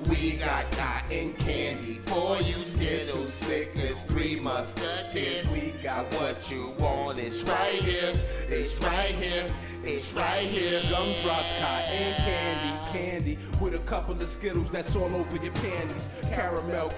We got cotton candy for you, Skittles, Snickers, Three Musketeers. We got what you want, it's right here, it's right here, it's right here. Gumdrops, cotton candy with a couple of Skittles that's all over your panties. Caramel,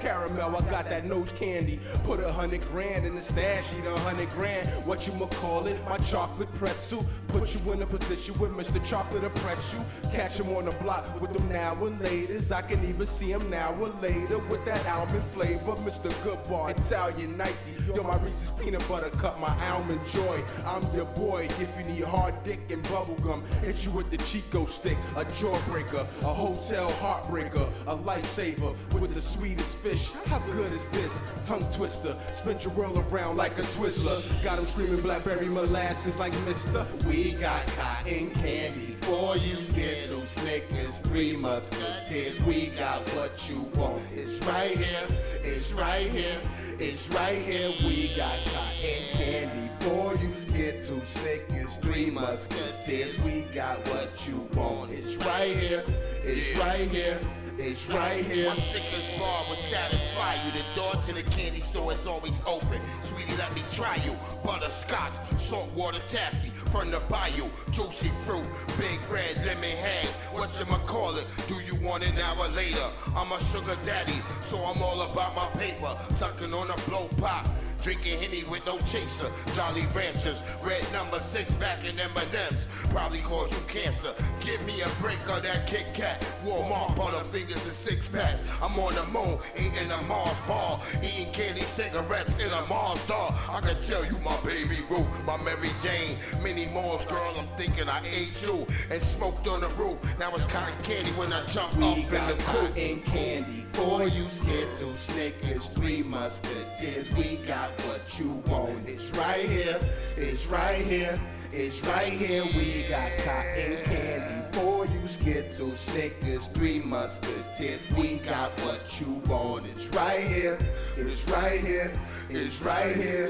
I got that nose candy. Put 100 grand in the stash, eat 100 grand. What you call it? My chocolate pretzel. Put you in a position where Mr. Chocolate oppress you. Catch him on the block with them now and laters. I can even see him now or later with that almond flavor. Mr. Goodbar, Italian nicey. Yo, my Reese's peanut butter cup, my almond joy. I'm your boy. If you need hard dick and bubblegum, hit you with the Chico stick, a jawbreaker, a hotel heartbreaker, a lifesaver with the sweetest fish. How good is this? Tongue twister, spin your world around like a Twizzler. Got him screaming blackberry molasses like Mister. We got cotton candy for you, Skittles, Snickers, Three Musketeers. We got what you want. It's right here, it's right here, it's right here. We got cotton candy for you, Skittles, Snickers, Three Musketeers. We got what you want. It's right here, it's right here, it's right here. My Snickers bar will satisfy you. The door to the candy store is always open. Sweetie, let me try you. Butterscotch, saltwater taffy from the bayou. Juicy fruit, big red lemon head. Whatchamacallit, do you want it now or later? I'm a sugar daddy, so I'm all about my paper. Sucking on a blow pop. Drinking Henny with no chaser, Jolly Ranchers, red number 6 back in M&M's, probably caused you cancer. Give me a break of that Kit Kat, Walmart, Butterfingers and 6-packs. I'm on the moon, eating a Mars bar, eating candy cigarettes in a Mars star. I can tell you my baby Ruth, my Mary Jane, Minnie Mouse girl, I'm thinking I ate you and smoked on the roof. Now it's cotton candy when I jump up in the coop. Cotton candy for you, Skittles, Snickers, Three Musketeers. We got what you want. It's right here, it's right here, it's right here. We got cotton candy for you, Skittles, Snickers, Three Musketeers. We got what you want. It's right here, it's right here, it's right here.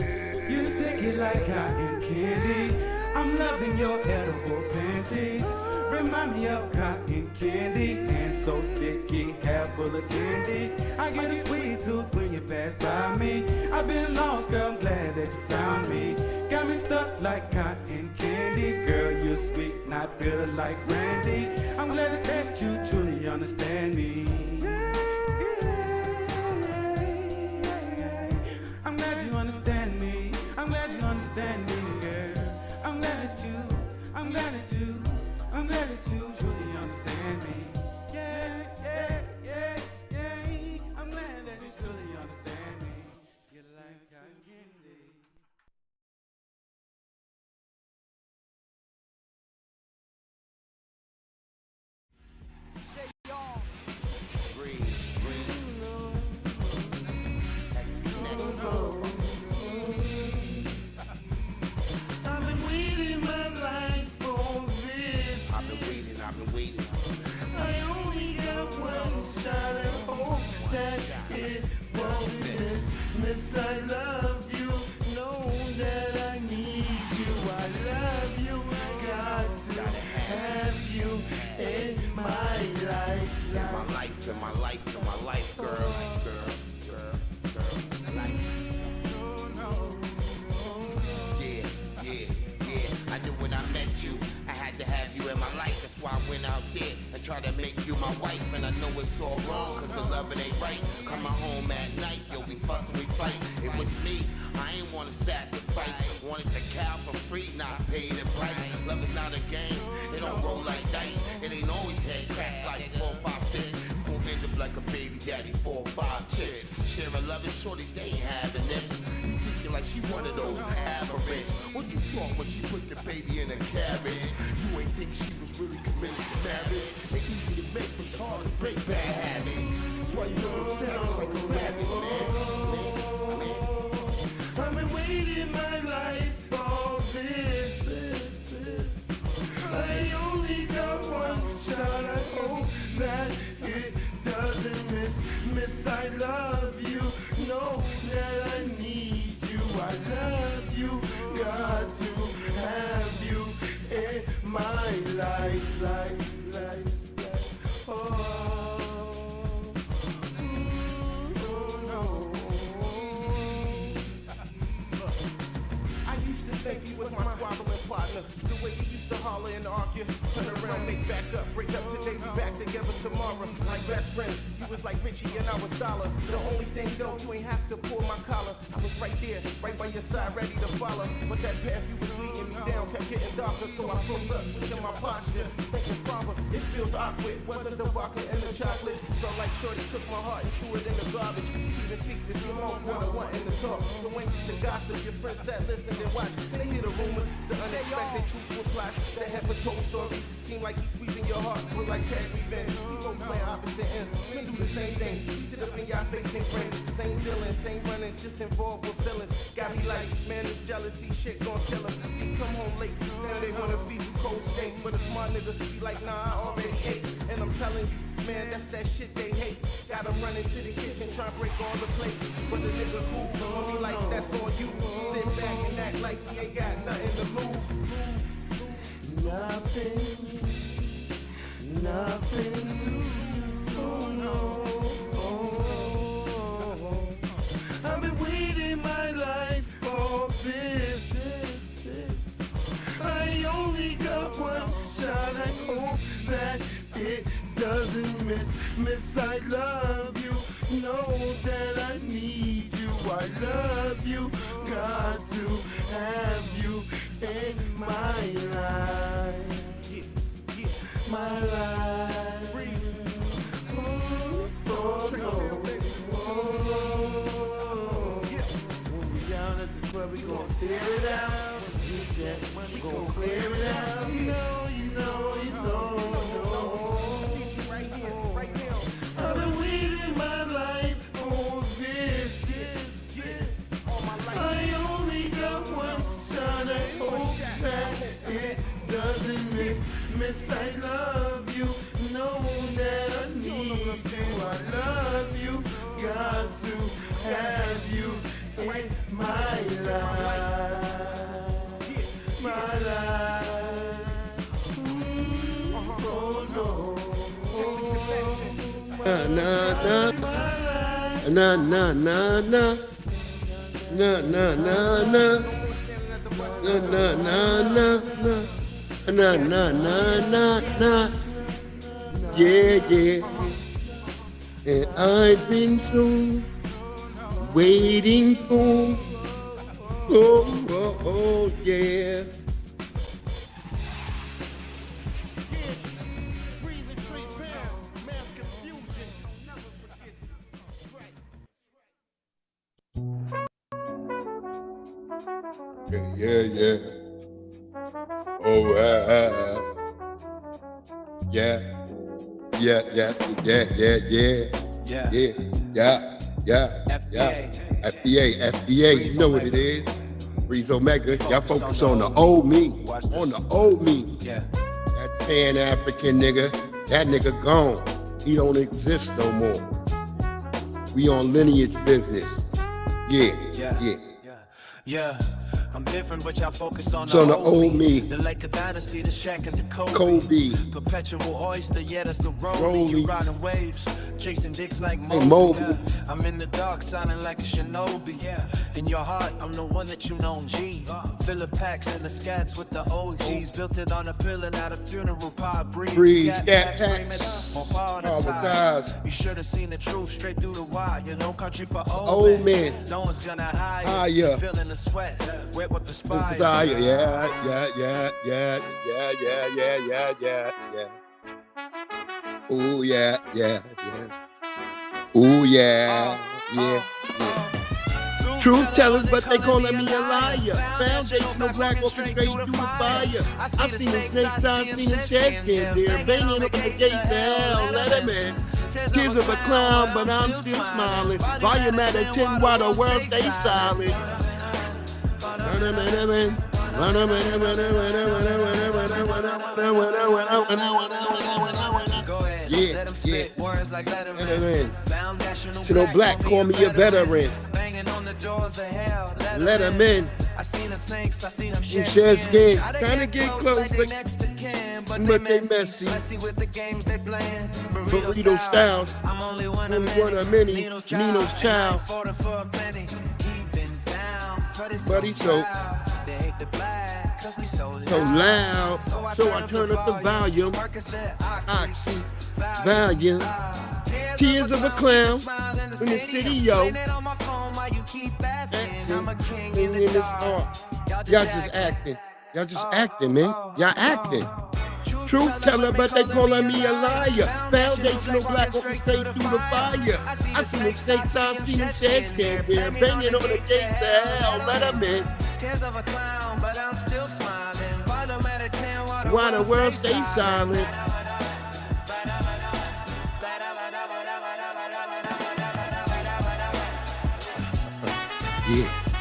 You stick it like cotton candy. I'm loving your edible panties. Remind me of cotton candy, and so sticky, half full of candy. I get a sweet tooth when you pass by me. I've been lost, girl, I'm glad that you found me. Got me stuck like cotton candy. Girl, you're sweet, not bitter like brandy. I'm glad that you truly understand me. I'm glad you understand me. I'm glad you understand me, girl. I'm glad that you truly understand me. Yeah, yeah, yeah, yeah. I'm glad that you truly understand me. You like cotton candy. I've been waiting my life for this. I've been waiting. I only got one shot at hope that it won't miss. Miss, I love you. Know that I need you. I love you. Got to have you in my life. In my life, girl. Yeah. I knew when I met you, I had to have you in my life. That's why I went out there and tried to make you my wife. And I know it's all wrong, cause the loving ain't right. Coming home at night, yo, we fuss and we fight. It was me, I ain't wanna sacrifice. Wanted the cow for free, not pay the price. Love is not a game, it don't roll like dice. It ain't always head crack like 4, 5, 6. Who end up like a baby daddy, 4 or 5 chicks. Sharing love and shorties, they ain't having this. Thinking like she one of those average. What you thought when she put the baby in a carriage? You ain't think she was really committed to marriage? It's easy to make, but it's hard to break bad habits. That's why you look savage like a rabbit, man. I've been waiting my life for this. I only got one shot. I hope that it doesn't miss. Miss, I love you. Know that I need you. I love you. Got to have you in my life. Oh. partner. The way you used to holler and argue. Turn around, make back up, break up today, be back together tomorrow. Like best friends, you was like Richie and I was Dollar. The only thing though, you ain't have to pull my collar. I was right there, right by your side, ready to follow. But that path you was leading me down kept getting darker, so I froze up, switching my posture. Thinking, Father, it feels awkward. Wasn't the vodka and the chocolate? Felt like Shorty took my heart and threw it in the garbage. Keeping secrets, your mouth water, wanting to talk. So anxious to gossip, your friends sat, listened and watched. They hear the rumors, the unexpected truthful plots that haven't told stories. Seem like he's squeezing your heart, look like tag revenge. We both playing opposite ends, we do the same thing. We sit up in your face and grin. Same dealings, same runnings, just involved with feelings. Got me like, man, this jealousy shit gon' kill him. See, come home late, now they wanna feed you cold steak. But a smart nigga be like, nah, I already ate. And I'm telling you, man, that's that shit they hate. Got them running to the kitchen, try to break all the plates. But the nigga cool, don't be like, that's on you. Sit back and act like he ain't got nothing to lose. Nothing to you, oh no. I've been waiting my life for this. I only got one shot, I hope that it doesn't miss. Miss, I love you, know that I need you. I love you, got to have you in my life. My life. Oh, oh, no. When we down at the club, we gon' tear it out. We gon' clear it out. You know. I need you right here, right now. I've been waiting my life for this. All my life. I only got one shot. I hope that it doesn't miss. Miss, I love you. Know that I need you. I love you. Got to have you in my life. My life. Oh no. Na na na na na na na na na na na. Yeah. And I've been so waiting for. Oh, yeah. Yeah. Oh, yeah. FBA, you know what it is. Breeze Omega, y'all focus on the old me. Yeah. That Pan-African nigga, that nigga gone. He don't exist no more. We on lineage business. Yeah. I'm different, but y'all focused on the old me. The Laker dynasty, the Shaq and the Kobe. Perpetual oyster, yeah, that's the rolling. You riding waves, chasing dicks like Moby. I'm in the dark, sounding like a shinobi. Yeah. In your heart, I'm the one that you know, G. Fill of packs and the scats with the OGs. Built it on a pill and at a funeral pie. Breeze, scat packs. All the time. You should have seen the truth straight through the wire. You know, country for old men. No one's gonna hide you. Feeling the sweat. With the spy. Yeah. Ooh, yeah. Truth tellers, but they calling me a liar. Foundational black orchestrated through the fire. I seen the snakes, I seen the shed skin deer banging up in the gates of hell. Let him in. Tears of a clown, but I'm still smiling. Volume at a 10 while the world stays silent. You know, black, call me a veteran. Let him in. I seen the snakes, I seen them shed skin. Kinda get close, but they messy. With the games they playing. Burrito styles. I'm only one of many. Nino's child. Buddy so. They hate the black, so loud. So I turn up the volume. Oxy, volume. Tears of a clown in the city, yo. Acting in this art. Y'all just acting. Y'all just acting, man. Y'all acting. Truth teller, but they calling me a liar. Foundational black walking straight through the fire. I see mistakes, I see them dead scared there. Banging on the gates of hell, let them in. Why the world stay silent?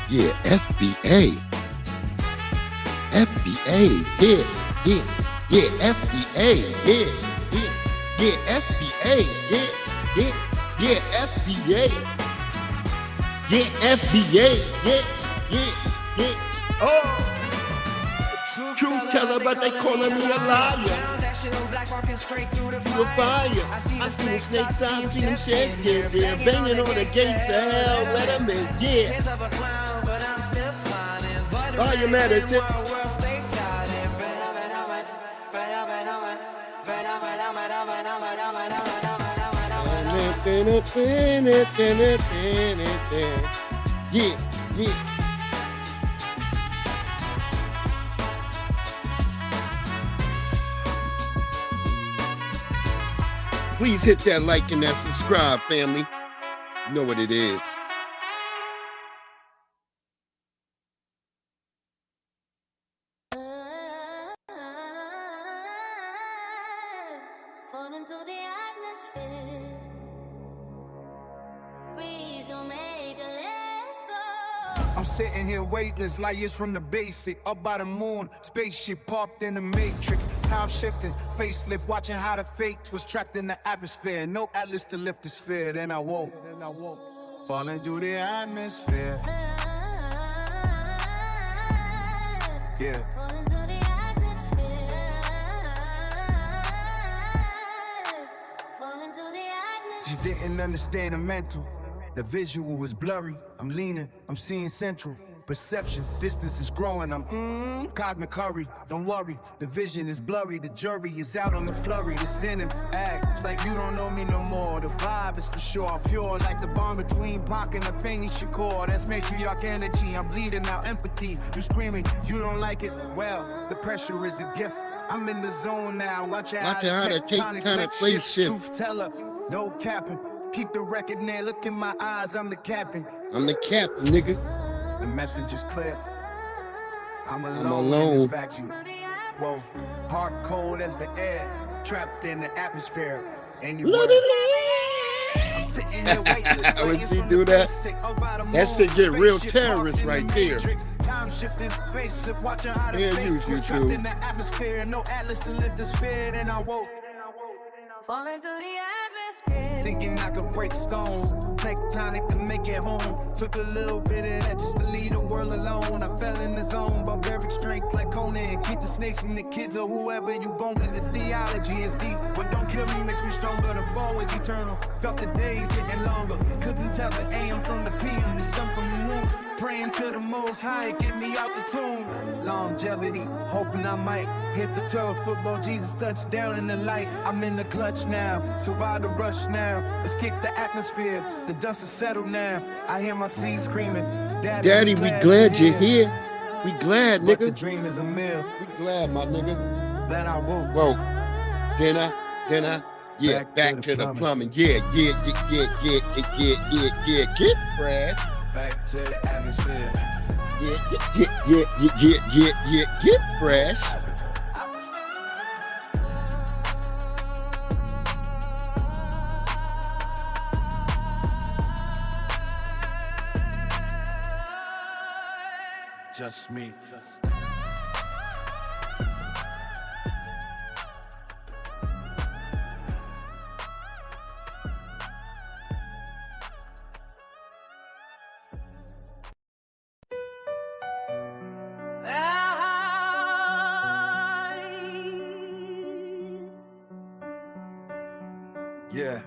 Yeah, FBA. FBA, yeah, FBA, yeah, FBA, yeah, FBA, yeah, FBA, yeah, oh. Truth teller, but they calling me a liar. Through the fire, I see the snakes, I see them sheds scared there, banging on the gates of hell, let them in, yeah. Are you mad at it? Yeah. Please hit that like and that subscribe, family. You know what it is. Falling through the atmosphere. Breeze will make a let's go. I'm sitting here weightless, like it's from the basic. Up by the moon, spaceship parked in the matrix. Time shifting, facelift, watching how the fakes was trapped in the atmosphere. No atlas to lift the sphere, then I woke. Falling through the atmosphere. Yeah. Falling through the atmosphere. Falling through the atmosphere. She didn't understand the mental. The visual was blurry. I'm leaning, I'm seeing central. Perception, distance is growing. I'm cosmic hurry. Don't worry, the vision is blurry. The jury is out on the flurry. The sin and act, it's like you don't know me no more. The vibe is for sure pure, like the bond between Bach and the Penny Shakur. That's matriarch energy. I'm bleeding out empathy. You screaming, you don't like it. Well, the pressure is a gift. I'm in the zone now. Watch how the tectonic plates shift. Truth teller, no capping. Keep the record near. Look in my eyes. I'm the captain. I'm the captain, nigga. The message is clear. I'm alone in this vacuum. Whoa, hard cold as the air, trapped in the atmosphere. Anywhere. I'm sitting here weightless. When she do that, that shit get real terrorist right there. Time shifting, facelift, watching how the fate was trapped in the atmosphere. No atlas to lift the sphere, and I woke. Falling through the atmosphere. Thinking I could break stones, tectonic to make it home. Took a little bit of that just to leave the world alone. I fell in the zone, barbaric strength like Conan. Keep the snakes from the kids or whoever you bone in. The theology is deep, but don't kill me, makes me stronger. The fall is eternal, felt the days getting longer. Couldn't tell the AM from the PM, the sun from the moon. Praying to the most high, get me out the tomb. Longevity, hoping I might hit the turf. Football, Jesus touchdown in the light. I'm in the clutch now, survive the rush now. Let's kick the atmosphere, the dust is settled now. I hear my seeds screaming, Daddy, we glad you're here. We glad, but nigga. the dream is a meal. We glad, my nigga. Then I woke. Whoa. Dinner. Yeah, back to the plumbing. Yeah. Get fresh. Back to the atmosphere. Get fresh. Just me. Yeah.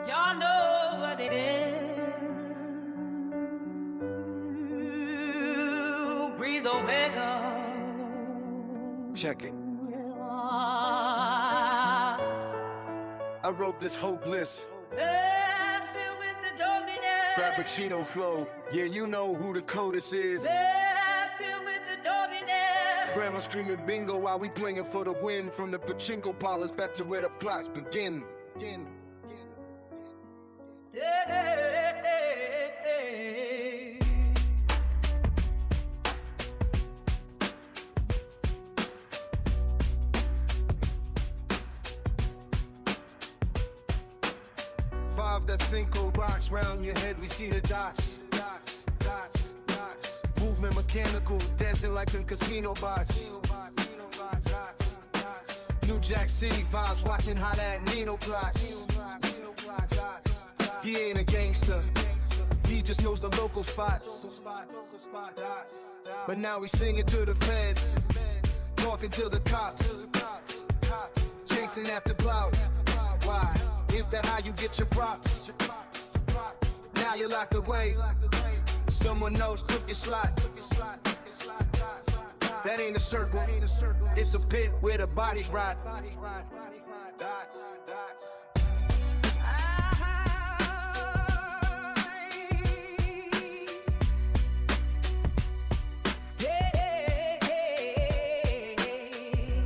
Y'all know what it is. Breeze Omega. Check it. I wrote this hopeless. Filled with the dominance. Frappuccino flow. Yeah, you know who the codist is. Filled with the dominance. Grandma screaming bingo while we playing for the win. From the pachinko parlors back to where the plots begin. Five, that Cinco box round your head, we see the dots. Movement mechanical, dancing like a casino box. New Jack City vibes, watching how that Nino plots. He ain't a gangster, he just knows the local spots. But now we singing to the feds, talking to the cops, chasing after clout. Why? Is that how you get your props? Now you're locked away, someone else took your slot. That ain't a circle, it's a pit where the bodies rot.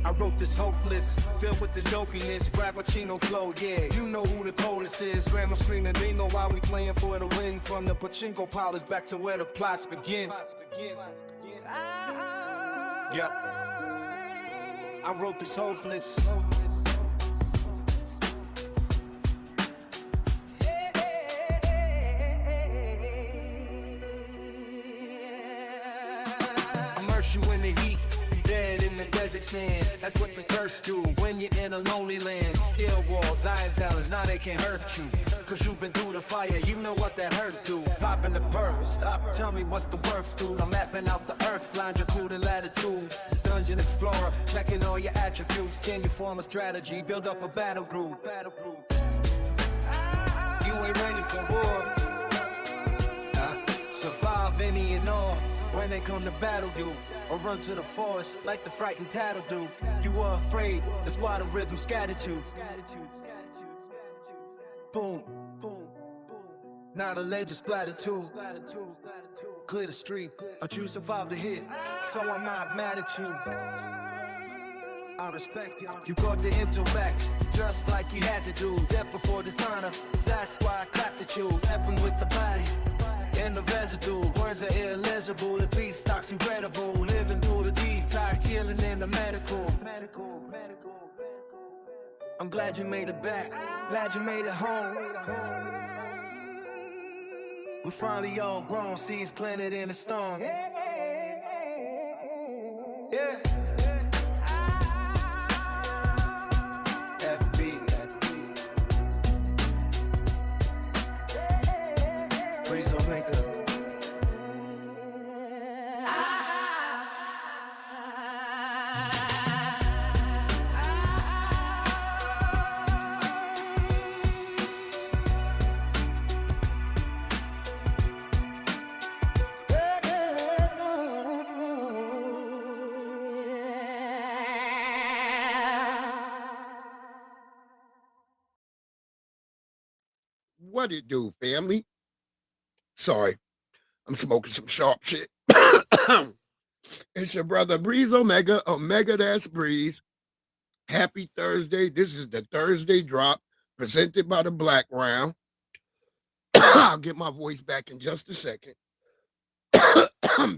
I wrote this hopeless, filled with the dopiness, Frappuccino flow, yeah, you know who the coldest is. Grandma screaming bingo while we playing for the win. From the pachinko parlors back to where the plots begin. Yeah, I wrote this hopeless. Immerse you in the heat, dead in the desert sand. That's what the thirst do when you're in a lonely land. Steel walls, iron talons, now they can't hurt you. Cause you've been through the fire, you know what that hurt do. Popping the perk, stop, tell me what's the worth, dude. I'm mapping out the earth, longitude and latitude. Dungeon explorer, checking all your attributes. Can you form a strategy, build up a battle group? You ain't ready for war. Survive any and all when they come to battle you, or run to the forest like the frightened tattle do. You were afraid, that's why the rhythm scattered you. Boom, boom, boom. Now the legend splattered too. Clear the street, but you survived the hit, so I'm not mad at you. I respect you. You brought the intellect, just like you had to do. Death before dishonor, that's why I clapped at you. Happen with the body and the residue. Words are illegible, the beat stock's incredible. Living through the detox, healing in the medical. I'm glad you made it back, glad you made it home. We're finally all grown, seeds planted in the stone. Yeah. What it do, family? Sorry, I'm smoking some sharp shit. It's your brother Breeze Omega, that's Breeze. Happy Thursday. This is the Thursday drop presented by the Black Round. I'll get my voice back in just a second.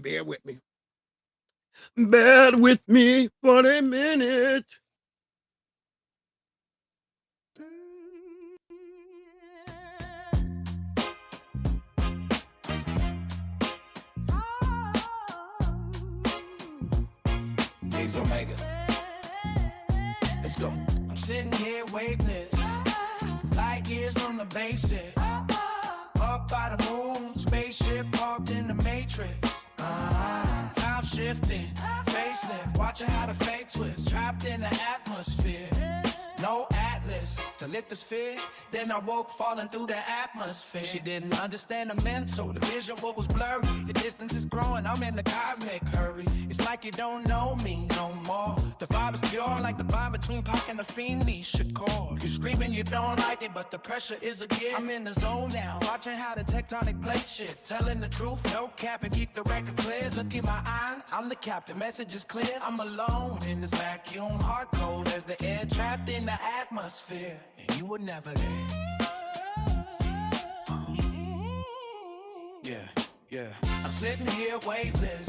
Bear with me. Bear with me for a minute. Omega. Let's go. I'm sitting here weightless, light years from the basic. Up by the moon, spaceship parked in the matrix. Time shifting, facelift, watching how the fake twist, trapped in the atmosphere. No atlas to lift the sphere. Then I woke falling through the atmosphere. She didn't understand the mental, the visual was blurry. The distance is growing, I'm in the cosmic hurry. It's like you don't know me no more. The vibe is pure, like the bond between Pac and the Fiend should call. You screaming you don't like it, but the pressure is a gift. I'm in the zone now, watching how the tectonic plate shift. Telling the truth, no cap, and keep the record clear. Look in my eyes, I'm the captain, message is clear. I'm alone in this vacuum, hard cold as the air trapped in the atmosphere. And you were never there. Yeah. I'm sitting here weightless,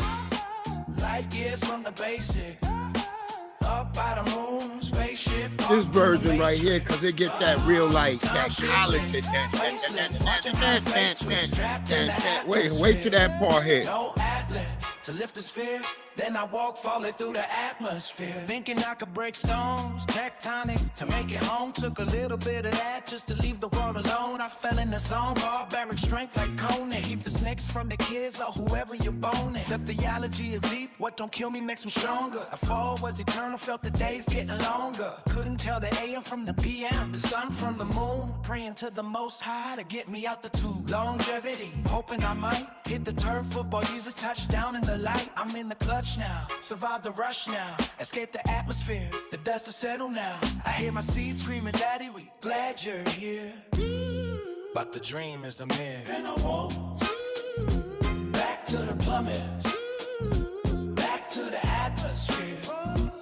light years from the basic. Up by the moon, spaceship. This version right here, cause it get that real like that college wait till that part hit. No atlas to lift the sphere. Then I walk, falling through the atmosphere. Thinking I could break stones, tectonic to make it home. Took a little bit of that just to leave the world alone. I fell in the zone, barbaric strength like Conan. Keep the snakes from the kids or whoever you're boning. The theology is deep, what don't kill me makes me stronger. A fall was eternal, felt the days getting longer. Couldn't tell the AM from the PM, the sun from the moon. Praying to the most high to get me out the tube. Longevity, hoping I might hit the turf. Football, Jesus touchdown in the light. I'm in the clutch now, survive the rush now, escape the atmosphere, the dust to settle now. I hear my seed screaming, Daddy, we glad you're here. But the dream is a mirror. And I walk back to the plummet, back to the atmosphere.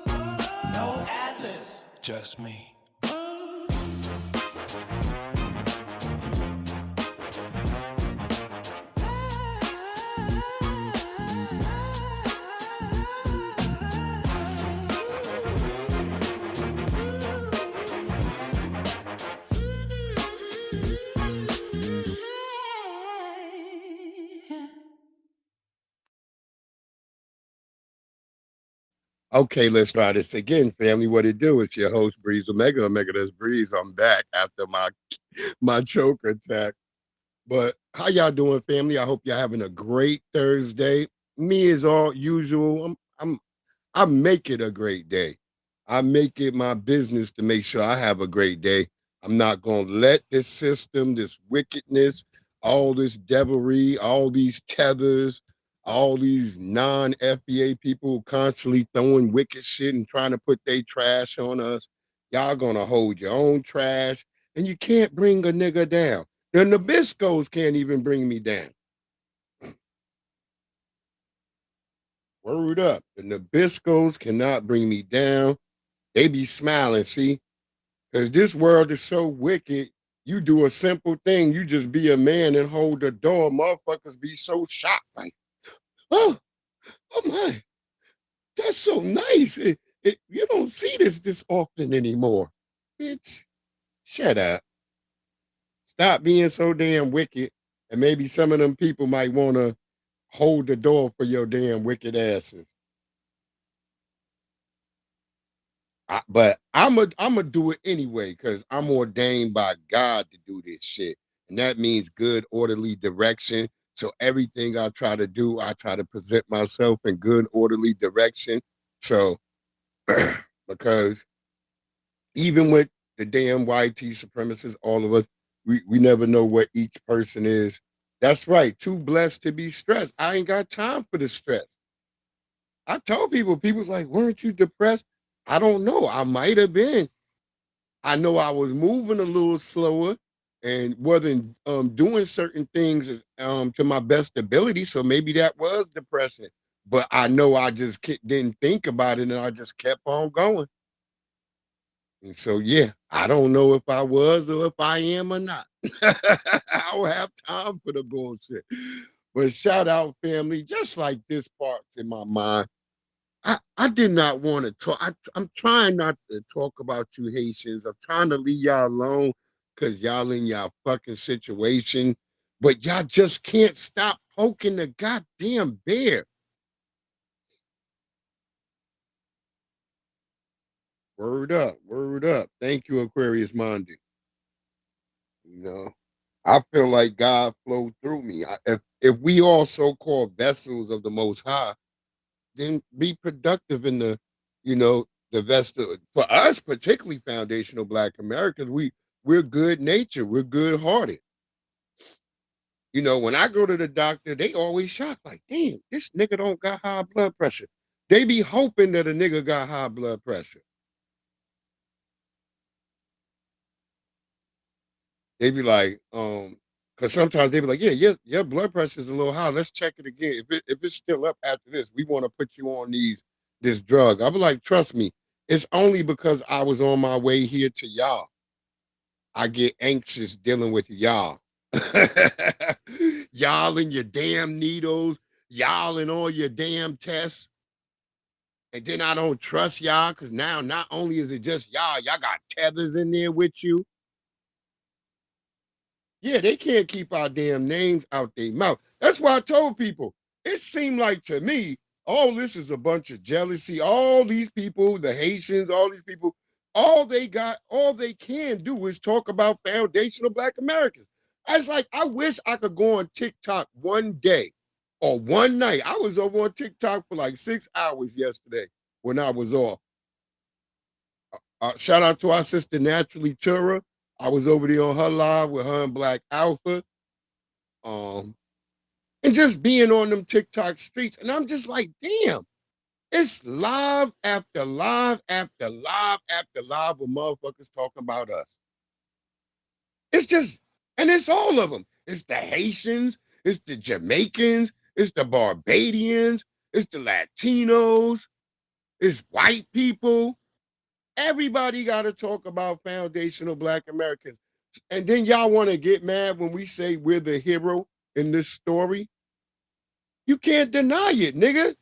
No atlas, just me. Okay, let's try this again, family. What it do? It's your host, Breeze Omega. Omega, that's Breeze. I'm back after my choke attack. But how y'all doing, family? I hope y'all having a great Thursday. Me as all usual. I make it a great day. I make it my business to make sure I have a great day. I'm not gonna let this system, this wickedness, all this devilry, all these tethers, all these non-FBA people constantly throwing wicked shit and trying to put their trash on us. Y'all gonna hold your own trash, and you can't bring a nigga down. The Nabiscos can't even bring me down. Word up. The Nabiscos cannot bring me down. They be smiling, see? Because this world is so wicked. You do a simple thing. You just be a man and hold the door. Motherfuckers be so shocked. Like, oh my, that's so nice. You don't see this often anymore. Bitch, shut up. Stop being so damn wicked. And maybe some of them people might want to hold the door for your damn wicked asses. But I'm a do it anyway because I'm ordained by God to do this shit. And that means good, orderly direction. So everything I try to do, I try to present myself in good, orderly direction. So, because even with the damn YT supremacists, all of us, we never know what each person is. That's right. Too blessed to be stressed. I ain't got time for the stress. I told people's like, weren't you depressed? I don't know. I might have been. I know I was moving a little slower and wasn't doing certain things to my best ability. So maybe that was depression. But I know I just didn't think about it and I just kept on going. And so, yeah, I don't know if I was or if I am or not. I don't have time for the bullshit. But shout out, family, just like this part's in my mind. I did not want to talk. I'm trying not to talk about you Haitians. I'm trying to leave y'all alone because y'all in y'all fucking situation. But y'all just can't stop poking the goddamn bear. Word up, word up. Thank you, Aquarius Monday. You know, I feel like God flowed through me. If we all so-called vessels of the Most High, then be productive in the, the best for us, particularly foundational Black Americans, we're good natured, we're good hearted. You know, when I go to the doctor, they always shocked, like, damn, this nigga don't got high blood pressure. They be hoping that a nigga got high blood pressure. They be like, because sometimes they be like, yeah, your blood pressure is a little high. Let's check it again. If it's still up after this, we want to put you on this drug. I be like, trust me, it's only because I was on my way here to y'all. I get anxious dealing with y'all. Y'all and your damn needles, y'all and all your damn tests. And then I don't trust y'all because now not only is it just y'all got tethers in there with you. Yeah, they can't keep our damn names out their mouth. That's why I told people, it seemed like to me, all this is a bunch of jealousy. All these people, the Haitians, all these people, all they can do is talk about foundational Black Americans. I was like, I wish I could go on TikTok one day or one night. I was over on TikTok for like 6 hours yesterday when I was off. Shout out to our sister Naturally Tura. I was over there on her live with her and Black Alpha. And just being on them TikTok streets. And I'm just like, damn, it's live after live after live after live with motherfuckers talking about us. It's just, and it's all of them. It's the Haitians, it's the Jamaicans, it's the Barbadians, it's the Latinos, it's white people. Everybody got to talk about foundational Black Americans. And then y'all want to get mad when we say we're the hero in this story. You can't deny it, nigga.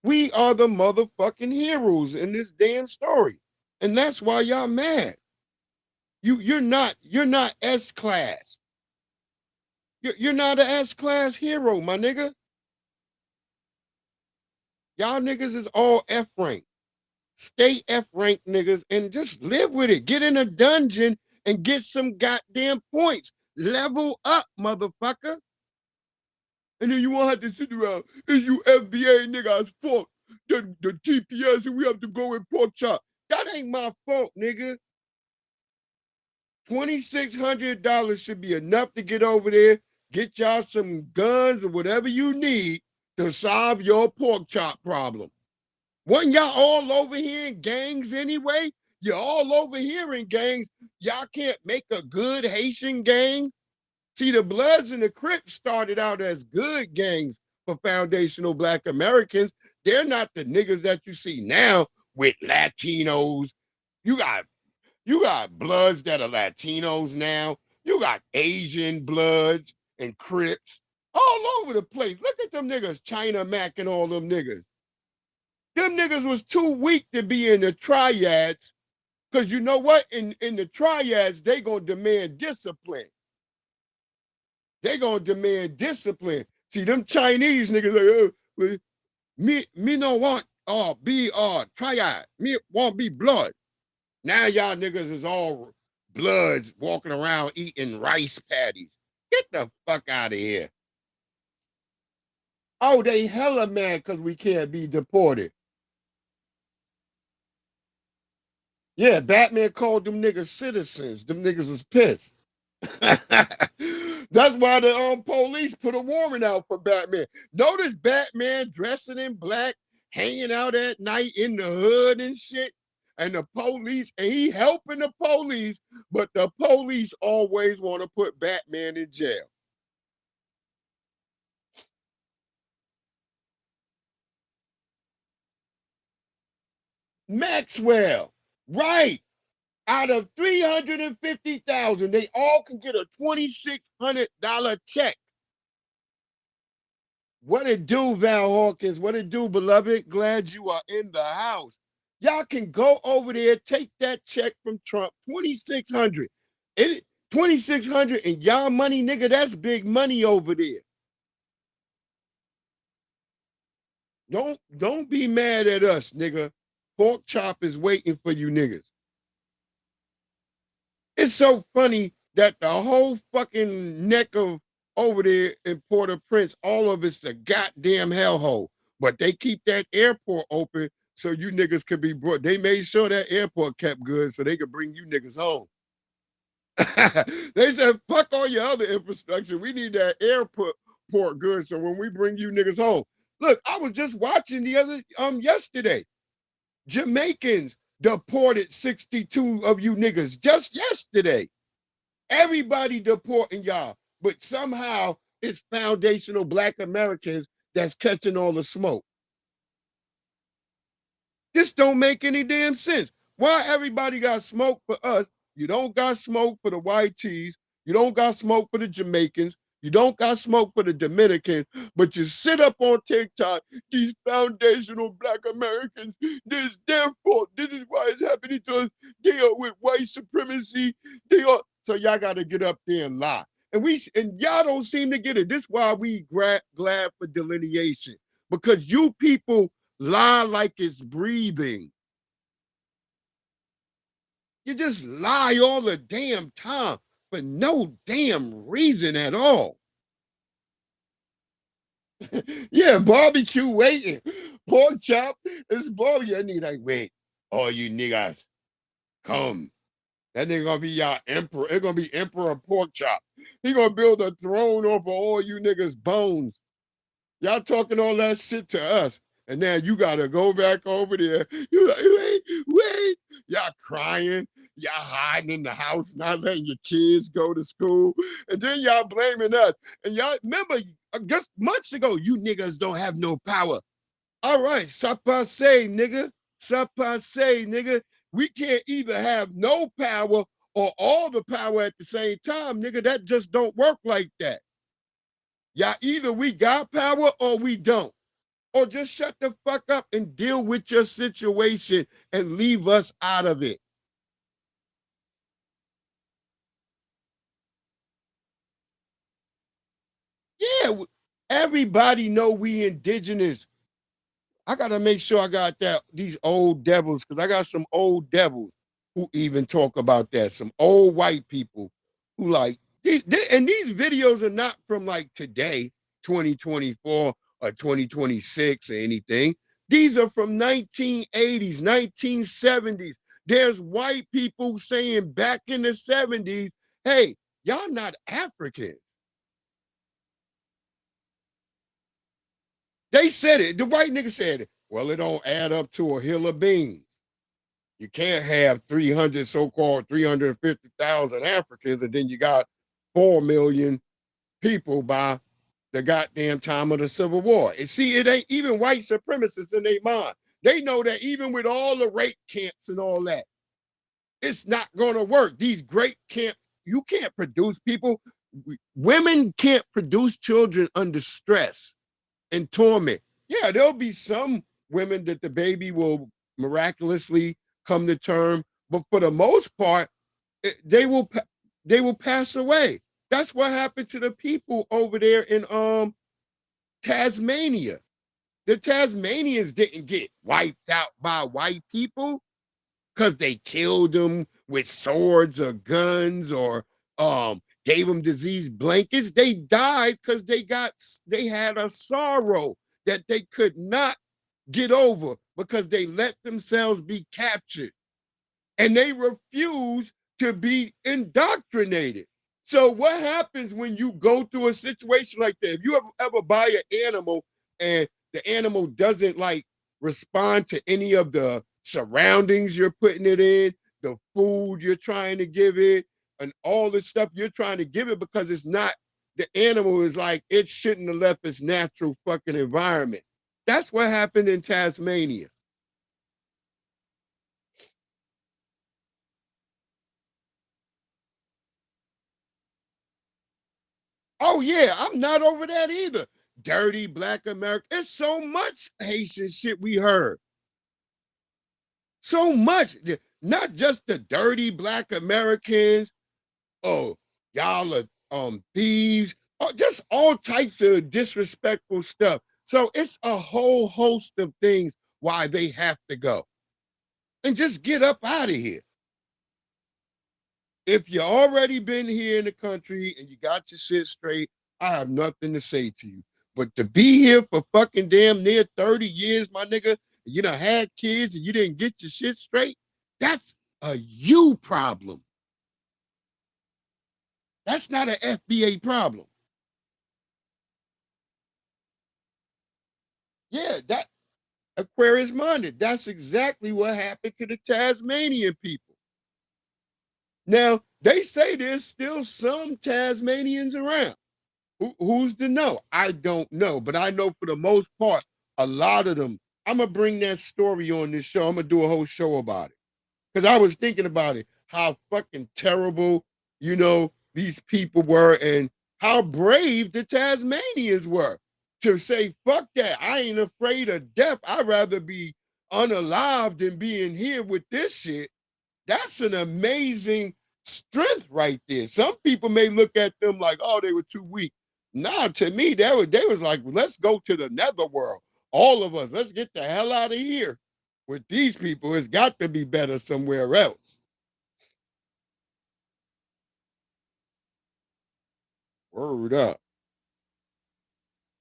We are the motherfucking heroes in this damn story. And that's why y'all mad. You're not S class. You're not an S class hero, my nigga. Y'all niggas is all F rank. Stay F rank niggas and just live with it. Get in a dungeon and get some goddamn points. Level up, motherfucker. And then you won't have to sit around. Is you FBA niggas fault? The TPS and we have to go in pork chop. That ain't my fault, nigga. $2,600 should be enough to get over there, get y'all some guns or whatever you need to solve your pork chop problem. Wasn't y'all all over here in gangs anyway? You're all over here in gangs. Y'all can't make a good Haitian gang. See, the Bloods and the Crips started out as good gangs for foundational Black Americans. They're not the niggas that you see now with Latinos. You got Bloods that are Latinos now. You got Asian Bloods and Crips all over the place. Look at them niggas, China Mac and all them niggas. Them niggas was too weak to be in the triads because you know what? In the triads, they gonna demand discipline. They gonna demand discipline. See, them Chinese niggas like, me no want be triad. Me want be blood. Now y'all niggas is all bloods walking around eating rice patties. Get the fuck out of here. Oh, they hella mad because we can't be deported. Yeah, Batman called them niggas citizens. Them niggas was pissed. That's why the police put a warrant out for Batman. Notice Batman dressing in black, hanging out at night in the hood and shit. And the police, and he helping the police, but the police always want to put Batman in jail. Maxwell, right. Out of 350,000, they all can get a $2,600 check. What it do, Val Hawkins? What it do, beloved? Glad you are in the house. Y'all can go over there, take that check from Trump, 2,600. 2,600 and y'all money, nigga, that's big money over there. Don't be mad at us, nigga. Pork chop is waiting for you niggas. It's so funny that the whole fucking neck of over there in Port-au-Prince, all of it's a goddamn hellhole. But they keep that airport open so you niggas could be brought. They made sure that airport kept good so they could bring you niggas home. They said, fuck all your other infrastructure. We need that airport good so when we bring you niggas home. Look, I was just watching the other yesterday. Jamaicans deported 62 of you niggas just yesterday. Everybody deporting y'all, but somehow it's foundational Black Americans that's catching all the smoke. This don't make any damn sense. Why everybody got smoke for us? You don't got smoke for the white tees. You don't got smoke for the Jamaicans. You don't got smoke for the Dominicans, but you sit up on TikTok, these foundational Black Americans, this is their fault. This is why it's happening to us. They are with white supremacy. They are. So y'all got to get up there and lie. And y'all don't seem to get it. This is why we glad for delineation, because you people lie like it's breathing. You just lie all the damn time for no damn reason at all. Yeah, barbecue waiting. Pork chop is barbecue. And nigga like, wait, all you niggas, come. That nigga gonna be y'all emperor. It's gonna be Emperor Pork Chop. He gonna build a throne over all you niggas' bones. Y'all talking all that shit to us. And now you gotta go back over there. You like, wait. Y'all crying. Y'all hiding in the house, not letting your kids go to school. And then y'all blaming us. And y'all remember, just months ago, you niggas don't have no power. All right, ça passe, nigga. Ça passe, nigga. We can't either have no power or all the power at the same time, nigga. That just don't work like that. Y'all either we got power or we don't. Or just shut the fuck up and deal with your situation and leave us out of it. Yeah, everybody know we indigenous. I gotta make sure I got these old devils, because I got some old devils who even talk about that. Some old white people who like and these videos are not from like today, 2024 or 2026 or anything. These are from 1980s, 1970s. There's white people saying back in the 70s, hey, y'all not African. They said it. The white nigga said it. Well, it don't add up to a hill of beans. You can't have 300 so-called 350,000 Africans, and then you got 4 million people by the goddamn time of the Civil War. And see, it ain't even white supremacists in their mind. They know that even with all the rape camps and all that, it's not going to work. These great camps, you can't produce people. Women can't produce children under stress and torment. Yeah, there'll be some women that the baby will miraculously come to term, but for the most part, they will pass away. That's what happened to the people over there in Tasmania. The Tasmanians didn't get wiped out by white people because they killed them with swords or guns or gave them disease blankets. They died because they had a sorrow that they could not get over because they let themselves be captured. And they refused to be indoctrinated. So what happens when you go through a situation like that? If you ever buy an animal and the animal doesn't like respond to any of the surroundings you're putting it in, the food you're trying to give it, and all the stuff you're trying to give it, because it's not, the animal is like, it shouldn't have left its natural fucking environment. That's what happened in Tasmania. Oh yeah, I'm not over that either. Dirty Black America. It's so much Haitian shit we heard. So much. Not just the dirty Black Americans. Oh, y'all are thieves. Oh, just all types of disrespectful stuff. So it's a whole host of things why they have to go. And just get up out of here. If you already been here in the country and you got your shit straight, I have nothing to say to you. But to be here for fucking damn near 30 years, my nigga, you done had kids and you didn't get your shit straight, that's a you problem. That's not an FBA problem. Yeah, that Aquarius minded. That's exactly what happened to the Tasmanian people. Now, they say there's still some Tasmanians around. Who's to know? I don't know, but I know for the most part, a lot of them. I'm gonna bring that story on this show. I'm gonna do a whole show about it because I was thinking about it, how fucking terrible, these people were, and how brave the Tasmanians were to say, "Fuck that! I ain't afraid of death. I'd rather be unalive than being here with this shit." That's an amazing strength right there. Some people may look at them like, oh, they were too weak. Nah, to me, they was like, let's go to the netherworld. All of us, let's get the hell out of here. With these people, it's got to be better somewhere else. Word up.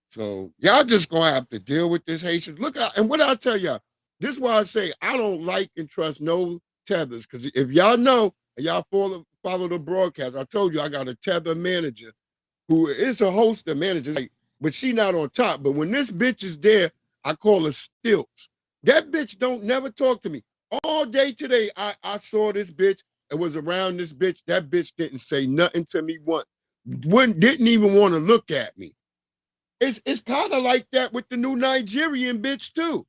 So y'all just gonna have to deal with this Haitians. Look out, and what I tell y'all, this is why I say I don't like and trust no tethers. Because if y'all know and y'all follow the broadcast, I told you I got a tether manager who is a host of managers, like, but she not on top. But when this bitch is there, I call her stilts. That bitch don't never talk to me. All day today, I saw this bitch and was around this bitch. That bitch didn't say nothing to me once. Didn't even want to look at me. It's kind of like that with the new Nigerian bitch too.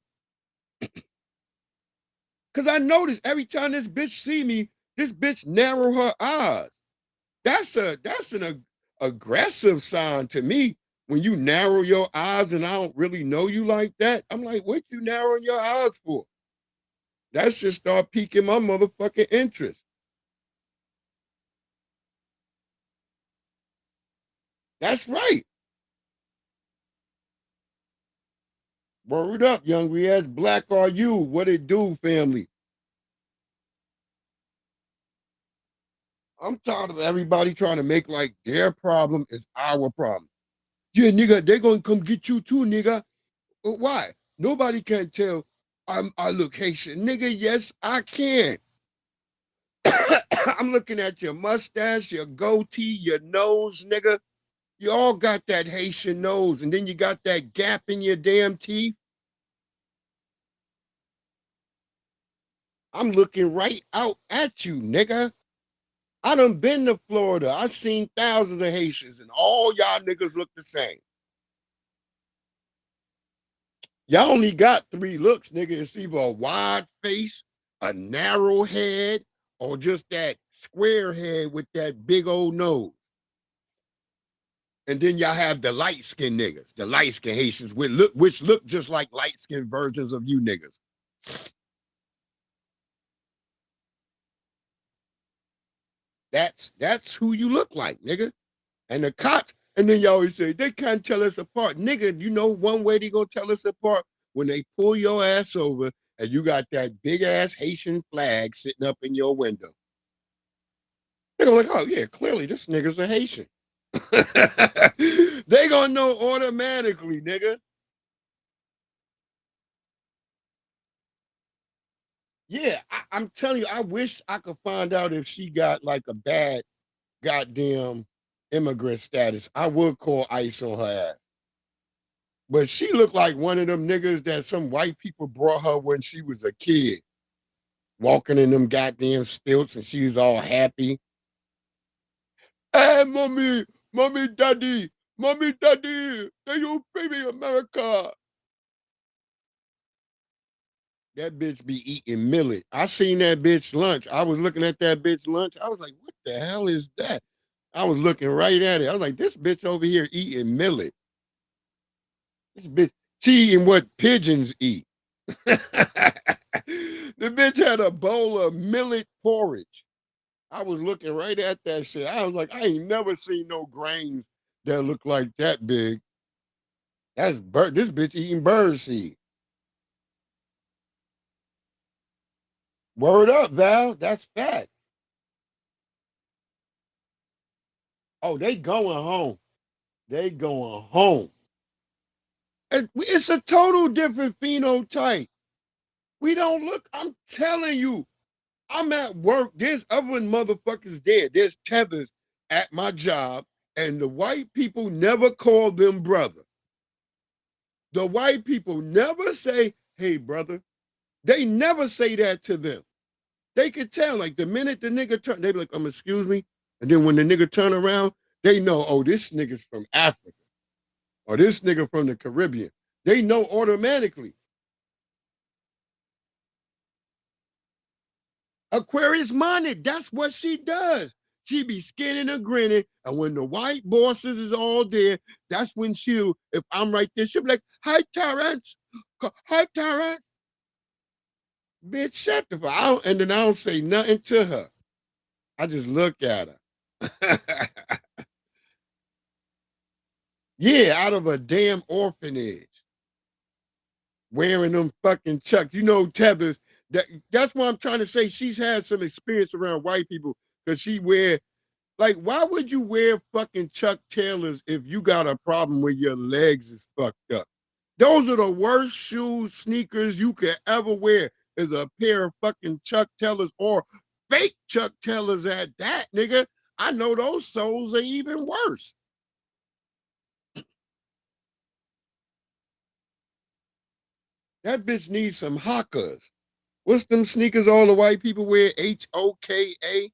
Cause I noticed every time this bitch see me, this bitch narrow her eyes. That's an aggressive sign to me when you narrow your eyes and I don't really know you like that. I'm like, what you narrowing your eyes for? That should start piquing my motherfucking interest. That's right. Word up, young Riaz. Black are you? What it do, family? I'm tired of everybody trying to make like their problem is our problem. Yeah, nigga, they gonna come get you too, nigga. But why? Nobody can tell I look Haitian. Nigga, yes, I can. I'm looking at your mustache, your goatee, your nose, nigga. You all got that Haitian nose, and then you got that gap in your damn teeth. I'm looking right out at you, nigga. I done been to Florida. I seen thousands of Haitians, and all y'all niggas look the same. Y'all only got three looks, nigga. It's either a wide face, a narrow head, or just that square head with that big old nose. And then y'all have the light skinned niggas, the light skinned Haitians, which look just like light skinned versions of you niggas. That's who you look like, nigga. And the cops, and then you always say they can't tell us apart, nigga. You know one way they gonna tell us apart when they pull your ass over and you got that big ass Haitian flag sitting up in your window. They're gonna like, oh yeah, clearly this nigga's a Haitian. They gonna know automatically, nigga. Yeah, I'm telling you, I wish I could find out if she got like a bad goddamn immigrant status. I would call ICE on her ass. But she looked like one of them niggas that some white people brought her when she was a kid, walking in them goddamn stilts, and she was all happy. Hey, mommy, daddy, can you baby America? That bitch be eating millet. I seen that bitch lunch. I was looking at that bitch lunch. I was like, what the hell is that? I was looking right at it. I was like, this bitch over here eating millet. This bitch, she eating what pigeons eat. The bitch had a bowl of millet porridge. I was looking right at that shit. I was like, I ain't never seen no grains that look like that big. That's bird. This bitch eating bird seed. Word up, Val. That's facts. Oh, they going home. They going home. It's a total different phenotype. We don't look, I'm telling you, I'm at work. There's other motherfuckers there. There's tethers at my job, and the white people never call them brother. The white people never say, hey, brother. They never say that to them. They could tell, like, the minute the nigga turn, they be like, excuse me. And then when the nigga turn around, they know, oh, this nigga's from Africa or this nigga from the Caribbean. They know automatically. Aquarius minded, that's what she does. She be skinning and grinning, and when the white bosses is all there, that's when she'll, if I'm right there, she'll be like, hi, Terrence. Hi, Terrence. Bitch, shut the fuck out. And then I don't say nothing to her. I just look at her. Yeah, out of a damn orphanage. Wearing them fucking chucks. You know, tethers. That's what I'm trying to say. She's had some experience around white people because she wear, like, why would you wear fucking Chuck Taylors if you got a problem with your legs is fucked up? Those are the worst shoes, sneakers you could ever wear is a pair of fucking Chuck Taylors or fake Chuck Taylors at that, nigga. I know those soles are even worse. That bitch needs some Hokas. What's them sneakers all the white people wear? Hoka?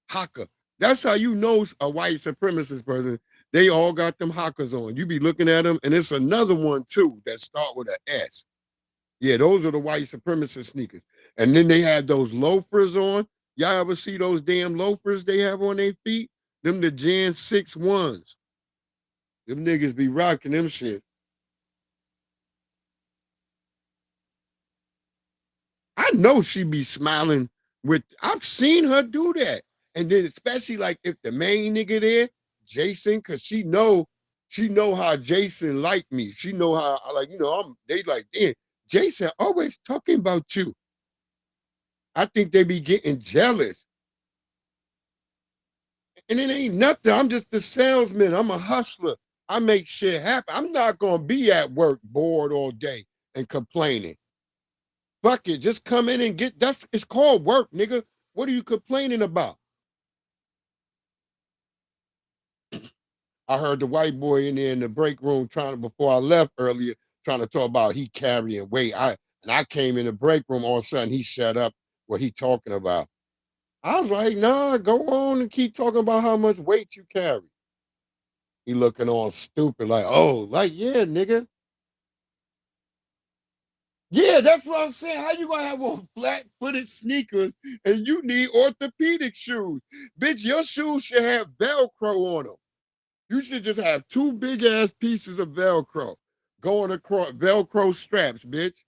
Haka. That's how you know a white supremacist person. They all got them Hokas on. You be looking at them, and it's another one too that start with an S. Yeah, those are the white supremacist sneakers. And then they had those loafers on. Y'all ever see those damn loafers they have on their feet? Them the Jan 6 ones. Them niggas be rocking them shit. I know she be smiling with, I've seen her do that. And then especially like if the main nigga there, Jason, cause she know how Jason like me. She know how like, they like, damn, Jason always talking about you. I think they be getting jealous. And it ain't nothing. I'm just a salesman. I'm a hustler. I make shit happen. I'm not gonna be at work bored all day and complaining. Fuck it. Just come in and it's called work, nigga. What are you complaining about? I heard the white boy in there in the break room before I left earlier, trying to talk about he carrying weight. I came in the break room, all of a sudden he shut up what he talking about. I was like, nah, go on and keep talking about how much weight you carry. He looking all stupid, like, oh, like, yeah, nigga. Yeah, that's what I'm saying. How you gonna have on flat-footed sneakers and you need orthopedic shoes? Bitch, your shoes should have Velcro on them. You should just have two big-ass pieces of Velcro going across, Velcro straps, bitch.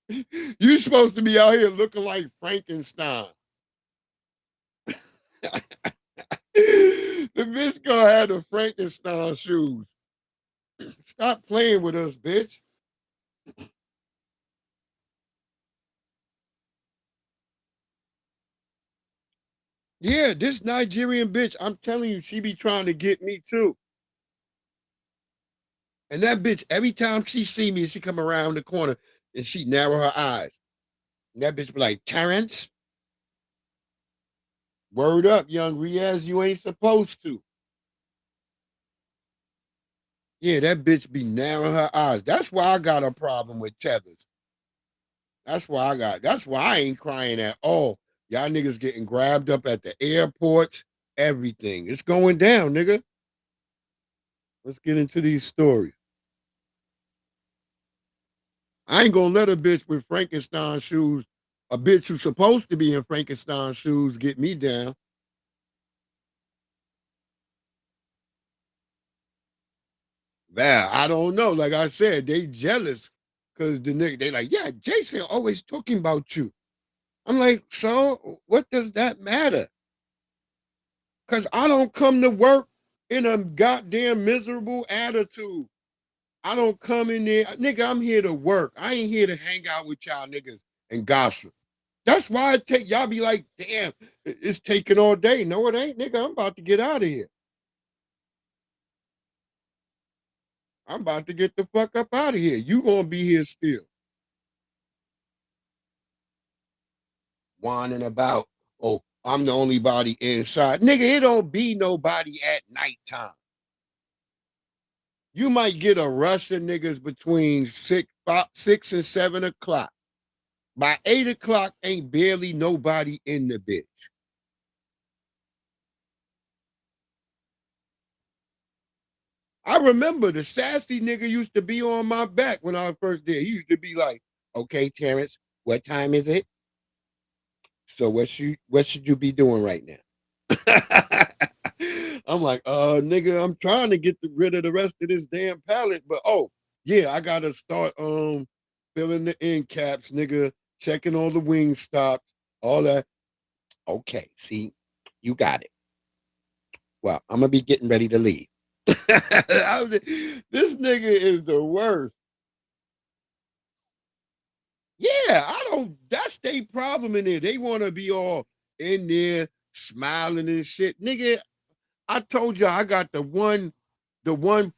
You supposed to be out here looking like Frankenstein. The bitch gonna have the Frankenstein shoes. Stop playing with us, bitch. Yeah, this Nigerian bitch, I'm telling you, she be trying to get me too. And that bitch, every time she see me, she come around the corner and she narrow her eyes. And that bitch be like, Terrence, word up, young Riaz, you ain't supposed to. Yeah, that bitch be narrowing her eyes. That's why I got a problem with tethers. That's why I ain't crying at all. Y'all niggas getting grabbed up at the airports, everything. It's going down, nigga. Let's get into these stories. I ain't gonna let a bitch with Frankenstein shoes, a bitch who's supposed to be in Frankenstein shoes, get me down. Well, I don't know. Like I said, they jealous because the nigga, they like, yeah, Jason always talking about you. I'm like, so what does that matter? Because I don't come to work in a goddamn miserable attitude. I don't come in there, nigga, I'm here to work. I ain't here to hang out with y'all niggas and gossip. That's why I take y'all be like, damn, it's taking all day. No, it ain't, nigga. I'm about to get out of here. I'm about to get the fuck up out of here. You gonna be here still. Whining about, oh, I'm the only body inside. Nigga, it don't be nobody at nighttime. You might get a rush of niggas between 6 and 7 o'clock. By 8 o'clock, ain't barely nobody in the bitch. I remember the sassy nigga used to be on my back when I was first there. He used to be like, okay, Terrence, what time is it? So what should you be doing right now? I'm like, nigga, I'm trying to get rid of the rest of this damn pallet, but oh, yeah, I gotta start filling the end caps, nigga, checking all the wing stops, all that. Okay, see, you got it. Well, I'm gonna be getting ready to leave. This nigga is the worst. Yeah, I don't. That's their problem in there. They want to be all in there smiling and shit, nigga. I told you I got the one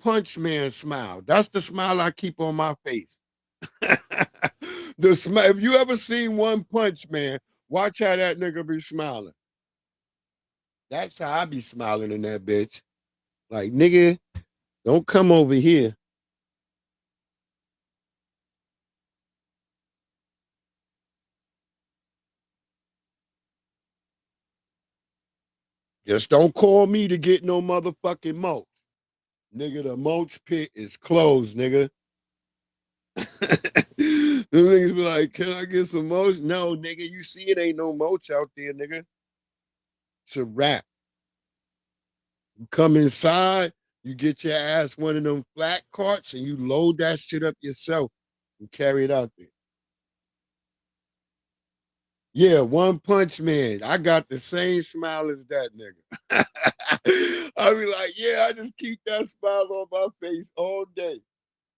punch man smile. That's the smile I keep on my face. The smile. If you ever seen One Punch Man, watch how that nigga be smiling. That's how I be smiling in that bitch. Like, nigga, don't come over here. Just don't call me to get no motherfucking mulch. Nigga, the mulch pit is closed, nigga. The niggas be like, can I get some mulch? No, nigga, you see it ain't no mulch out there, nigga. It's a wrap. You come inside, you get your ass one of them flat carts and you load that shit up yourself and carry it out there. Yeah, One Punch Man. I got the same smile as that nigga. I be like, yeah, I just keep that smile on my face all day.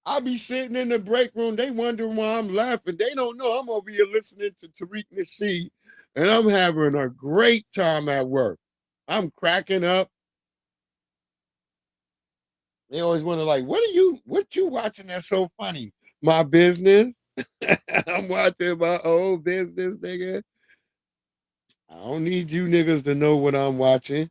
I be sitting in the break room. They wondering why I'm laughing. They don't know I'm over here listening to Tariq Nasheed, and I'm having a great time at work. I'm cracking up. They always wonder, like, what you watching that's so funny? My business. I'm watching my own business, nigga. I don't need you niggas to know what I'm watching.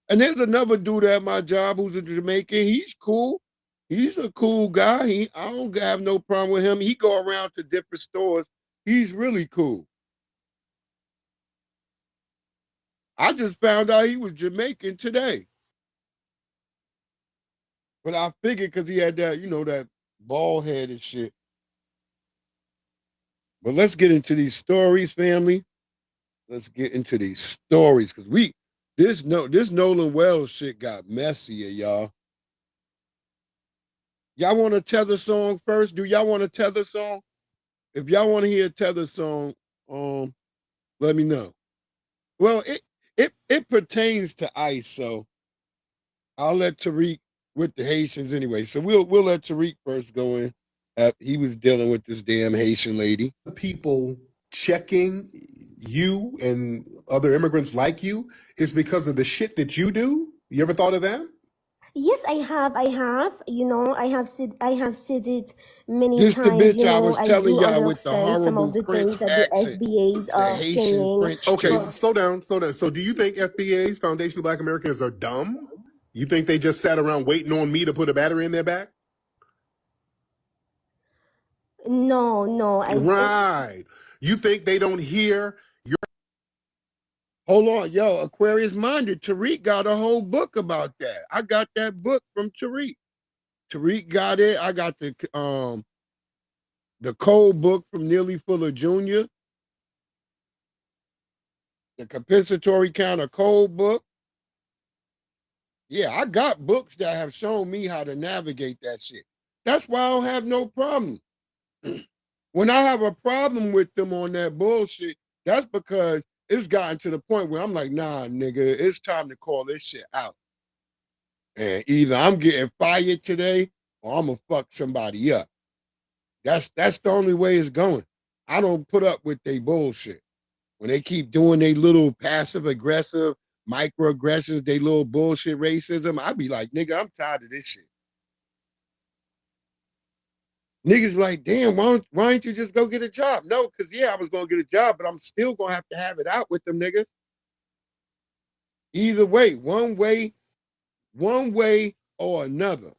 And there's another dude at my job who's a Jamaican. He's cool. He's a cool guy. I don't have no problem with him. He go around to different stores. He's really cool. I just found out he was Jamaican today. But I figured because he had that, that bald head and shit. But let's get into these stories, family. Let's get into these stories because this Nolan Wells shit got messier, y'all. Y'all want to tell the song first? Do y'all want to tell the song? If y'all want to hear a tether song, let me know. Well, it pertains to ICE, so I'll let Tariq with the Haitians anyway. So we'll let Tariq first go in. He was dealing with this damn Haitian lady. People checking you and other immigrants like you is because of the shit that you do? You ever thought of that? Yes, I have. I have. I have said it many This the times. bitch I was I telling do y'all with the understand some of horrible the French things that the accent, FBAs the are Haitian saying. French Okay, chick. slow down. So do you think FBA's Foundation of Black Americans are dumb? You think they just sat around waiting on me to put a battery in their back? No. Right. You think they don't hear your Hold on, yo, Aquarius Minded. Tariq got a whole book about that. I got that book from Tariq. Tariq got it. I got the Code book from Nearly Fuller Jr., the compensatory counter Code book. Yeah, I got books that have shown me how to navigate that shit. That's why I don't have no problem. When I have a problem with them on that bullshit, that's because it's gotten to the point where I'm like, nah, nigga, it's time to call this shit out. And either I'm getting fired today or I'm gonna fuck somebody up. That's the only way it's going. I don't put up with they bullshit. When they keep doing their little passive aggressive microaggressions, they little bullshit racism, I be like, nigga, I'm tired of this shit. Niggas like, damn, why don't you just go get a job? No, because yeah, I was gonna get a job, but I'm still gonna have it out with them niggas. Either way, one way or another.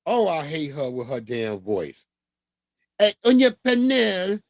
Oh, I hate her with her damn voice. Hey, on your panel,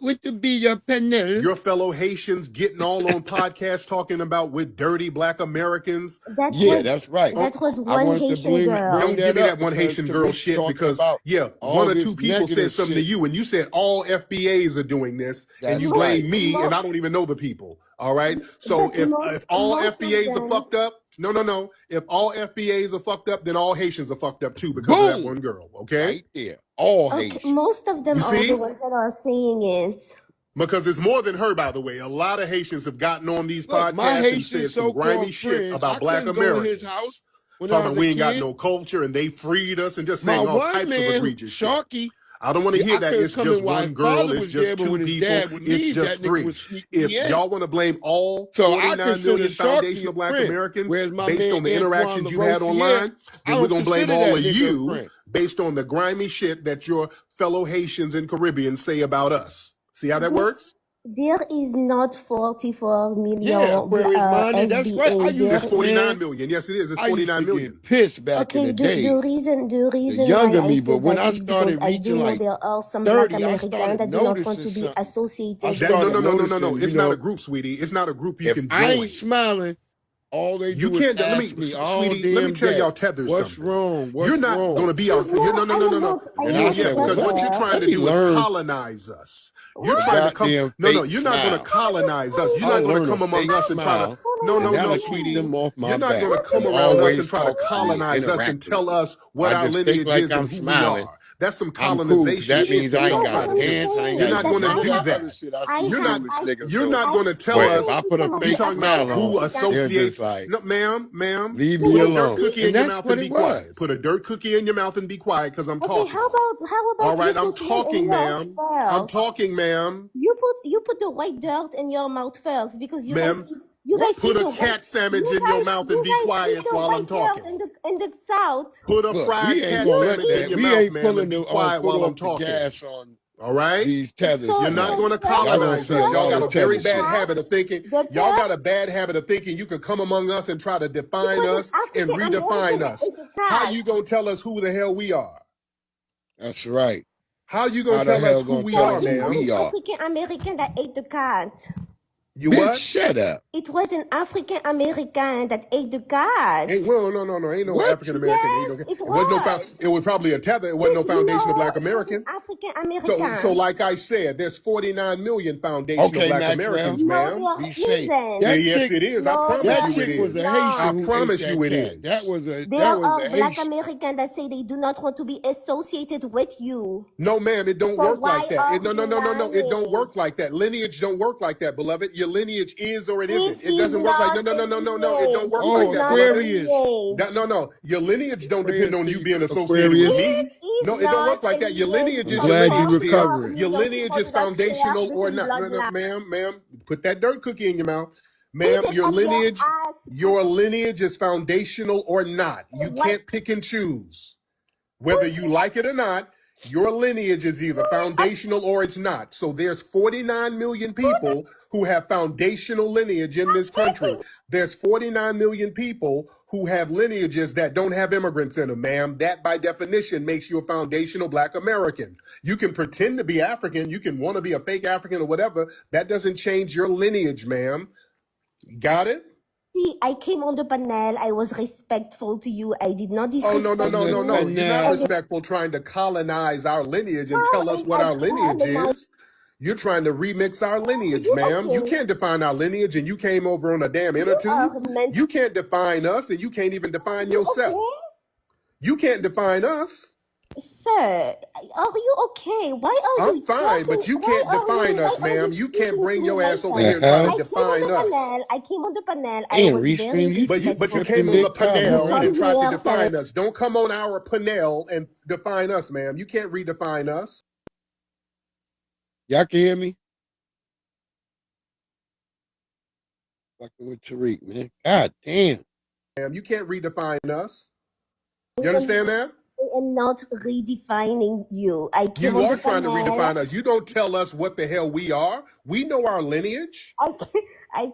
what to be your panel? Your fellow Haitians getting all on podcasts talking about with dirty black Americans. That's right. That was one Haitian girl. Don't give me that one Haitian girl shit because, one or two people said something to you and you said all FBAs are doing this and you blame me and I don't even know the people. All right. So if all FBAs are fucked up, no. If all FBAs are fucked up, then all Haitians are fucked up too because of that one girl. Okay. Right there. All Haitians. Most of them are the ones that are saying it. Because it's more than her, by the way. A lot of Haitians have gotten on these podcasts and said some grimy shit about black Americans. Talking about we ain't got no culture and they freed us and just saying all types of egregious shit. I don't want to hear that. It's just one girl. It's just two people. It's just three. If y'all want to blame all 49 million foundational black Americans based on the interactions you had online, then we're going to blame all of you based on the grimy shit that your fellow Haitians and Caribbeans say about us. See how that works? There is not 44 million. That's right. It's 49 million. Yes, it is. It's 49 million. Pissed back in the day. The reason younger me, but when I started reaching like there are some 30, black Americans that do not want to be associated. No. It's not a group, sweetie. It's not a group you can join. I ain't smiling. All they do is ask me all sweetie, let me tell y'all tethers what's something. Wrong? You're not going to be out there. No. Because what you're trying to do is colonize us. You're trying to come. You're not going to colonize us. You're not going to come among us and try to. No, sweetie. You're not going to come around us and try to colonize us and tell us what our lineage is and who we are. That's some colonization. That means I ain't got to dance. You're not going to do that. You're not going to tell us. I put a fake smile on. Who associates? No, ma'am. Leave me alone. Put a dirt cookie in your mouth and be quiet. Put a dirt cookie in your mouth and be quiet because I'm talking. How about? All right, I'm talking, ma'am. I'm talking, ma'am. You put the white dirt in your mouth first because you guys. You guys put a cat sandwich in your mouth and be quiet while I'm talking. In the South. Put a fried cat sandwich in your mouth, man, and be quiet while I'm talking. All right? These tethers. You're not going to colonize us. Y'all got a very bad habit of thinking. Y'all got a bad habit of thinking you could come among us and try to define us and redefine us. How you going to tell us who the hell we are? That's right. How you going to tell us who we are, man? African American that ate the cat. You what? Shut up. It was an African American that ate the cat. No. Ain't no African American. Yes, it was probably a tether. It wasn't no foundation of black American. African American. So like I said, there's 49 million foundational black Americans, ma'am. Be safe. Yes, it is. I promise you it is. I promise you it is. There are black Americans that say they do not want to be associated with you. No, ma'am, it don't work like that. No. It don't work like that. Lineage don't work like that, beloved. Your lineage is or it isn't. It doesn't work like no. It don't work like that. Aquarius. No. Your lineage don't depend on you being associated with me. No, it don't work like that. Your lineage is glad you recovered. Your lineage is foundational or not. No, ma'am. Put that dirt cookie in your mouth. Ma'am, your lineage is foundational or not. You can't pick and choose. Whether you like it or not, your lineage is either foundational or it's not. So there's 49 million people who have foundational lineage in this country. There's 49 million people who have lineages that don't have immigrants in them, ma'am. That by definition makes you a foundational black American. You can pretend to be African. You can want to be a fake African or whatever. That doesn't change your lineage, ma'am. Got it? See, I came on the panel. I was respectful to you. I did not disrespect you. No. You're not respectful trying to colonize our lineage and tell us what our lineage is. You're trying to remix our lineage, ma'am. You can't define our lineage and you came over on a damn inner tube. You can't define us and you can't even define yourself. You can't define us. Sir, are you okay? Why are you I'm fine, but you can't define us, ma'am. You can't bring your ass over here and try to define us. I came on the panel. I was very but you came on the panel and tried to define us. Don't come on our panel and define us, ma'am. You can't redefine us. Y'all can hear me? fucking with Tariq, man. God damn. You can't redefine us. You understand that? I am not redefining you. I came You on are the trying to panel. redefine us. You don't tell us what the hell we are. We know our lineage. I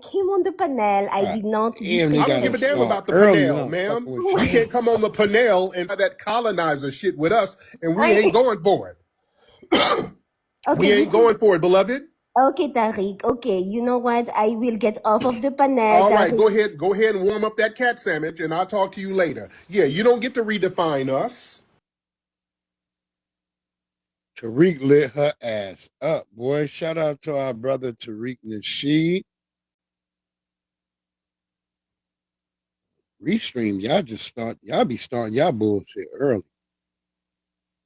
came on the panel. I did not Damn, they I don't gotta give a damn start about the early, panel, huh? ma'am. Fucking with You you. can't come on the panel and that colonizer shit with us, and we ain't going for it. We ain't going for it, beloved. Okay, Tariq. Okay, you know what? I will get off of the panel. All right, Tariq. go ahead and warm up that cat sandwich, and I'll talk to you later. Yeah, you don't get to redefine us. Tariq lit her ass up, boy. Shout out to our brother Tariq Nasheed. Restream, y'all be starting y'all bullshit early.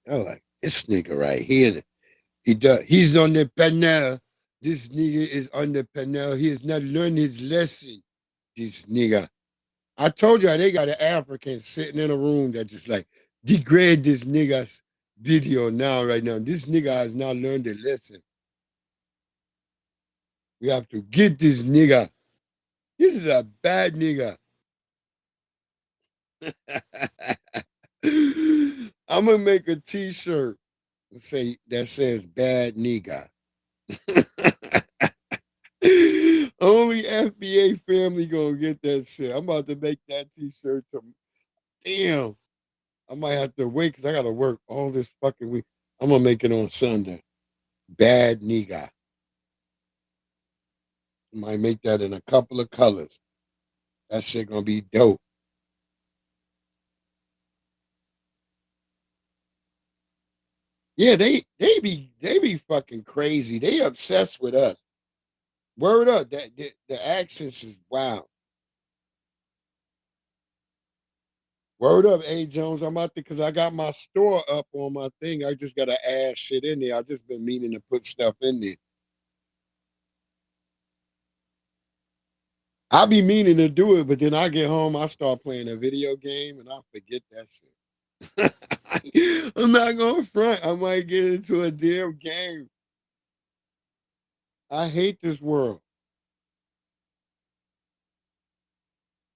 Y'all like, this nigga right here. He's on the panel. This nigga is on the panel. He has not learned his lesson. This nigga. I told you they got an African sitting in a room that just like degrade this nigga's video right now. This nigga has not learned a lesson. We have to get this nigga. This is a bad nigga. I'm gonna make a t-shirt that says bad nigga. Only FBA family gonna get that shit. I'm about to make that t-shirt. Damn. I might have to wait because I gotta work all this fucking week. I'm gonna make it on Sunday. Bad nigga. I might make that in a couple of colors. That shit gonna be dope. Yeah, they be fucking crazy. They obsessed with us. Word up, that the accents is wild. Word up, A Jones. I'm out there because I got my store up on my thing. I just gotta add shit in there. I just been meaning to put stuff in there. I be meaning to do it, but then I get home, I start playing a video game, and I forget that shit. I'm not going front. I might get into a damn game. I hate this world.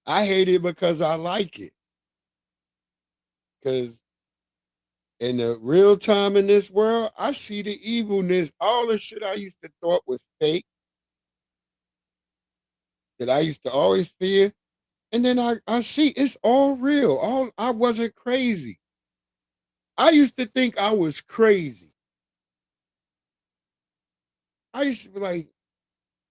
I hate it because I like it. Because in the real time in this world, I see the evilness. All the shit I used to thought was fake, that I used to always fear. And then I see it's all real. I wasn't crazy. I used to think I was crazy. I used to be like,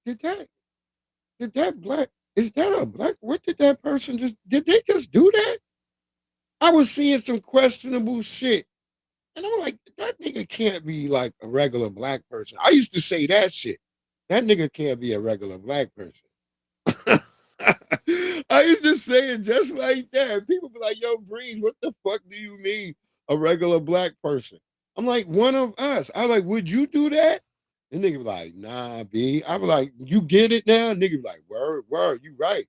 did that black, is that a black, what did that person did they just do that? I was seeing some questionable shit. And I'm like, that nigga can't be like a regular black person. I used to say that shit. That nigga can't be a regular black person. I used to say it just like that. People be like, yo, Breeze, what the fuck do you mean a regular black person? I'm like, one of us. I like, would you do that? And nigga be like, nah, B. I be like, you get it now? Nigga be like, word, you right.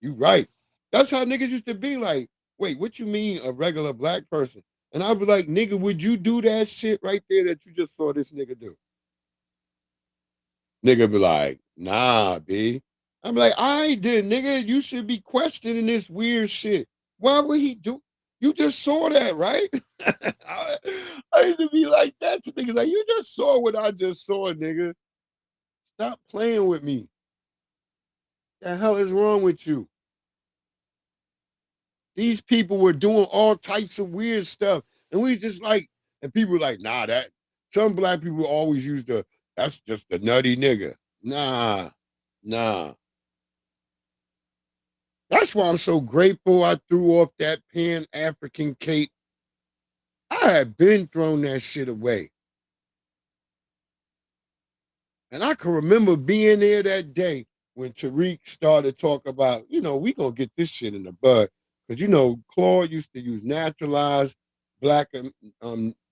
You right. That's how niggas used to be like, wait, what you mean a regular black person? And I'd be like, nigga, would you do that shit right there that you just saw this nigga do? Nigga be like, nah, B. I'm like, I did, nigga. You should be questioning this weird shit. Why would he do? You just saw that, right? I used to be like that to niggas. Like, you just saw what I just saw, nigga. Stop playing with me. The hell is wrong with you? These people were doing all types of weird stuff. And we just like, and people were like, nah, that some black people always use that's just a nutty nigga. Nah. That's why I'm so grateful I threw off that Pan African cape. I had been thrown that shit away. And I can remember being there that day when Tariq started talking about, we gonna get this shit in the bud. Because Claude used to use naturalized black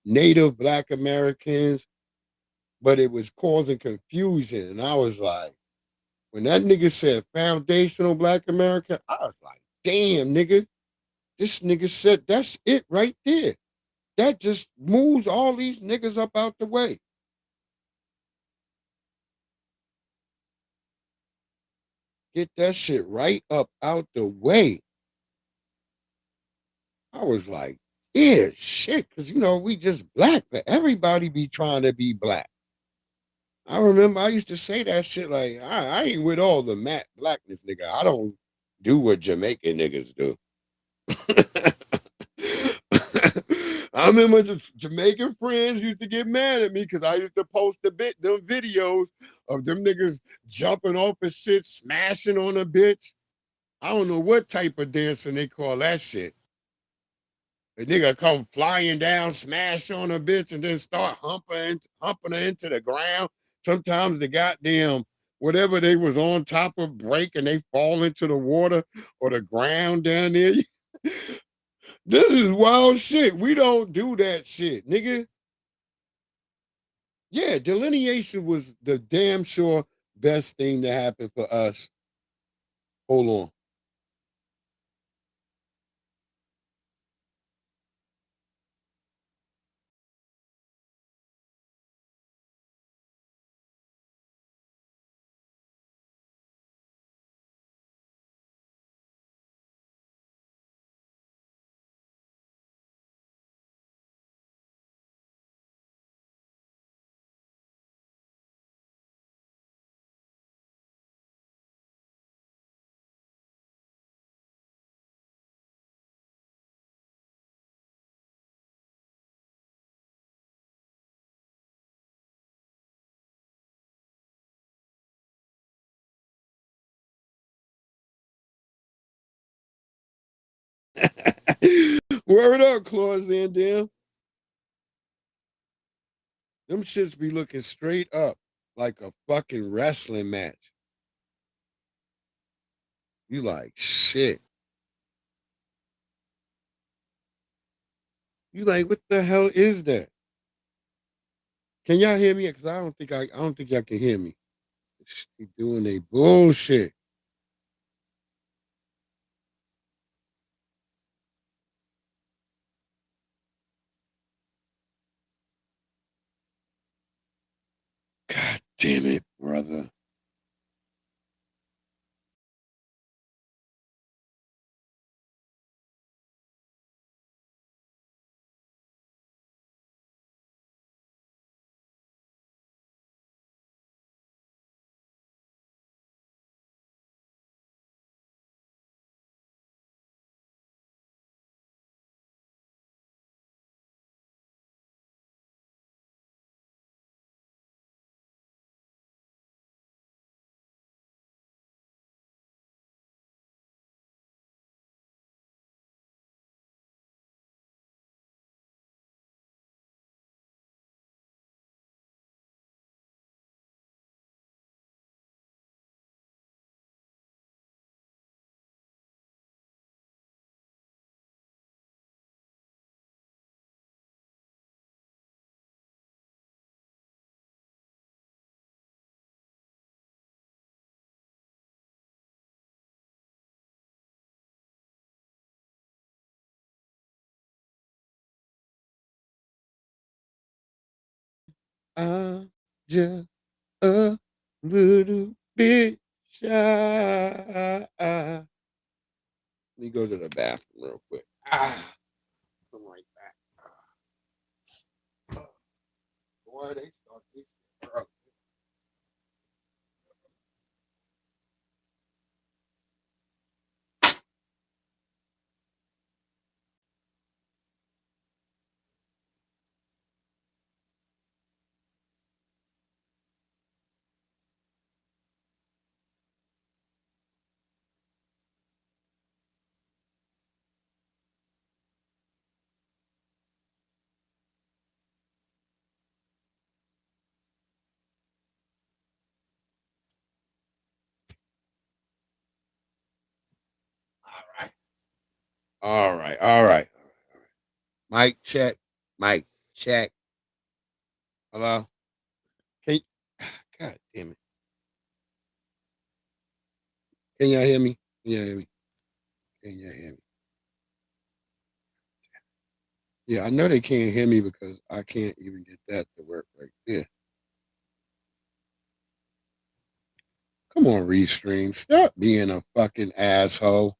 native black Americans, but it was causing confusion. And I was like, when that nigga said foundational black American, I was like, damn, nigga. This nigga said that's it right there. That just moves all these niggas up out the way. Get that shit right up out the way. I was like, yeah, shit, because we just black, but everybody be trying to be black. I remember I used to say that shit like, I ain't with all the matte blackness, nigga. I don't do what Jamaican niggas do. I remember Jamaican friends used to get mad at me because I used to post them videos of them niggas jumping off of shit, smashing on a bitch. I don't know what type of dancing they call that shit. A nigga come flying down, smash on a bitch, and then start humping her into the ground. Sometimes the goddamn whatever they was on top of break and they fall into the water or the ground down there. This is wild shit. We don't do that shit, nigga. Yeah, delineation was the damn sure best thing to happen for us. Hold on. Word up, Claus and damn. Them shits be looking straight up like a fucking wrestling match. You like shit. You like what the hell is that? Can y'all hear me? Because I don't think y'all can hear me. They doing they bullshit. God damn it, brother. I'm just a little bit shy. Let me go to the bathroom real quick. Come right back. Boy, they start this shit early. All right. All right. All right. Mic check. Mic check. Hello. Can God damn it. Can y'all hear me? Can y'all hear me? Can y'all hear me? Yeah, I know they can't hear me because I can't even get that to work right there. Come on, Restream. Stop being a fucking asshole.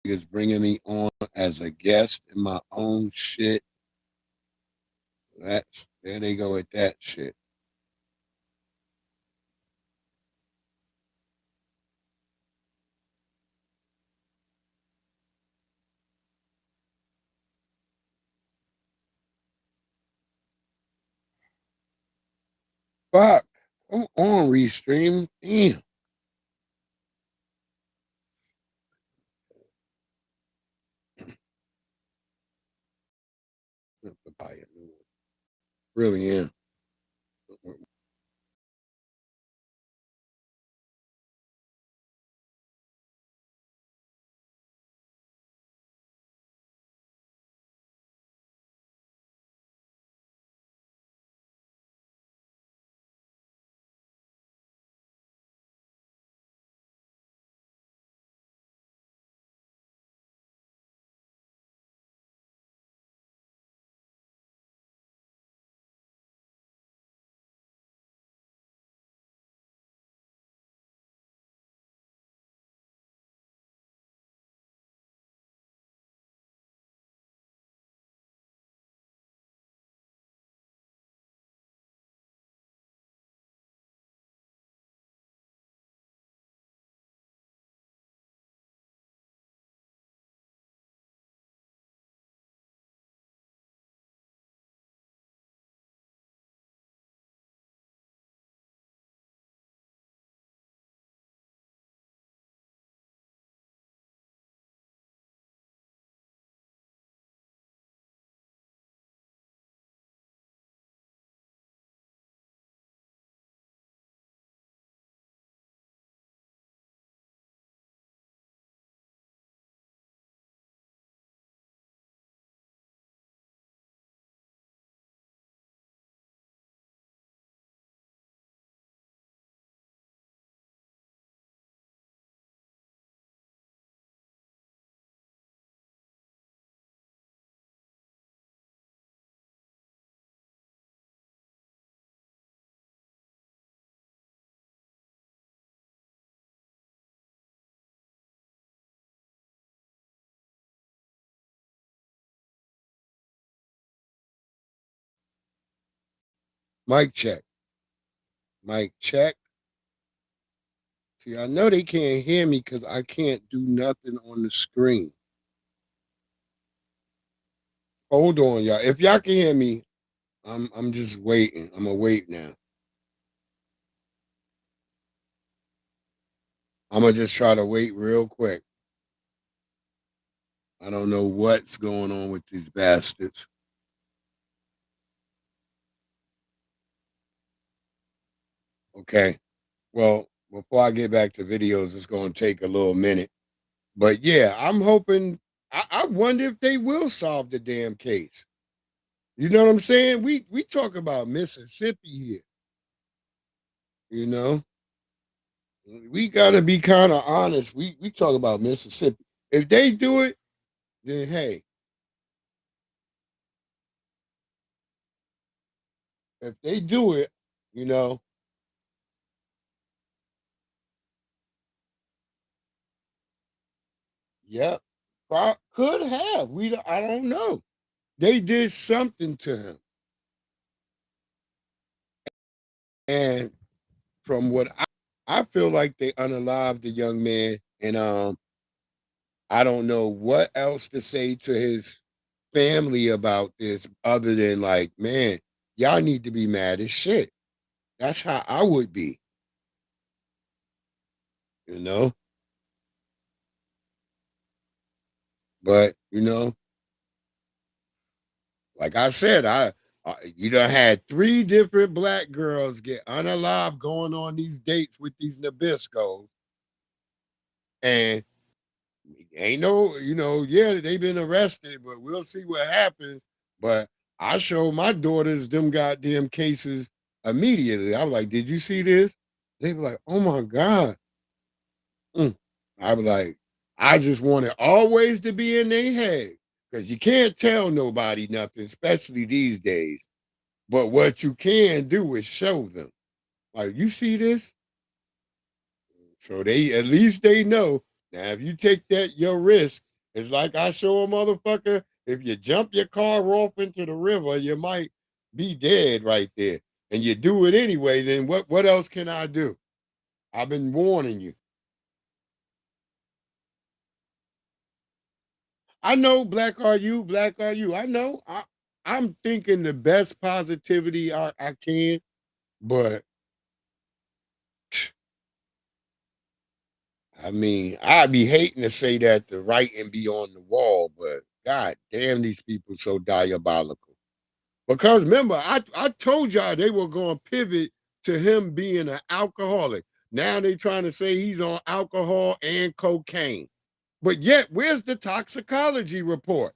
Is bringing me on as a guest in my own shit. That's there they go with that shit. Fuck. Come on, Restream. Damn. Really am. Mic check. Mic check. See, I know they can't hear me because I can't do nothing on the screen. Hold on, y'all. If y'all can hear me, I'm just waiting. I'm gonna wait now. I'm gonna just try to wait real quick. I don't know what's going on with these bastards. Okay. Well, before I get back to videos, it's gonna take a little minute. But yeah, I'm hoping. I wonder if they will solve the damn case. You know what I'm saying? We talk about Mississippi here. You know, we gotta be kind of honest. We talk about Mississippi. If they do it, then hey, if they do it, you know, yep, could have. I don't know. They did something to him, and from what I feel like they unalived the young man, and I don't know what else to say to his family about this other than like, man, y'all need to be mad as shit. That's how I would be. you know. But like I said, you done had 3 different black girls get unalive going on these dates with these Nabiscos, and ain't no, yeah, they been arrested, but we'll see what happens. But I showed my daughters them goddamn cases immediately. I was like, "Did you see this?" They were like, "Oh my god." Mm. I was like, I just want it always to be in their head because you can't tell nobody nothing, especially these days. But what you can do is show them, like, you see this, so they at least they know. Now, if you take that your risk, it's like I show a motherfucker. If you jump your car off into the river, you might be dead right there. And you do it anyway, then what else can I do? I've been warning you. I know, black are you, black are you. I know. I'm thinking the best positivity I can, but I mean, I'd be hating to say that the writing be on the wall, but god damn, these people so diabolical. Because remember, I told y'all they were going to pivot to him being an alcoholic. Now they trying to say he's on alcohol and cocaine. But yet, where's the toxicology report?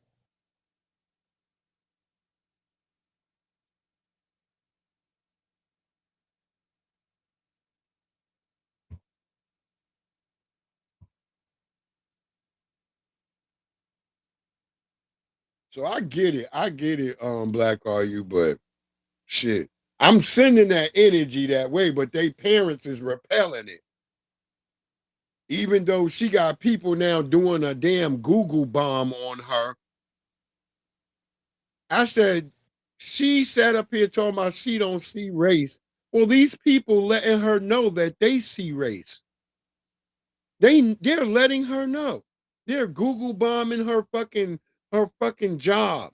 So I get it, Black Are You, but shit. I'm sending that energy that way, but they parents is repelling it. Even though she got people now doing a damn Google bomb on her. I said, she sat up here talking about she don't see race. Well, these people letting her know that they see race. They're letting her know. They're Google bombing her fucking job,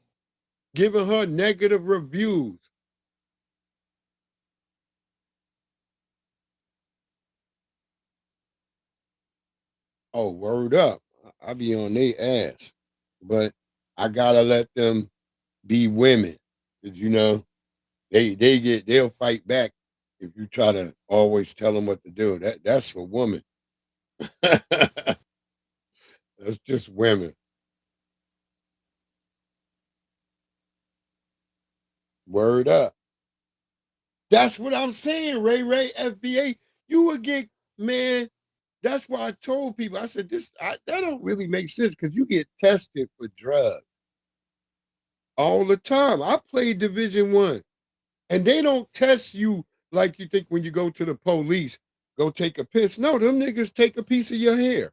giving her negative reviews. Oh, word up. I be on their ass. But I gotta let them be women. 'Cause they'll fight back if you try to always tell them what to do. That's for women. That's just women. Word up. That's what I'm saying, Ray FBA. You would get, man. That's why I told people. I said that don't really make sense because you get tested for drugs all the time. I played Division 1. And they don't test you like you think when you go to the police, go take a piss. No, them niggas take a piece of your hair.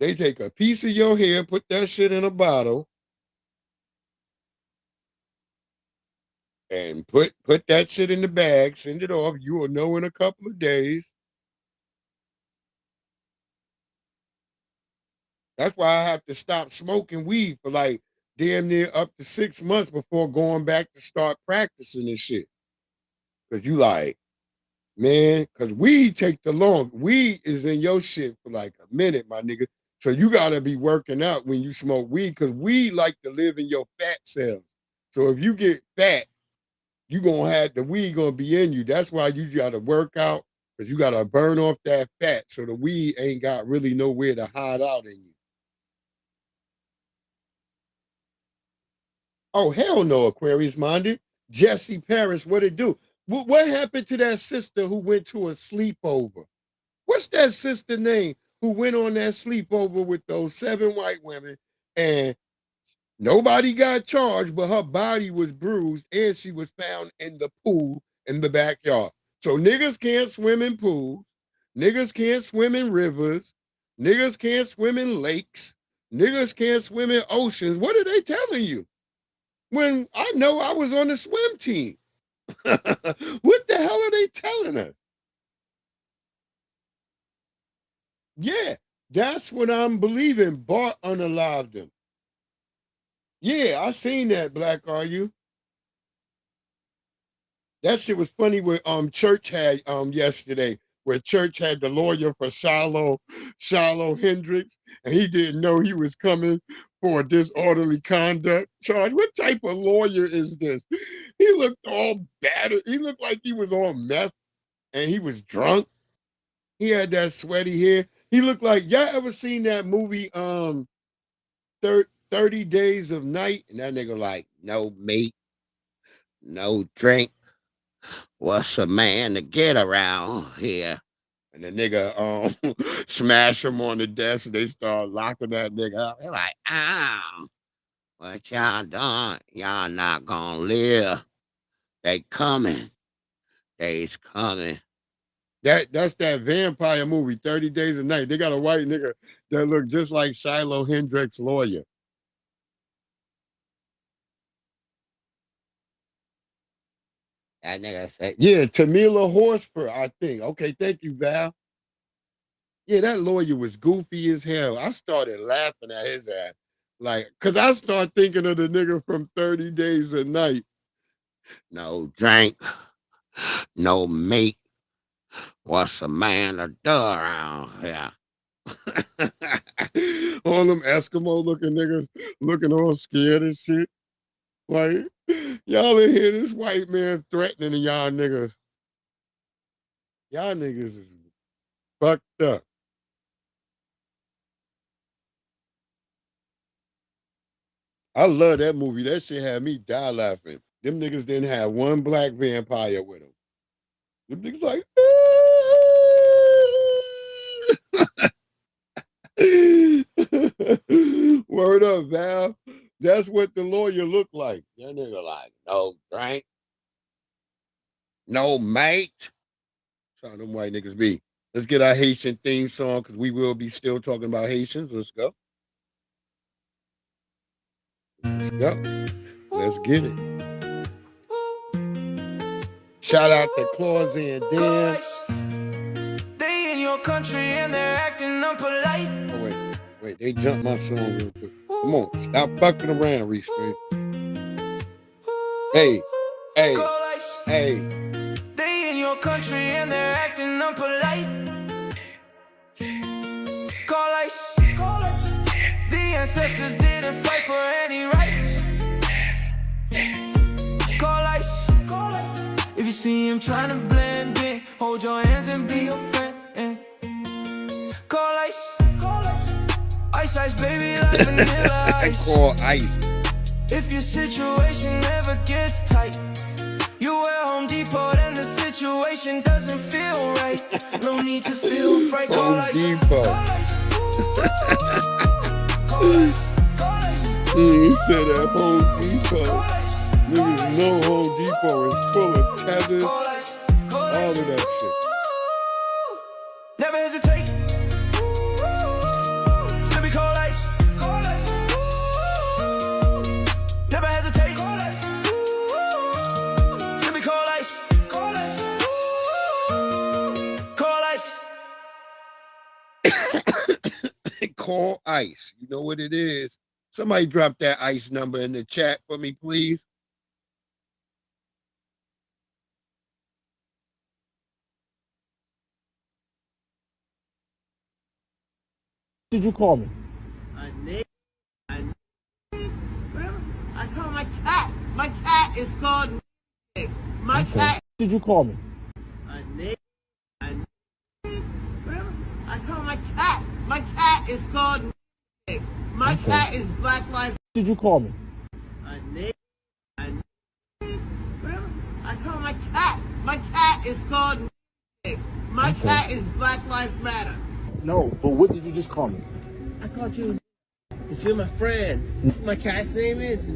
They take a piece of your hair, put that shit in a bottle, and put that shit in the bag, send it off. You will know in a couple of days. That's why I have to stop smoking weed for like damn near up to 6 months before going back to start practicing this shit. Cause you like, man, because weed take the long. Weed is in your shit for like a minute, my nigga. So you gotta be working out when you smoke weed, because weed like to live in your fat cells. So if you get fat, you gonna have the weed gonna be in you. That's why you gotta work out, because you gotta burn off that fat so the weed ain't got really nowhere to hide out in you. Oh, hell no, Aquarius minded. Jesse Paris, what it do? What happened to that sister who went to a sleepover? What's that sister name who went on that sleepover with those 7 white women and nobody got charged, but her body was bruised and she was found in the pool in the backyard? So niggas can't swim in pools, niggas can't swim in rivers, niggas can't swim in lakes, niggas can't swim in oceans. What are they telling you? When I know I was on the swim team. What the hell are they telling us? Yeah, that's what I'm believing. Bart unalived him. Yeah, I seen that, Black Are You? That shit was funny with Church had yesterday, where Church had the lawyer for Shiloh Hendricks, and he didn't know he was coming for a disorderly conduct charge. What type of lawyer is this? He looked all battered. He looked like he was on meth and he was drunk. He had that sweaty hair. He looked like, y'all ever seen that movie 30 Days of Night? And that nigga like, no meat, no drink. What's a man to get around here? And the nigga smash him on the desk and they start locking that nigga up. They're like, what y'all doing? Y'all not gonna live. They coming. They's coming. That's that vampire movie, 30 Days of Night. They got a white nigga that look just like Shiloh Hendricks' lawyer. That nigga said, yeah, Tamila Horsford, I think. Okay, thank you, Val. Yeah, that lawyer was goofy as hell. I started laughing at his ass. Like, cause I start thinking of the nigga from 30 Days a Night. No drink, no meat. What's a man to do around here? All them Eskimo looking niggas looking all scared and shit. Like, y'all in here, this white man threatening y'all niggas. Y'all niggas is fucked up. I love that movie. That shit had me die laughing. Them niggas didn't have one black vampire with them. Them niggas like, word up, Val. That's what the lawyer looked like. That nigga like, no drink, no mate. That's how them white niggas be. Let's get our Haitian theme song because we will be still talking about Haitians. Let's go. Let's go. Let's get it. Shout out to Clausy and Dan. They in your country and they're acting impolite. Oh, wait, they jumped my song real quick. Come on, stop fucking around, Restraint. Hey. They in your country and they're acting impolite. Call ice. The ancestors didn't fight for any rights. Call ice. If you see him trying to blend in, hold your hands and be your friend. Call ice. Ice, baby, like vanilla ice. Call ice. If your situation never gets tight, you wear Home Depot and the situation doesn't feel right. No need to feel fright. Call ice. He said at Home Depot. Niggas know Home Depot is full of tethers, all of that shit. Never hesitate. Simply call ice. Never hesitate. Simply call ice. Call ice. Call ice. You know what it is. Somebody drop that ice number in the chat for me, please. Did you call me? I call my cat. My cat is called my cat. Did you call me? I call my cat. My cat is called my cat is Black Lives. Did you call me? I call my cat. My cat is called my cat is Black Lives Matter. No, but what did you just call me? I called you because you're my friend. This is my cat's name is.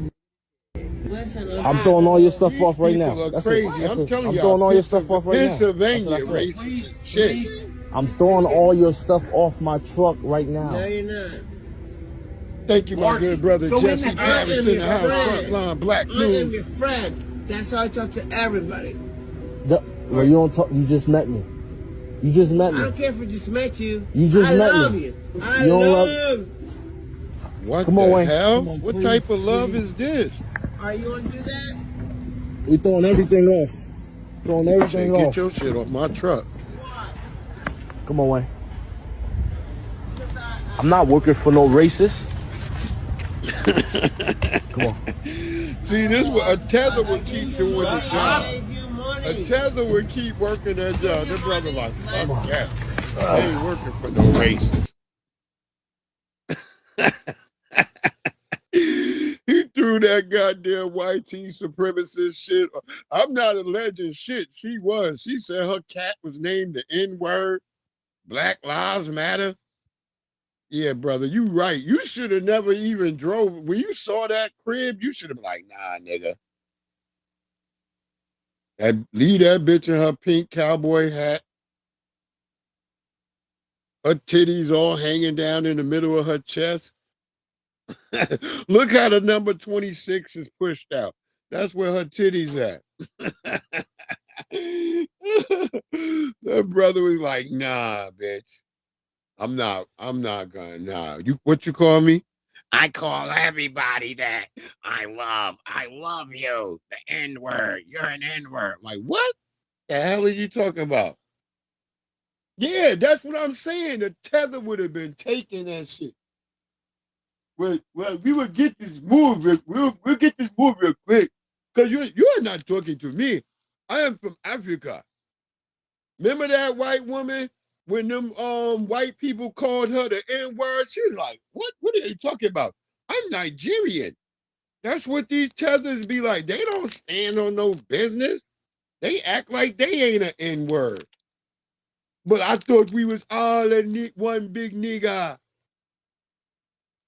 Listen, I'm throwing all your stuff off right now. People are crazy. I'm telling you. I'm throwing all your stuff off right now. Pennsylvania racist shit. I'm throwing all your stuff off my truck right now. No, you're not. Thank you, my good brother Jesse Travis in the house. Frontline Black I am News. your friend. That's how I talk to everybody. Well, you don't talk. You just met me. You just met me. I don't care if I just met you. You just I met love me. you. I You don't love you. What Come on, the Wayne. hell? Come on, What please, type of love please. is this? Are you want to do that? We throwing everything off. Throwing Said, everything get off. your shit off my truck. Come on, Wayne. I'm not working for no racist. Come on. See, this what a tether would keep doing the job. A tether would keep working that job. The brother like, fuck that. I ain't working for no racist. He threw that goddamn white tea supremacist shit. I'm not alleging shit. She was. She said her cat was named the N-word. Black Lives Matter. Yeah, brother, you right. You should have never even drove. When you saw that crib, you should have been like, nah, nigga. Leave that bitch in her pink cowboy hat. Her titties all hanging down in the middle of her chest. Look how the number 26 is pushed out. That's where her titties at. That brother was like, nah, bitch. I'm not gonna, nah. What you call me? I call everybody that. I love you. The N-word. You're an N-word. Like, what the hell are you talking about? Yeah, that's what I'm saying. The tether would have been taking that shit. Well, we will get this move. We'll get this move real quick. Because you're not talking to me. I am from Africa. Remember that white woman when them white people called her the N-word? She was like, what are they talking about? I'm Nigerian. That's what these tethers be like. They don't stand on no business. They act like they ain't an N-word. But I thought we was all one big nigga.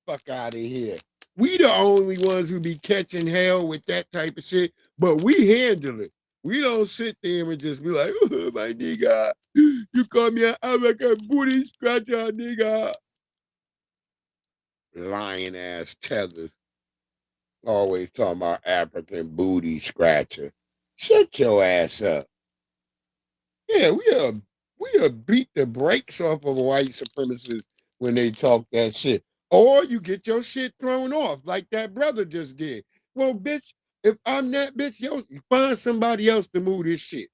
Fuck out of here. We the only ones who be catching hell with that type of shit, but we handle it. We don't sit there and just be like, oh, my nigga, you call me an African booty scratcher, nigga. Lying ass tethers. Always talking about African booty scratcher. Shut your ass up. Yeah, we'll beat the brakes off of white supremacists when they talk that shit. Or you get your shit thrown off like that brother just did. Well, bitch, if I'm that bitch, yo, you find somebody else to move this shit.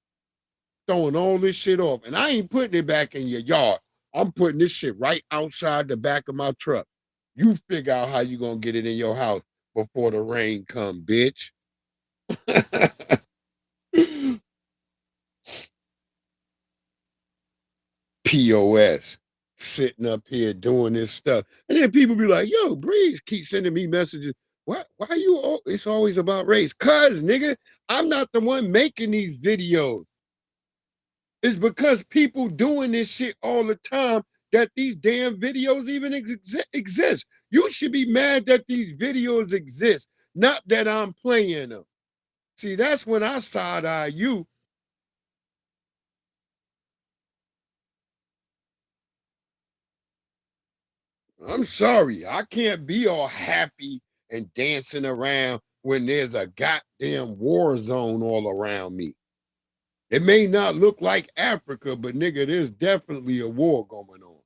Throwing all this shit off. And I ain't putting it back in your yard. I'm putting this shit right outside the back of my truck. You figure out how you gonna get it in your house before the rain come, bitch. POS, sitting up here doing this stuff. And then people be like, yo, Breeze keep sending me messages. Why you, it's always about race? Cuz, nigga, I'm not the one making these videos. It's because people doing this shit all the time that these damn videos even exist. You should be mad that these videos exist, not that I'm playing them. See, that's when I side eye you. I'm sorry. I can't be all happy and dancing around when there's a goddamn war zone all around me. It may not look like Africa, but nigga, there's definitely a war going on.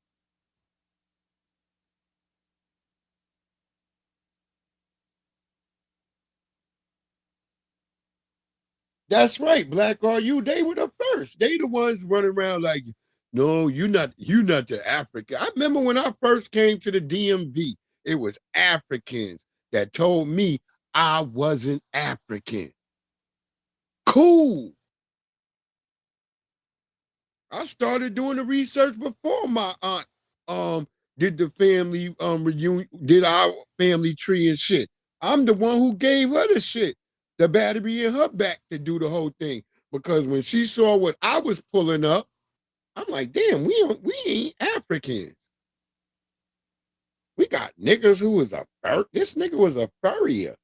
That's right, Black Are You? They were the first. They the ones running around like, no, you not the African. I remember when I first came to the DMV, it was Africans that told me I wasn't African. Cool. I started doing the research before my aunt did the family reunion, did our family tree and shit. I'm the one who gave her the shit, the battery in her back to do the whole thing. Because when she saw what I was pulling up, I'm like, damn, we ain't Africans. We got niggas who was a fur. This nigga was a furrier.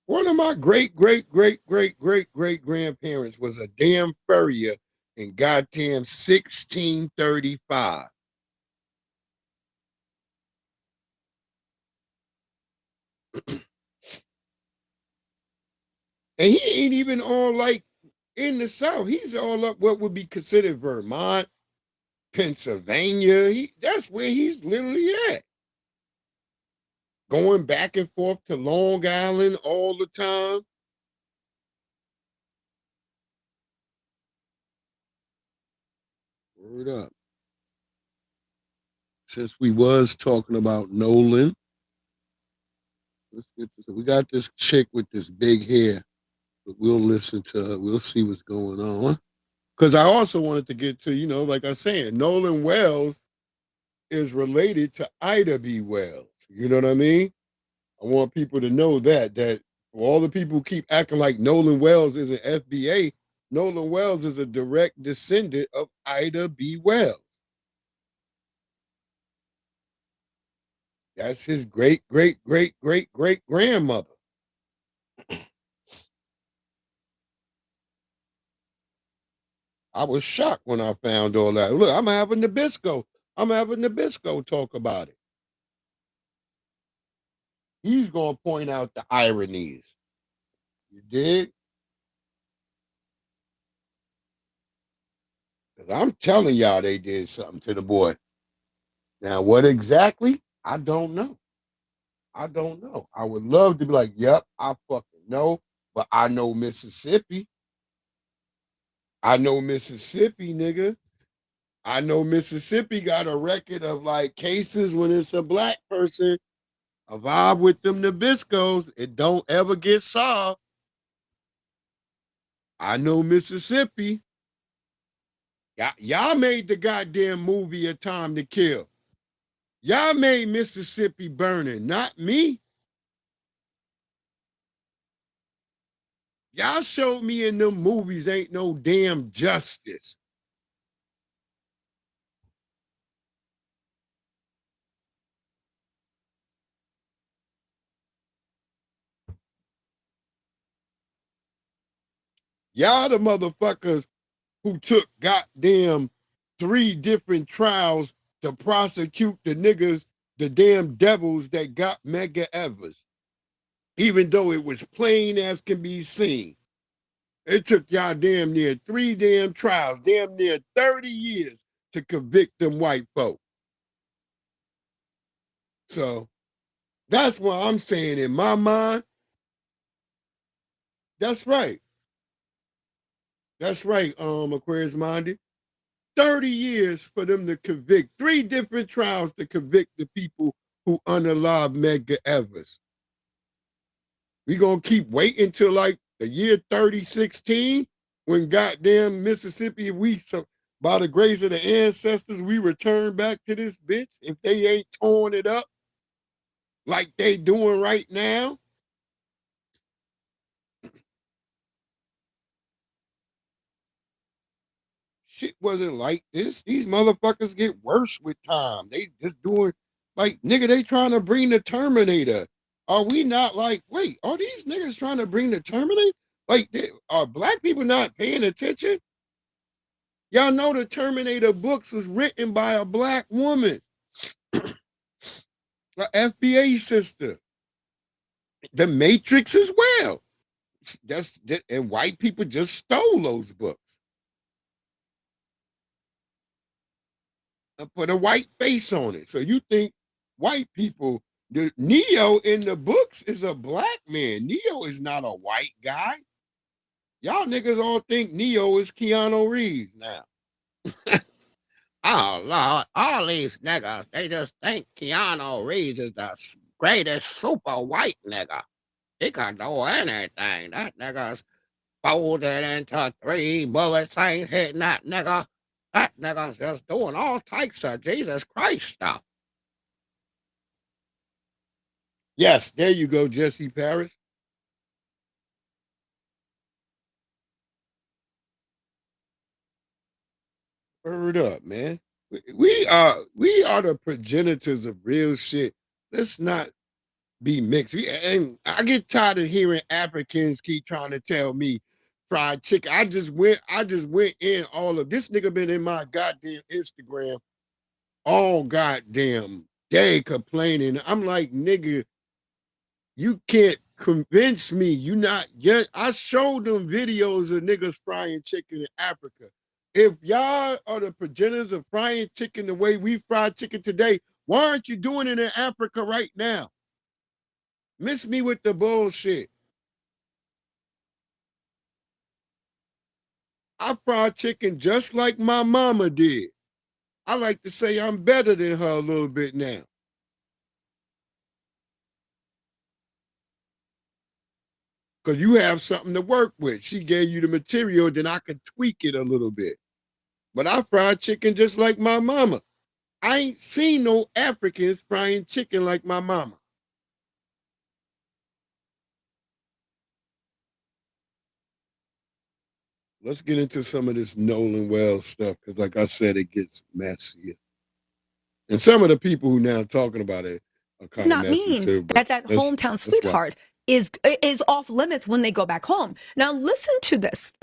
One of my great grandparents was a damn furrier in goddamn 1635. And he ain't even all like in the South. He's all up what would be considered Vermont, Pennsylvania. That's where he's literally at. going back and forth to Long Island all the time. Word up. Since we was talking about Nolan, let's get this. We got this chick with this big hair, but we'll listen to her. We'll see what's going on. Because I also wanted to get to, like I was saying, Nolan Wells is related to Ida B. Wells. You know what I mean? I want people to know that for all the people who keep acting like Nolan Wells is an FBA, Nolan Wells is a direct descendant of Ida B. Wells. That's his great, great, great, great, great grandmother. I was shocked when I found all that. Look, I'm having Nabisco. I'm having Nabisco talk about it. He's going to point out the ironies. You dig? Because I'm telling y'all they did something to the boy. Now, what exactly? I don't know. I don't know. I would love to be like, yep, I fucking know. But I know Mississippi. I know Mississippi, nigga. I know Mississippi got a record of like cases when it's a black person. A vibe with them Nabiscos. It don't ever get solved. I know Mississippi. Y'all made the goddamn movie A Time to Kill. Y'all made Mississippi Burning, not me. Y'all showed me in them movies ain't no damn justice. Y'all the motherfuckers who took goddamn 3 different trials to prosecute the niggas, the damn devils that got Medgar Evers. Even though it was plain as can be seen. It took y'all damn near 3 damn trials, damn near 30 years to convict them white folk. So that's what I'm saying in my mind. That's right. That's right, Aquarius Minded. 30 years for them to convict, 3 different trials to convict the people who unalive Medgar Evers. We gonna keep waiting till like the year 3016 when goddamn Mississippi, by the grace of the ancestors, we return back to this bitch if they ain't torn it up like they doing right now. Shit wasn't like this. These motherfuckers get worse with time. They just doing like, nigga, they trying to bring the Terminator. Are we not like, wait, are these niggas trying to bring the Terminator? Like, are black people not paying attention? Y'all know the Terminator books was written by a black woman, an FBA sister. The Matrix as well. And white people just stole those books and put a white face on it. So you think white people, the Neo in the books is a black man. Neo is not a white guy. Y'all niggas all think Neo is Keanu Reeves now. Oh, Lord, all these niggas, they just think Keanu Reeves is the greatest super white nigga. He can do anything. That nigga's folded into 3 bullets, ain't hitting that nigga. That nigga's just doing all types of Jesus Christ stuff. Yes, there you go, Jesse Paris. Word up, man. We are the progenitors of real shit. Let's not be mixed. And I get tired of hearing Africans keep trying to tell me fried chicken. I just went in all of this nigga been in my goddamn Instagram all goddamn day complaining. I'm like, nigga, you can't convince me. You not yet. I showed them videos of niggas frying chicken in Africa. If y'all are the progenitors of frying chicken the way we fry chicken today, why aren't you doing it in Africa right now? Miss me with the bullshit. I fry chicken just like my mama did. I like to say I'm better than her a little bit now. Because you have something to work with. She gave you the material, then I can tweak it a little bit. But I fry chicken just like my mama. I ain't seen no Africans frying chicken like my mama. Let's get into some of this Nolan Wells stuff because, like I said, it gets messier. And some of the people who now talking about it are kind of messy too. But that hometown sweetheart is off limits when they go back home. Now listen to this.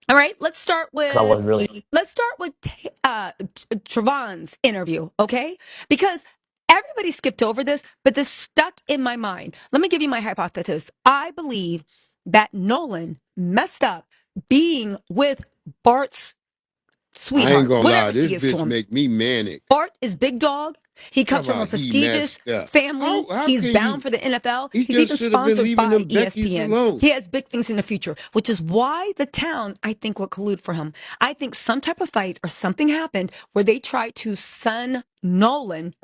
All right, let's start with Trevon's interview, okay? Because everybody skipped over this, but this stuck in my mind. Let me give you my hypothesis. I believe that Nolan messed up being with Bart's I ain't sweetheart, gonna lie, whatever this she is to bitch him. make me manic. Bart is big dog. He How comes from a about he prestigious messed up? family. How He's can bound you? for the NFL. He He's just even should have been sponsored leaving by them Becky's ESPN. alone. He has big things in the future, which is why the town, I think, will collude for him. I think some type of fight or something happened where they tried to son Nolan.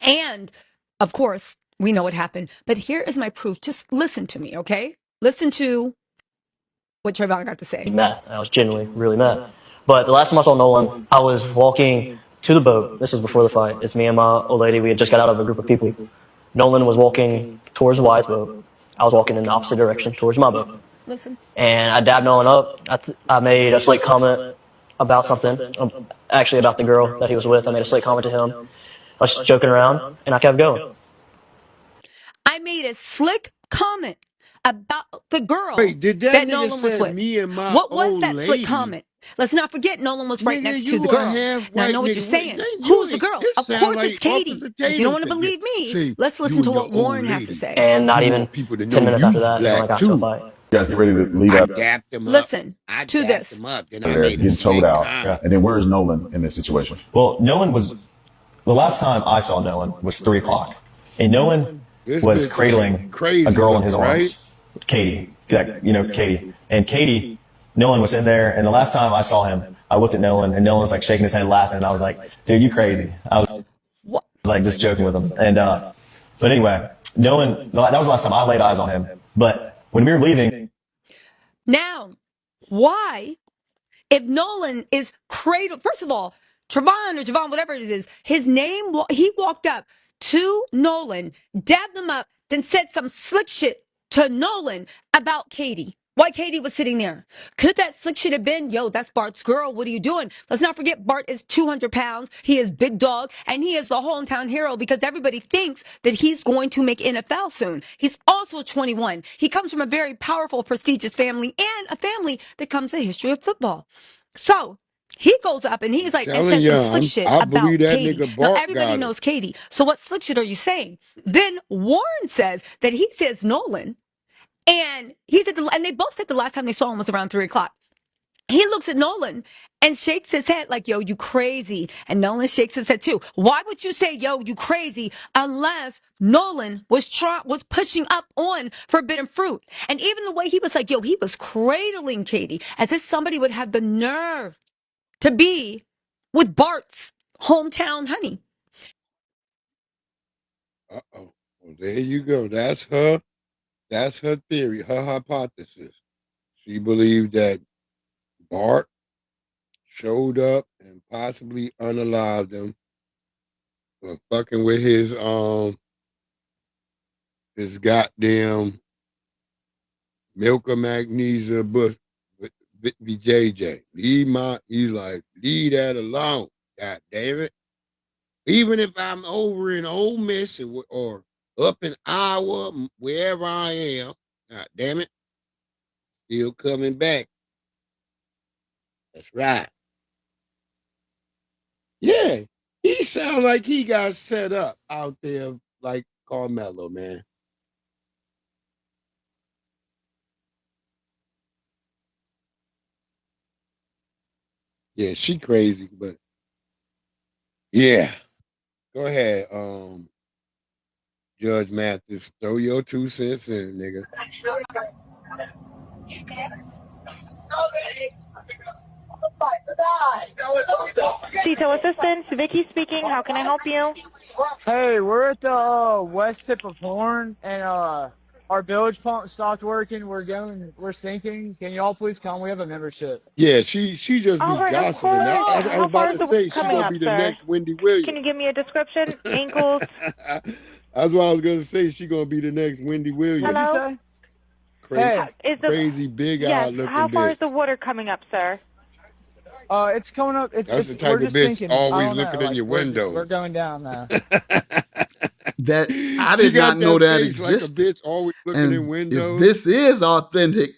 And, of course, we know what happened. But here is my proof. Just listen to me, okay? Listen to what Trayvon got to say. Mad. I was genuinely really mad. But the last time I saw Nolan, I was walking to the boat. This was before the fight. It's me and my old lady. We had just got out of a group of people. Nolan was walking towards Wyatt's boat. I was walking in the opposite direction towards my boat. Listen. And I dabbed Nolan up. I made a slight comment about something, actually about the girl that he was with. I made a slight comment to him. I was joking around, and I kept going. I made a slick comment about the girl Wait, did that that nigga Nolan was said with. me and my What was old that slick lady? comment? Let's not forget Nolan was right Nigga, next to the you a girl. half Now I white know what nigga. you're saying. You Who's the girl? it Of sound course it's like Katie. Officer If you don't Tatum want to to you. believe me, Say, let's you listen to and your what Warren old has to lady. say. And not You even want people to 10 know minutes you after that is when I black got into a too. fight. You guys get ready to leave I out. dapped him up. Listen I to dapped this. him up. Then I There, made a getting towed slick out. comment. And then where is Nolan in this situation? Well, Nolan was, the last time I saw Nolan was 3 o'clock. And Nolan This was bitch is cradling crazy a girl in his looking, right? arms, Katie. Katie. And Katie, Nolan was in there, and the last time I saw him, I looked at Nolan, and Nolan was like shaking his head laughing, and I was like, dude, you crazy. I was like just joking with him. And, but anyway, Nolan, that was the last time I laid eyes on him. But when we were leaving. Now, why, if Nolan is cradled, first of all, Trevon or Javon, whatever it is, his name, he walked up to Nolan, dabbed him up, then said some slick shit to Nolan about Katie. Why Katie was sitting there. Could that slick shit have been, yo, that's Bart's girl. What are you doing? Let's not forget Bart is 200 pounds. He is big dog and he is the hometown hero because everybody thinks that he's going to make NFL soon. He's also 21. He comes from a very powerful, prestigious family and a family that comes with a history of football. So he goes up and he's like, and Telling said some you, slick shit I believe about that Katie. nigga Now Bart everybody got her. knows Katie. So what slick shit are you saying? Then Warren says that he says Nolan. And he said, and they both said the last time they saw him was around 3 o'clock. He looks at Nolan and shakes his head like, yo, you crazy. And Nolan shakes his head too. Why would you say, yo, you crazy, unless Nolan was pushing up on forbidden fruit? And even the way he was like, yo, he was cradling Katie as if somebody would have the nerve to be with Bart's hometown honey. Uh-oh. Well, there you go. That's her theory, her hypothesis. She believed that Bart showed up and possibly unalived him for fucking with his goddamn milk of magnesia bush BJJ. He's like, leave that alone. God damn it. Even if I'm over in Ole Miss or up in Iowa, wherever I am, God damn it, still coming back. That's right. Yeah, he sound like he got set up out there like Carmelo, man. Yeah, she crazy, but yeah. Go ahead. Judge Mathis, throw your 2 cents in, nigga. Detail assistance, Vicky speaking. How can I help you? Hey, we're at the west tip of Horn, and our bilge pump stopped working. We're sinking. Can y'all please come? We have a membership. Yeah, she just be Alright, of gossiping. course. I was How about far is to the say she coming gonna up, be the sir? next Wendy Can you Williams. give me a description? Ankles? That's what I was gonna say. She gonna be the next Wendy Williams. What'd you Hello? say? Crazy, Is the crazy big eye yes? How looking far is bitch. the water coming up, sir? It's coming up. That's the We're type of just bitch sinking. I always don't know. looking in Like your we're windows. going down now. That I She did not got know that that face like a existed. bitch always looking in And if windows. this is authentic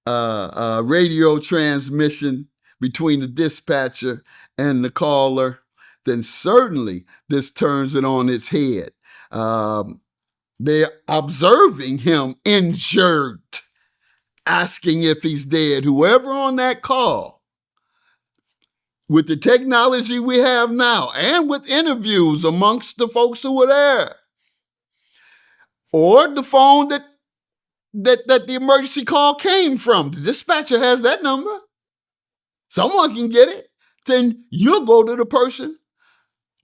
radio transmission between the dispatcher and the caller, then certainly this turns it on its head. They're observing him injured, asking if he's dead. Whoever on that call, with the technology we have now, and with interviews amongst the folks who were there, or the phone that the emergency call came from, the dispatcher has that number. Someone can get it. Then you'll go to the person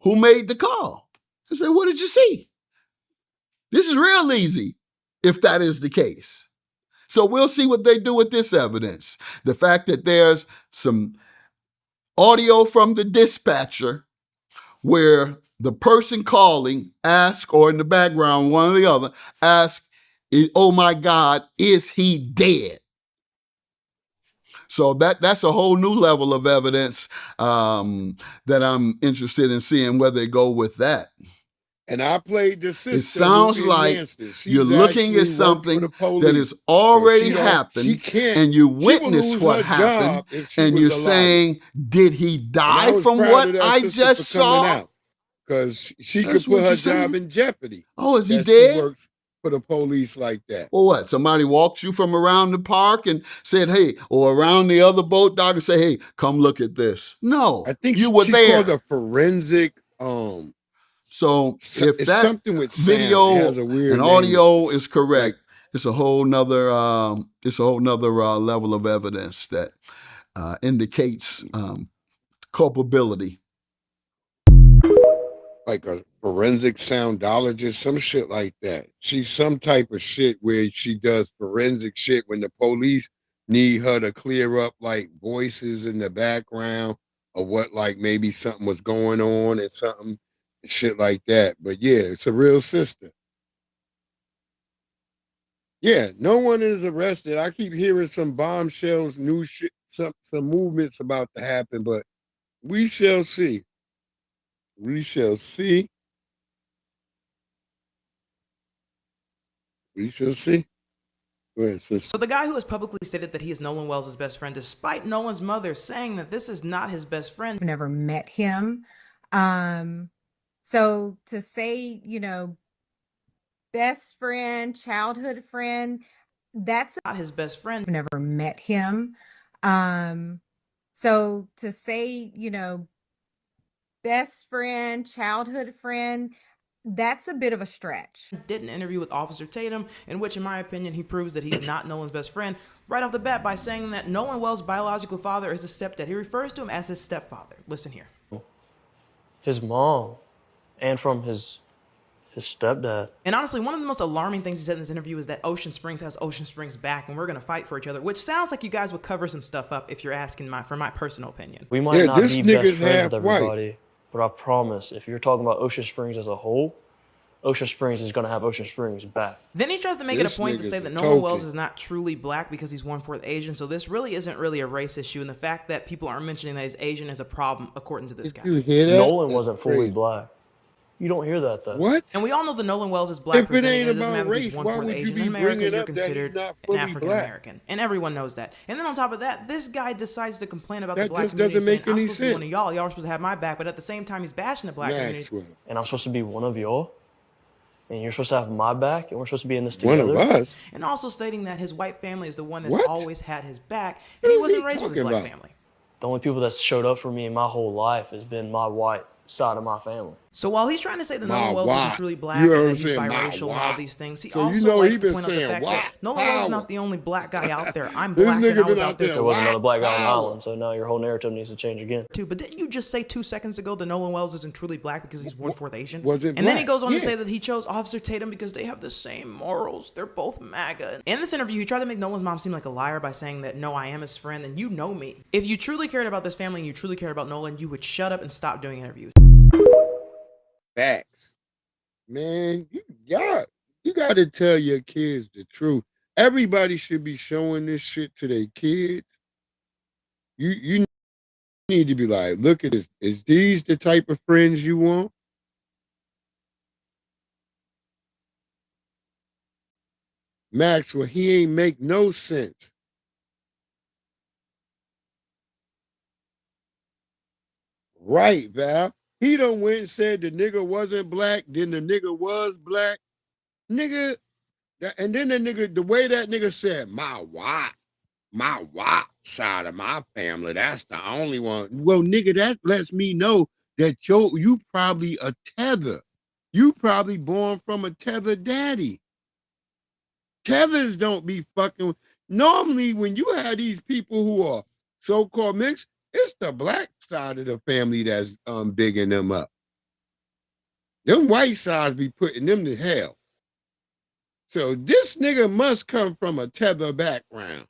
who made the call and say, what did you see? This is real easy if that is the case. So we'll see what they do with this evidence. The fact that there's some audio from the dispatcher where the person calling asks, or in the background, one or the other, asks, oh my God, is he dead? So that's a whole new level of evidence that I'm interested in seeing where they go with that. And I played the sister. It sounds who like enhanced it. you're looking at something that has already happened, and you witnessed what happened, and you're saying, did he die from what I just saw? Because she That's could put what her you're job saying? in jeopardy. Oh, is he that dead? She works for the police like that. Or what? Somebody walks you from around the park and said, hey, or around the other boat dock and say, hey, come look at this. No, I think you were she's there. called a forensic. So if it's that something with video sound. It has a weird and name. audio is correct, it's a whole nother level of evidence that indicates culpability. Like a forensic soundologist, some shit like that. She's some type of shit where she does forensic shit when the police need her to clear up like voices in the background or what, like maybe something was going on and something, shit like that. But yeah, it's a real sister. Yeah, no one is arrested. I keep hearing some bombshells, new shit, some movements about to happen, but we shall see. We shall see. We shall see. Go ahead, sister. So the guy who has publicly stated that he is Nolan Wells' best friend, despite Nolan's mother saying that this is not his best friend. I've never met him. So to say, best friend, childhood friend, that's not his best friend. I've never met him. So to say, best friend, childhood friend, that's a bit of a stretch. Did an interview with Officer Tatum in which, in my opinion, he proves that he's not Nolan's best friend right off the bat by saying that Nolan Wells' biological father is his stepdad. He refers to him as his stepfather. Listen here. His mom and from his stepdad. And honestly, one of the most alarming things he said in this interview is that Ocean Springs has Ocean Springs back and we're going to fight for each other, which sounds like you guys would cover some stuff up if you're asking for my personal opinion. We might not be best friends with everybody, but I promise, if you're talking about Ocean Springs as a whole, Ocean Springs is going to have Ocean Springs back. Then he tries to make it a point to say that Nolan Wells is not truly black because he's 1/4 Asian, so this really isn't really a race issue, and the fact that people aren't mentioning that he's Asian is a problem, according to this guy. You hear that? Nolan wasn't fully black. You don't hear that, though. What? And we all know that Nolan Wells is black. If it ain't about race, why would you be bringing up that he's not fully African American? And everyone knows that. And then on top of that, this guy decides to complain about that the black just community. Doesn't make any I'm supposed to be sense. one of y'all. Y'all are supposed to have my back, but at the same time, he's bashing the black community. And I'm supposed to be one of y'all? And you're supposed to have my back, and we're supposed to be in this together? One of us? And also stating that his white family is the one that's always had his back, and he wasn't raised with his black family. The only people that showed up for me in my whole life has been my white side of my family. So while he's trying to say that My Nolan Wells wasn't why. truly You black heard and him that he's saying my biracial and all why. these things, he So you also know he likes to been point out the saying fact why that Nolan Wells is power. not the only black guy out there. I'm This black and nigga I was been out out there there. There was Why another black guy on the power. island, so now your whole narrative needs to change again. too. But didn't you just say 2 seconds ago that Nolan Wells isn't truly black because he's 1/4 Asian? Was it And then he black? goes on to Yeah. say that he chose Officer Tatum because they have the same morals. They're both MAGA. In this interview, he tried to make Nolan's mom seem like a liar by saying that, no, I am his friend and you know me. If you truly cared about this family and you truly cared about Nolan, you would shut up and stop doing interviews. Facts. Man, you got to tell your kids the truth. Everybody should be showing this shit to their kids. You need to be like, look at this. Is these the type of friends you want? Maxwell, he ain't make no sense. Right, Val. He done went and said the nigga wasn't black, then the nigga was black. Nigga, and then the way that nigga said, my white side of my family, that's the only one. Well, nigga, that lets me know that you probably a tether. You probably born from a tether daddy. Tethers don't be fucking. Normally, when you have these people who are so-called mixed, it's the black side of the family that's bigging them up. Them white sides be putting them to hell. So this nigga must come from a tether background.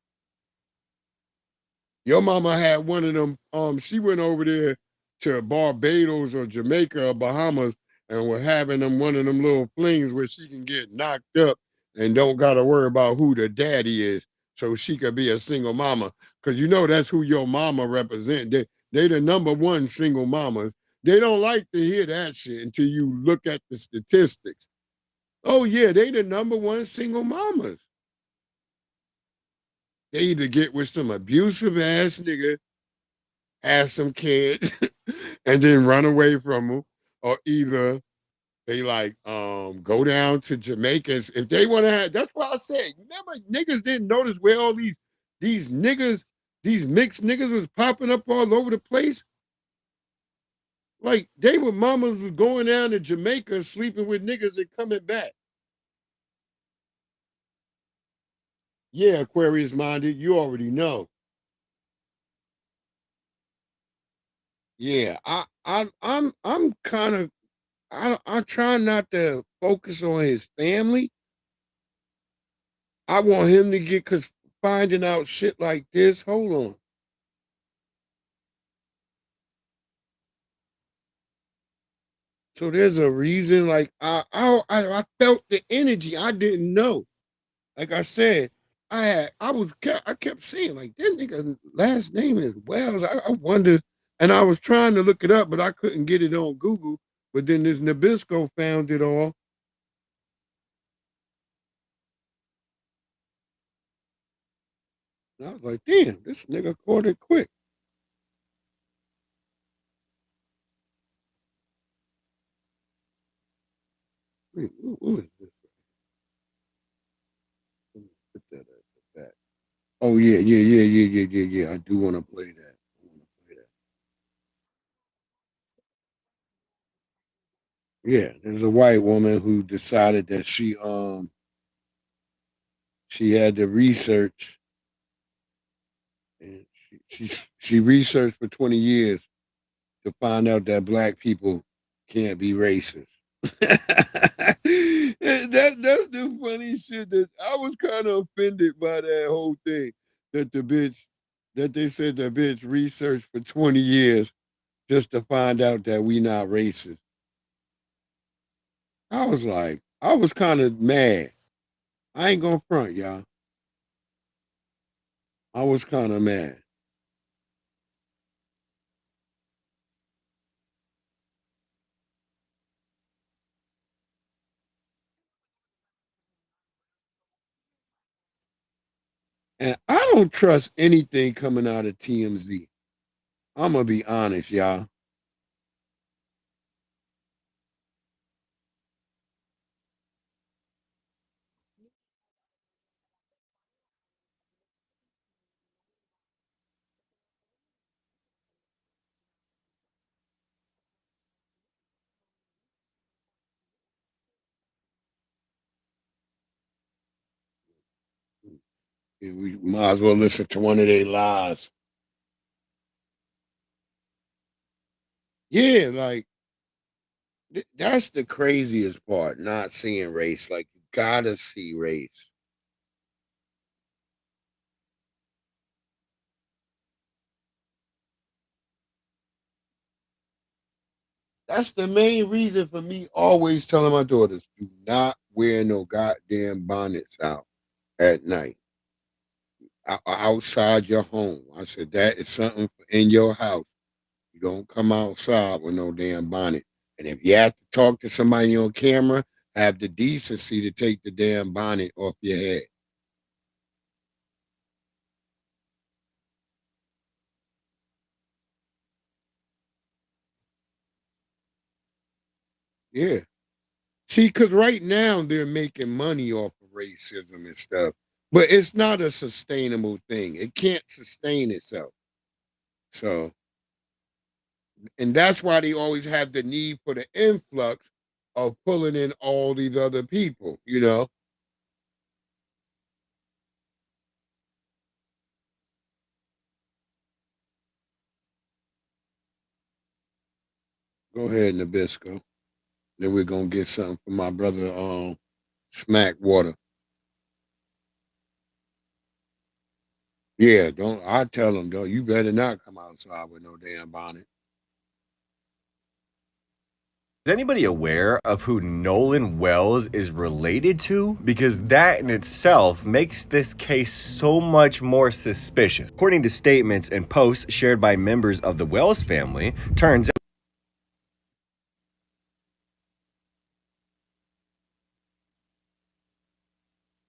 Your mama had one of them, she went over there to Barbados or Jamaica or Bahamas and were having them one of them little flings where she can get knocked up and don't gotta worry about who the daddy is. So she could be a single mama. Cause you know that's who your mama represent. They the number one single mamas. They don't like to hear that shit until you look at the statistics. Oh yeah, they the number one single mamas. They either get with some abusive ass nigga, have some kids, and then run away from them, or either they like go down to Jamaica if they want to have. That's why I said, remember, niggas didn't notice where all these niggas, these mixed niggas was popping up all over the place. Like they were mamas was going down to Jamaica sleeping with niggas and coming back. Yeah, Aquarius minded, you already know. Yeah, I'm kind of I try not to focus on his family. I want him to get cause finding out shit like this. Hold on. So there's a reason. Like I felt the energy. I didn't know. Like I said, I kept saying like that nigga last name is Wells. I wonder, and I was trying to look it up, but I couldn't get it on Google. But then this Nabisco found it all. And I was like, damn, this nigga caught it quick. Wait, who is this? Let me put that at the back. Oh yeah. I do want to play that. I want to play that. Yeah, there's a white woman who decided that she had to research and she researched for 20 years to find out that black people can't be racist. That's the funny shit that I was kind of offended by that whole thing that they said the bitch researched for 20 years just to find out that we not racist. I was kind of mad. I ain't gonna front, y'all. I was kind of mad. And I don't trust anything coming out of TMZ. I'm gonna be honest, y'all. We might as well listen to one of their lies. Yeah, like that's the craziest part, not seeing race. Like you gotta see race. That's the main reason for me always telling my daughters, do not wear no goddamn bonnets out at night. Outside your home. I said that is something in your house. You don't come outside with no damn bonnet. And if you have to talk to somebody on camera, have the decency to take the damn bonnet off your head. Yeah. See, because right now they're making money off of racism and stuff, but it's not a sustainable thing. It can't sustain itself. So, and that's why they always have the need for the influx of pulling in all these other people, you know? Go ahead, Nabisco. Then we're gonna get something for my brother, Smack Water. Yeah, don't I tell him though, you better not come outside with no damn bonnet. Is anybody aware of who Nolan Wells is related to? Because that in itself makes this case so much more suspicious. According to statements and posts shared by members of the Wells family, turns out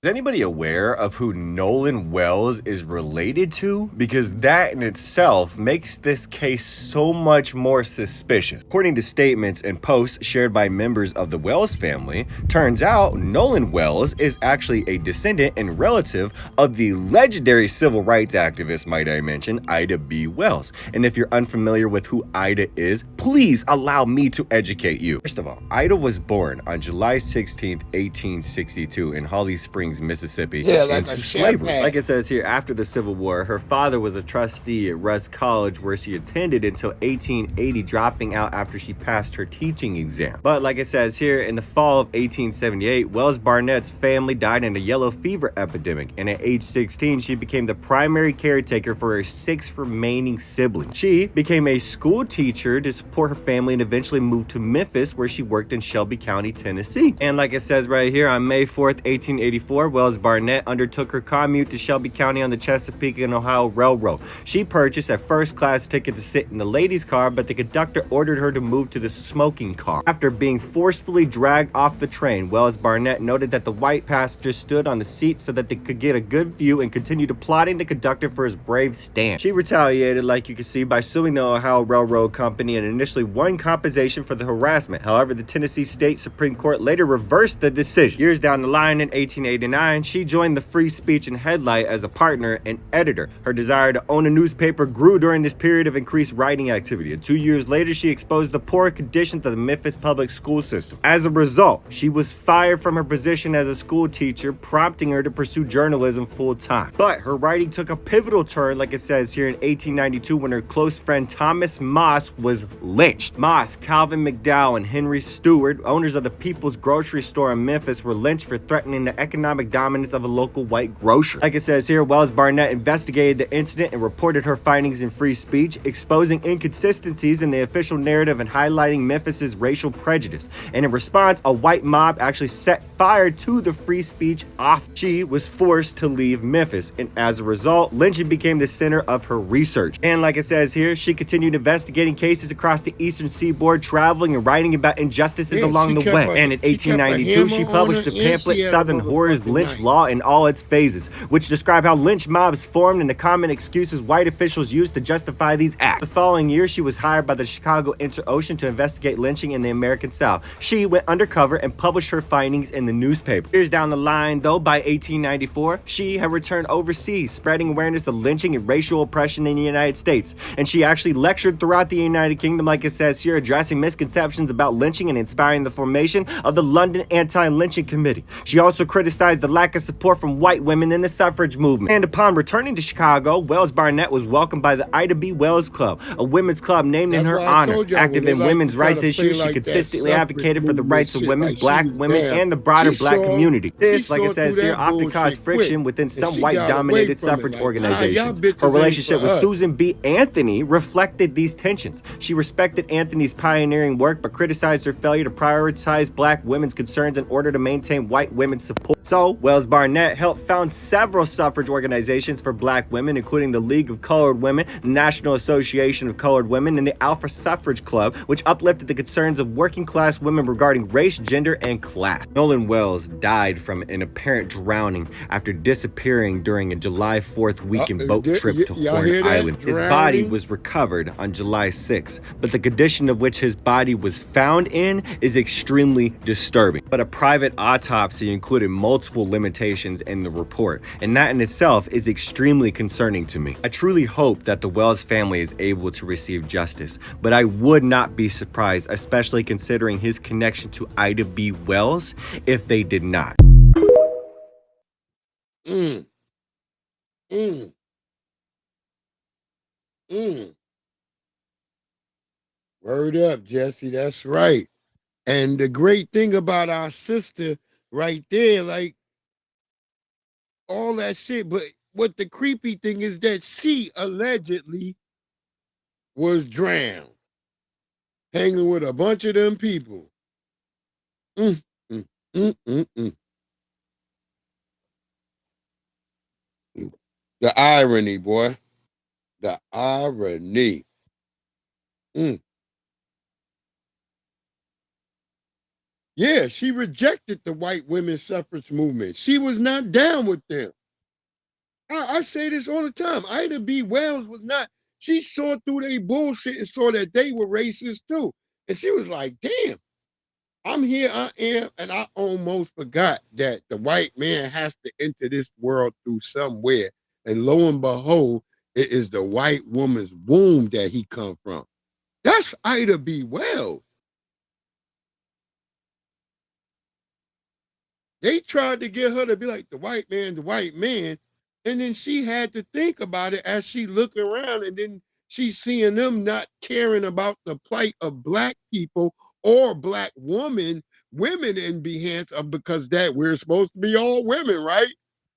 is anybody aware of who Nolan Wells is related to? Because that in itself makes this case so much more suspicious. According to statements and posts shared by members of the Wells family, turns out Nolan Wells is actually a descendant and relative of the legendary civil rights activist, might I mention, Ida B. Wells. And if you're unfamiliar with who Ida is, please allow me to educate you. First of all, Ida was born on July 16th, 1862 in Holly Springs, Mississippi, into slavery. Like it says here, after the Civil War, her father was a trustee at Rusk College, where she attended until 1880, dropping out after she passed her teaching exam. But like it says here, in the fall of 1878, Wells Barnett's family died in a yellow fever epidemic, and at age 16, she became the primary caretaker for her 6 remaining siblings. She became a school teacher to support her family and eventually moved to Memphis, where she worked in Shelby County, Tennessee. And like it says right here, on May 4th, 1884, Wells Barnett undertook her commute to Shelby County on the Chesapeake and Ohio Railroad. She purchased a first-class ticket to sit in the ladies' car, but the conductor ordered her to move to the smoking car. After being forcefully dragged off the train, Wells Barnett noted that the white passengers stood on the seat so that they could get a good view and continued applauding the conductor for his brave stand. She retaliated, like you can see, by suing the Ohio Railroad Company and initially won compensation for the harassment. However, the Tennessee State Supreme Court later reversed the decision. Years down the line, in 1889, she joined the Free Speech and Headlight as a partner and editor. Her desire to own a newspaper grew during this period of increased writing activity, and 2 years later, she exposed the poor conditions of the Memphis public school system. As a result, she was fired from her position as a school teacher, prompting her to pursue journalism full-time. But her writing took a pivotal turn, like it says here, in 1892, when her close friend Thomas Moss was lynched. Moss, Calvin McDowell, and Henry Stewart, owners of the People's Grocery Store in Memphis, were lynched for threatening the economic dominance of a local white grocer. Like it says here, Wells Barnett investigated the incident and reported her findings in Free Speech, exposing inconsistencies in the official narrative and highlighting Memphis's racial prejudice. And in response, a white mob actually set fire to the Free Speech office. She was forced to leave Memphis, and as a result, lynching became the center of her research. And like it says here, she continued investigating cases across the eastern seaboard, traveling and writing about injustices along the way. And in 1892, she published a pamphlet, Southern Horrors, Lynch Law in all its phases, which describe how lynch mobs formed and the common excuses white officials used to justify these acts. The following year, she was hired by the Chicago Inter-Ocean to investigate lynching in the American South. She went undercover and published her findings in the newspaper. Years down the line, though, by 1894, she had returned overseas, spreading awareness of lynching and racial oppression in the United States. And she actually lectured throughout the United Kingdom, like it says here, addressing misconceptions about lynching and inspiring the formation of the London Anti-Lynching Committee. She also criticized criticized the lack of support from white women in the suffrage movement. And upon returning to Chicago, Wells Barnett was welcomed by the Ida B. Wells Club, a women's club named in her honor. Active in women's rights issues, she consistently advocated for the rights of women, black women, and the broader black community. This, like it says here, often caused friction within some white-dominated suffrage organizations. Her relationship with Susan B. Anthony reflected these tensions. She respected Anthony's pioneering work, but criticized her failure to prioritize black women's concerns in order to maintain white women's support. So, Wells Barnett helped found several suffrage organizations for black women, including the League of Colored Women, the National Association of Colored Women, and the Alpha Suffrage Club, which uplifted the concerns of working-class women regarding race, gender, and class. Nolan Wells died from an apparent drowning after disappearing during a July 4th weekend boat trip to Horn Island. His body was recovered on July 6th, but the condition of which his body was found in is extremely disturbing. But a private autopsy included multiple limitations in the report, and that in itself is extremely concerning to me. I truly hope that the Wells family is able to receive justice, but I would not be surprised, especially considering his connection to Ida B. Wells, if they did not. Mm. Mm. Mm. Word up, Jesse. That's right. And the great thing about our sister right there, like all that shit, but what the creepy thing is that she allegedly was drowned, hanging with a bunch of them people. Mm, mm, mm, mm, mm. The irony, boy. The irony. Mm. Yeah, she rejected the white women's suffrage movement. She was not down with them. I say this all the time. Ida B. Wells was not. She saw through their bullshit and saw that they were racist too. And she was like, damn, I'm here, I am. And I almost forgot that the white man has to enter this world through somewhere. And lo and behold, it is the white woman's womb that he come from. That's Ida B. Wells. They tried to get her to be like the white man, the white man. And then she had to think about it as she looked around, and then she's seeing them not caring about the plight of black people or black women in behance of, because that we're supposed to be all women, right?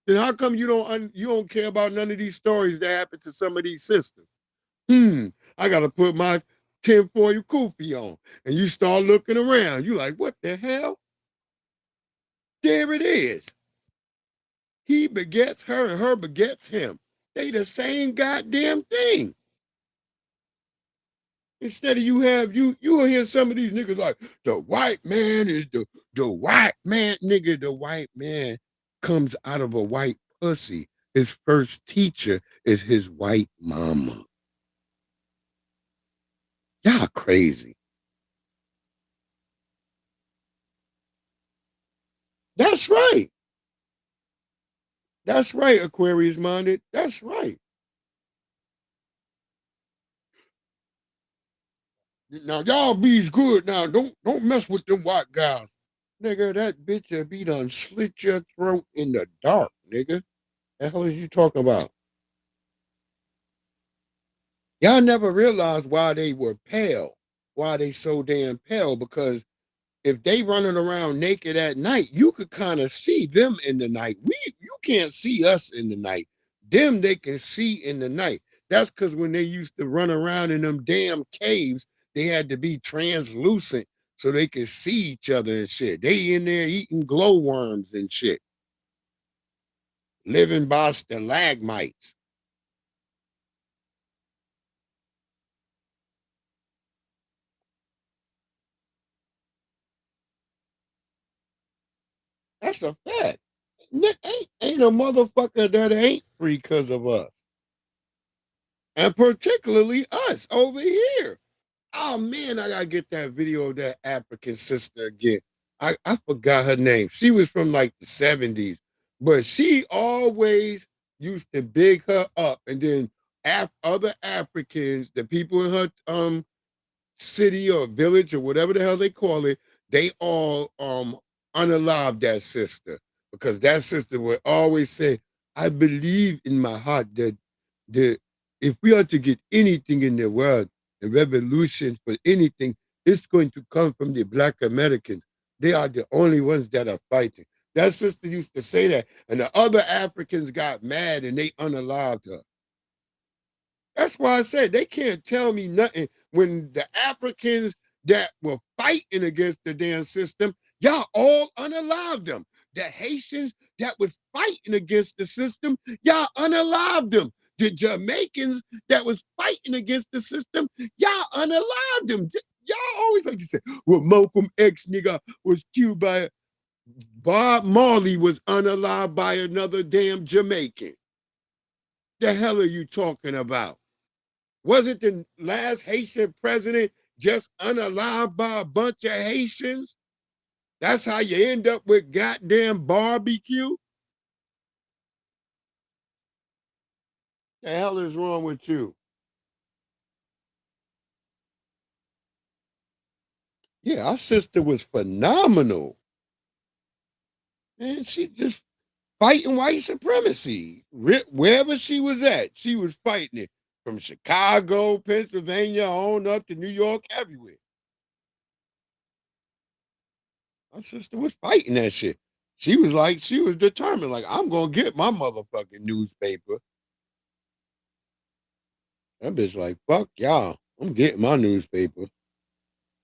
Then how come you don't care about none of these stories that happened to some of these sisters? I gotta put my tinfoil kufi on. And you start looking around. You like, what the hell? There it is. He begets her and her begets him. They the same goddamn thing. Instead of you will hear some of these niggas like, the white man is the white man. Nigga, the white man comes out of a white pussy. His first teacher is his white mama. Y'all crazy. That's right. That's right, Aquarius minded. That's right. Now y'all be's good now. Don't mess with them white guys. Nigga, that bitch will be done slit your throat in the dark, nigga. The hell is you talking about? Y'all never realized why they were pale. Why they so damn pale, because if they running around naked at night, you could kind of see them in the night. You can't see us in the night. Them they can see in the night. That's because when they used to run around in them damn caves, they had to be translucent so they could see each other and shit. They in there eating glowworms and shit, living by stalagmites. That's a fact. Ain't a motherfucker that ain't free because of us. And particularly us over here. Oh man, I gotta get that video of that African sister again. I forgot her name. She was from like the 70s, but she always used to big her up. And then other Africans, the people in her city or village or whatever the hell they call it, they all unalive that sister because that sister would always say, I believe in my heart that if we are to get anything in the world, a revolution for anything, it's going to come from the Black Americans. They are the only ones that are fighting. That sister used to say that, and the other Africans got mad and they unalived her. That's why I said they can't tell me nothing when the Africans that were fighting against the damn system, y'all all unalived them. The Haitians that was fighting against the system, y'all unalived them. The Jamaicans that was fighting against the system, y'all unalived them. Y'all always like to say, well, Malcolm X nigga was killed by Bob Marley was unalived by another damn Jamaican. The hell are you talking about? Wasn't the last Haitian president just unalived by a bunch of Haitians? That's how you end up with goddamn barbecue? The hell is wrong with you? Yeah, our sister was phenomenal. And she just fighting white supremacy. Wherever she was at, she was fighting it. From Chicago, Pennsylvania, on up to New York, everywhere. My sister was fighting that shit. She was determined, like, I'm gonna get my motherfucking newspaper. That bitch like, fuck y'all. I'm getting my newspaper.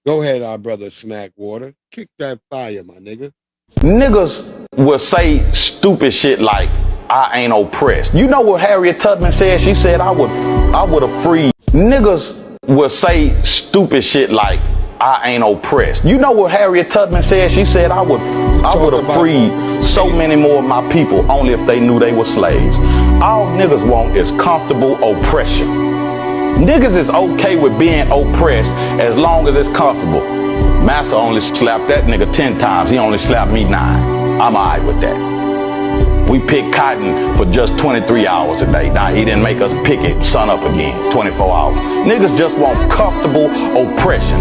Go ahead, our brother Smackwater. Kick that fire, my nigga. Niggas will say stupid shit like, I ain't oppressed. You know what Harriet Tubman said? She said, I would have freed. Niggas will say stupid shit like, I ain't oppressed. You know what Harriet Tubman said? She said, I would have freed so many more of my people only if they knew they were slaves. All niggas want is comfortable oppression. Niggas is okay with being oppressed as long as it's comfortable. Master only slapped that nigga 10 times. He only slapped me 9. I'm all right with that. We pick cotton for just 23 hours a day. Now, he didn't make us pick it sun up again, 24 hours. Niggas just want comfortable oppression.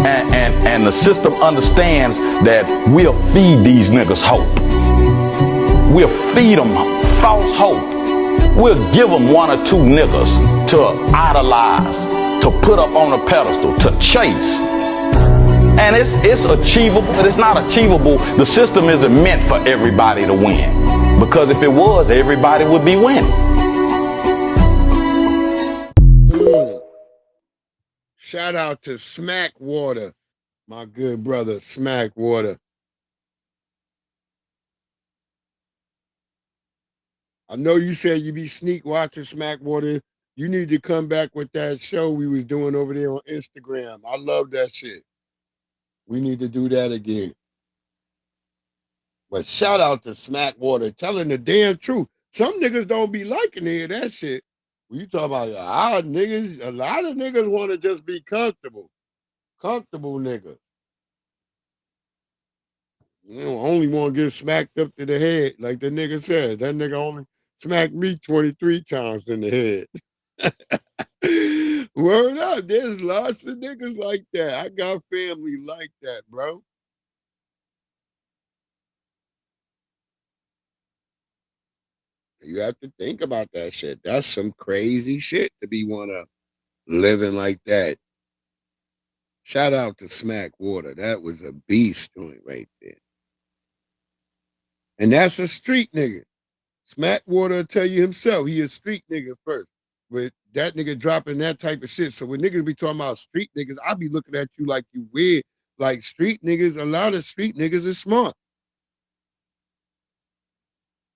And the system understands that we'll feed these niggas hope. We'll feed them false hope. We'll give them 1 or 2 niggas to idolize, to put up on a pedestal, to chase. And it's achievable, but it's not achievable. The system isn't meant for everybody to win. Because if it was, everybody would be winning. Shout out to Smackwater, my good brother Smackwater. I know you said you be sneak watching Smackwater. You need to come back with that show we was doing over there on Instagram. I love that shit. We need to do that again. But shout out to Smackwater telling the damn truth. Some niggas don't be liking to hear that shit. When you talk about a lot of niggas want to just be comfortable. Comfortable niggas. You know, only want to get smacked up to the head, like the nigga said. That nigga only smacked me 23 times in the head. Word up, there's lots of niggas like that. I got family like that, bro. You have to think about that shit. That's some crazy shit to be wanna living like that. Shout out to Smackwater. That was a beast joint right there. And that's a street nigga. Smackwater will tell you himself, he a street nigga first. But that nigga dropping that type of shit. So when niggas be talking about street niggas, I be looking at you like you weird. Like street niggas, a lot of street niggas is smart.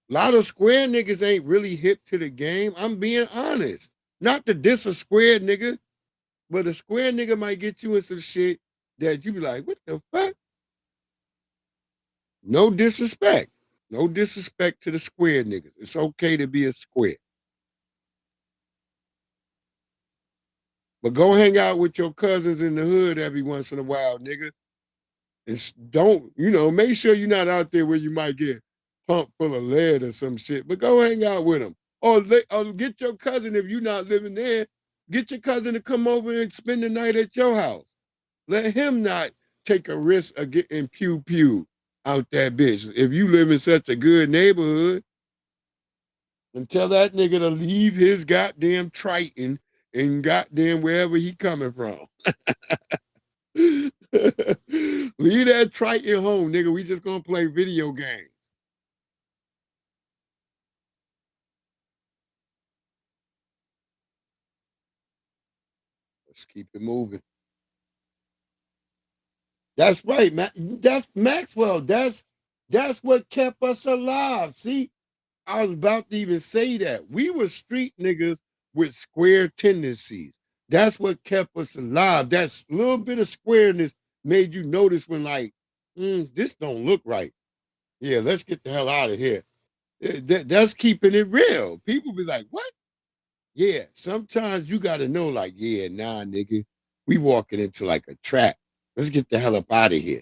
A lot of square niggas ain't really hip to the game. I'm being honest. Not to diss a square nigga, but a square nigga might get you in some shit that you be like, what the fuck? No disrespect. No disrespect to the square niggas. It's okay to be a square. But go hang out with your cousins in the hood every once in a while, nigga. And don't, make sure you're not out there where you might get pumped full of lead or some shit. But go hang out with them. Or get your cousin, if you're not living there, get your cousin to come over and spend the night at your house. Let him not take a risk of getting pew-pew. out that bitch. If you live in such a good neighborhood, and tell that nigga to leave his goddamn Triton and goddamn wherever he coming from. Leave that Triton home, nigga. We just gonna play video games. Let's keep it moving. That's right, that's Maxwell. That's what kept us alive. See, I was about to even say that. We were street niggas with square tendencies. That's what kept us alive. That little bit of squareness made you notice when, like, this don't look right. Yeah, let's get the hell out of here. That's keeping it real. People be like, what? Yeah, sometimes you got to know, like, yeah, nah, nigga, we walking into like a trap. Let's get the hell up out of here.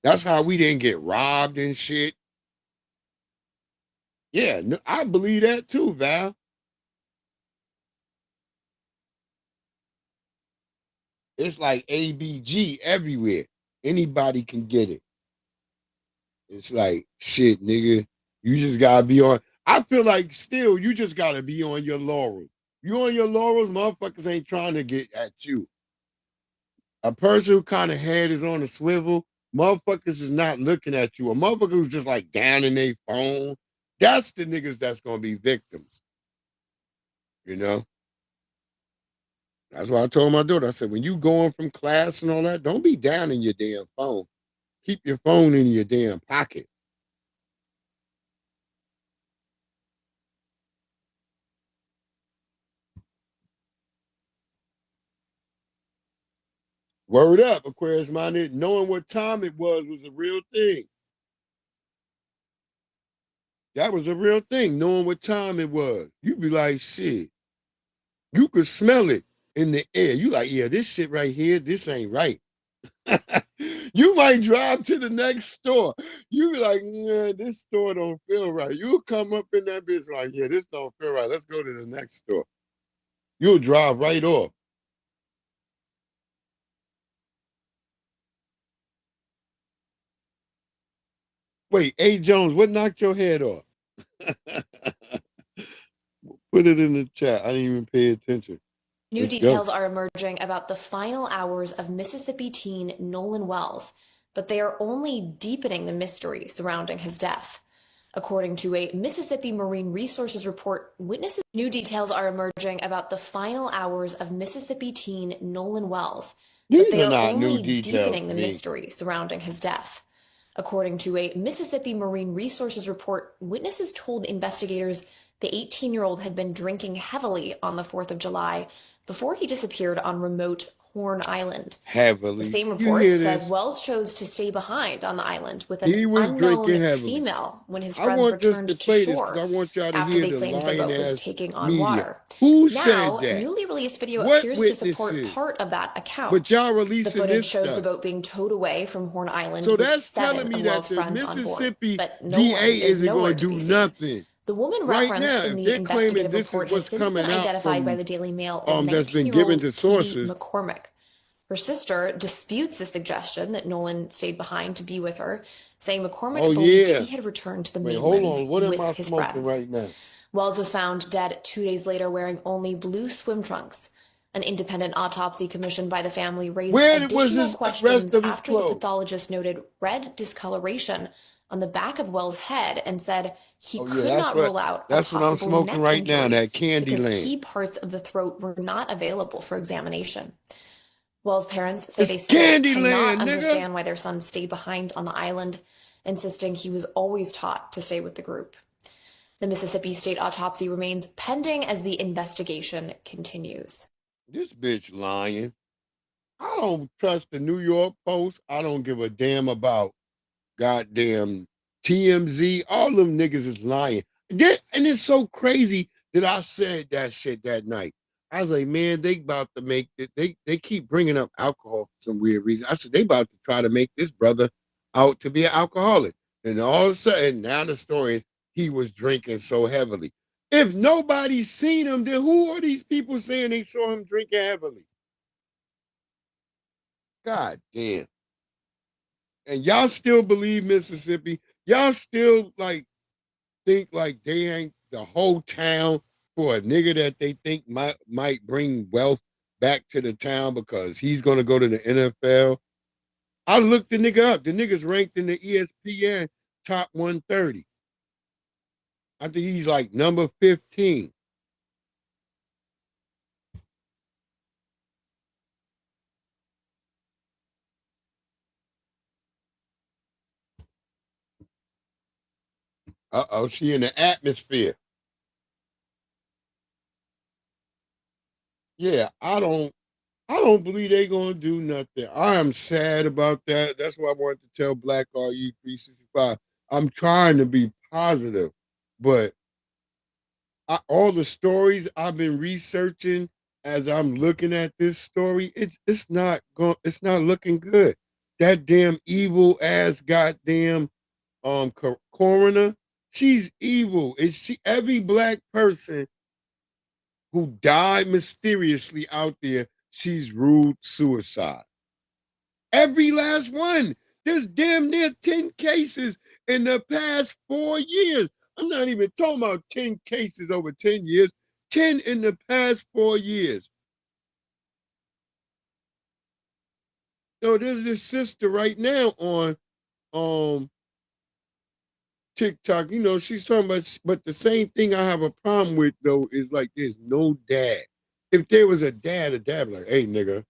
That's how we didn't get robbed and shit. Yeah, no, I believe that too, Val. It's like ABG everywhere. Anybody can get it. It's like, shit, nigga, you just gotta be on. I feel like still, you just gotta be on your laurels. You on your laurels, motherfuckers ain't trying to get at you. A person who kind of head is on a swivel, motherfuckers is not looking at you. A motherfucker who's just like down in their phone, that's the niggas that's gonna be victims. You know? That's why I told my daughter, I said, when you going from class and all that, don't be down in your damn phone. Keep your phone in your damn pocket. Word up, Aquarius minded. Knowing what time it was a real thing. That was a real thing, knowing what time it was. You'd be like, shit. You could smell it in the air. You like, yeah, this shit right here, this ain't right. You might drive to the next store. You be like, nah, this store don't feel right. You'll come up in that bitch like, yeah, this don't feel right. Let's go to the next store. You'll drive right off. Wait, A. Jones, what knocked your head off? Put it in the chat. I didn't even pay attention. New details are emerging about the final hours of Mississippi teen Nolan Wells, but they are only deepening the mystery surrounding his death. According to a Mississippi Marine Resources report, new details are emerging about the final hours of Mississippi teen Nolan Wells, but they are only deepening the mystery surrounding his death. According to a Mississippi Marine Resources report, witnesses told investigators the 18-year-old had been drinking heavily on the 4th of July before he disappeared on remote Horn Island. Heavily. The same report says Wells chose to stay behind on the island with an unknown female when his friends returned to shore after they claimed the boat was taking on water. Who now, said that? Newly released video appears to support part of that account. But y'all releasing the footage this shows stuff. the boat being towed away from Horn Island So with that's telling 7 me of that Wells' the friends on board. Mississippi But no DA one is isn't nowhere going to to do be seen. nothing. The woman Right referenced now, in if the they're claiming investigative this is report has what's since been coming out identified by from, the Daily Mail as that's been given 19-year-old to sources. Katie McCormick. Her sister disputes the suggestion that Nolan stayed behind to be with her, saying McCormick believed he had returned to the mainland with his friends. Right now? Wells was found dead 2 days later wearing only blue swim trunks. An independent autopsy commissioned by the family raised additional questions after the pathologist noted red discoloration on the back of Wells' head and said he could not rule out a possible neck injury because key parts of the throat were not available for examination. Wells' parents say they still cannot understand why their son stayed behind on the island, insisting he was always taught to stay with the group. The Mississippi State autopsy remains pending as the investigation continues. This bitch lying. I don't trust the New York Post. I don't give a damn about goddamn TMZ. All them niggas is lying. And it's so crazy that I said that shit that night. I was like, man, they about to make it. They keep bringing up alcohol for some weird reason. I said, they about to try to make this brother out to be an alcoholic. And all of a sudden, now the story is he was drinking so heavily. If nobody's seen him, then who are these people saying they saw him drinking heavily? God damn. And y'all still believe Mississippi? Y'all still like think like they ain't the whole town for a nigga that they think might bring wealth back to the town because he's gonna go to the NFL? I looked the nigga up. The nigga's ranked in the ESPN top 130. I think he's like number 15. Uh-oh, she in the atmosphere. Yeah, I don't believe they gonna do nothing. I am sad about that. That's why I wanted to tell Black RU 365. I'm trying to be positive, but all the stories I've been researching as I'm looking at this story, it's not looking good. That damn evil ass goddamn coroner, she's evil. Every black person who died mysteriously out there, she's ruled suicide. Every last one. There's damn near 10 cases in the past 4 years. I'm not even talking about 10 cases over 10 years, 10 in the past 4 years. So there's this sister right now on TikTok. You know, she's talking about, but the same thing I have a problem with though is like there's no dad. If there was a dad would be like, hey nigga,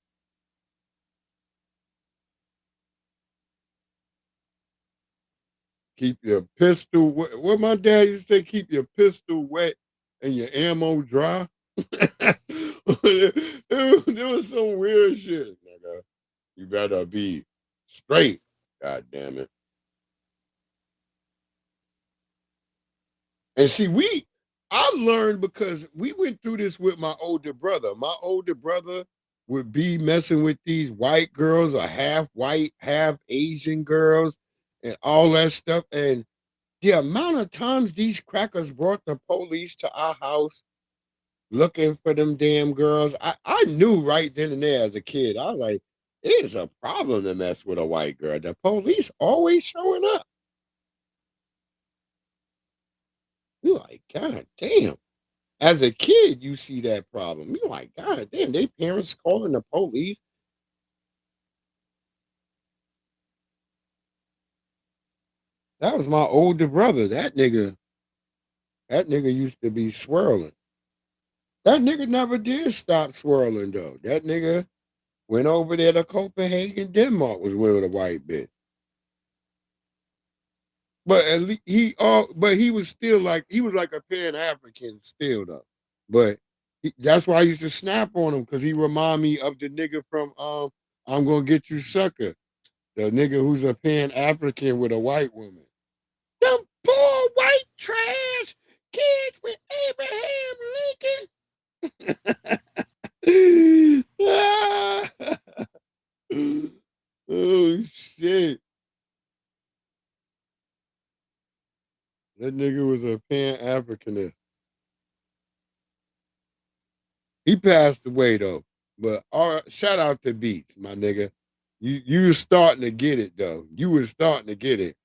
keep your pistol wet. What my dad used to say, keep your pistol wet and your ammo dry. there was some weird shit, nigga. You better be straight. God damn it. And see, I learned because we went through this with my older brother. My older brother would be messing with these white girls or half white, half Asian girls and all that stuff. And the amount of times these crackers brought the police to our house looking for them damn girls, I knew right then and there as a kid. I was like, it's a problem to mess with a white girl. The police always showing up. You're like, God damn. As a kid, you see that problem. You're like, God damn, they parents calling the police. That was my older brother. That nigga used to be swirling. That nigga never did stop swirling though. That nigga went over there to Copenhagen, Denmark, was with a white bitch. But at least but he was still like he was like a Pan African still though. But that's why I used to snap on him because he remind me of the nigga from I'm Gonna Get You Sucker, the nigga who's a Pan African with a white woman. Them poor white trash kids with Abraham Lincoln. Oh shit. That nigga was a Pan Africanist. He passed away though. But all right, shout out to Beats, my nigga. You was starting to get it though. You was starting to get it.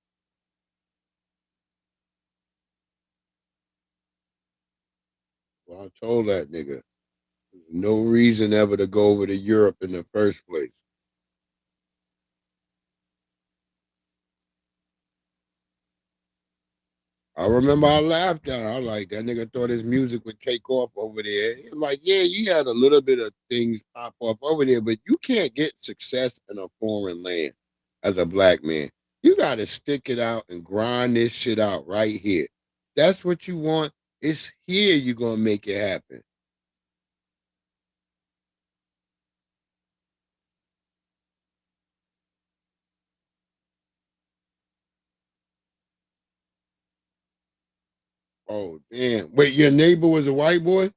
Well, I told that nigga. No reason ever to go over to Europe in the first place. I remember I laughed at her. I was like, that nigga thought his music would take off over there. He's like, yeah, you had a little bit of things pop up over there, but you can't get success in a foreign land as a black man. You got to stick it out and grind this shit out right here. That's what you want. It's here you're going to make it happen. Oh, damn. Wait, your neighbor was a white boy?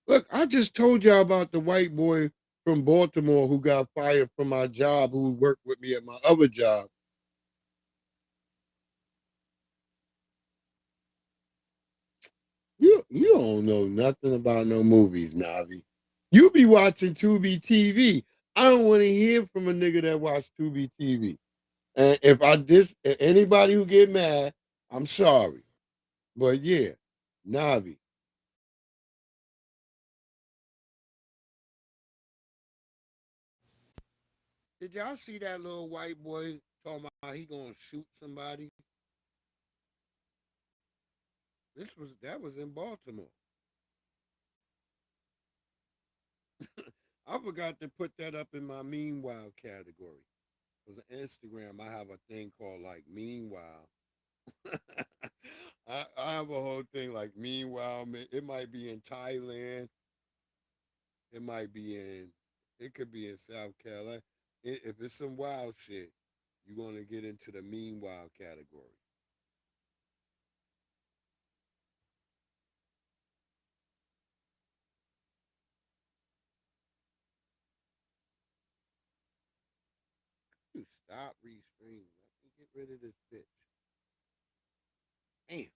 Look, I just told y'all about the white boy from Baltimore who got fired from my job, who worked with me at my other job. You don't know nothing about no movies, Navi. You be watching Tubi TV. I don't want to hear from a nigga that watch Tubi TV. And if anybody who get mad, I'm sorry. But yeah, Navi. Did y'all see that little white boy talking about he gonna shoot somebody? That was in Baltimore. I forgot to put that up in my meanwhile category. Because on Instagram, I have a thing called like meanwhile. I have a whole thing like meanwhile. It might be in Thailand. It might be in. It could be in South Carolina. If it's some wild shit, you're gonna get into the meanwhile category. You stop restreaming. Let me get rid of this bitch. Damn.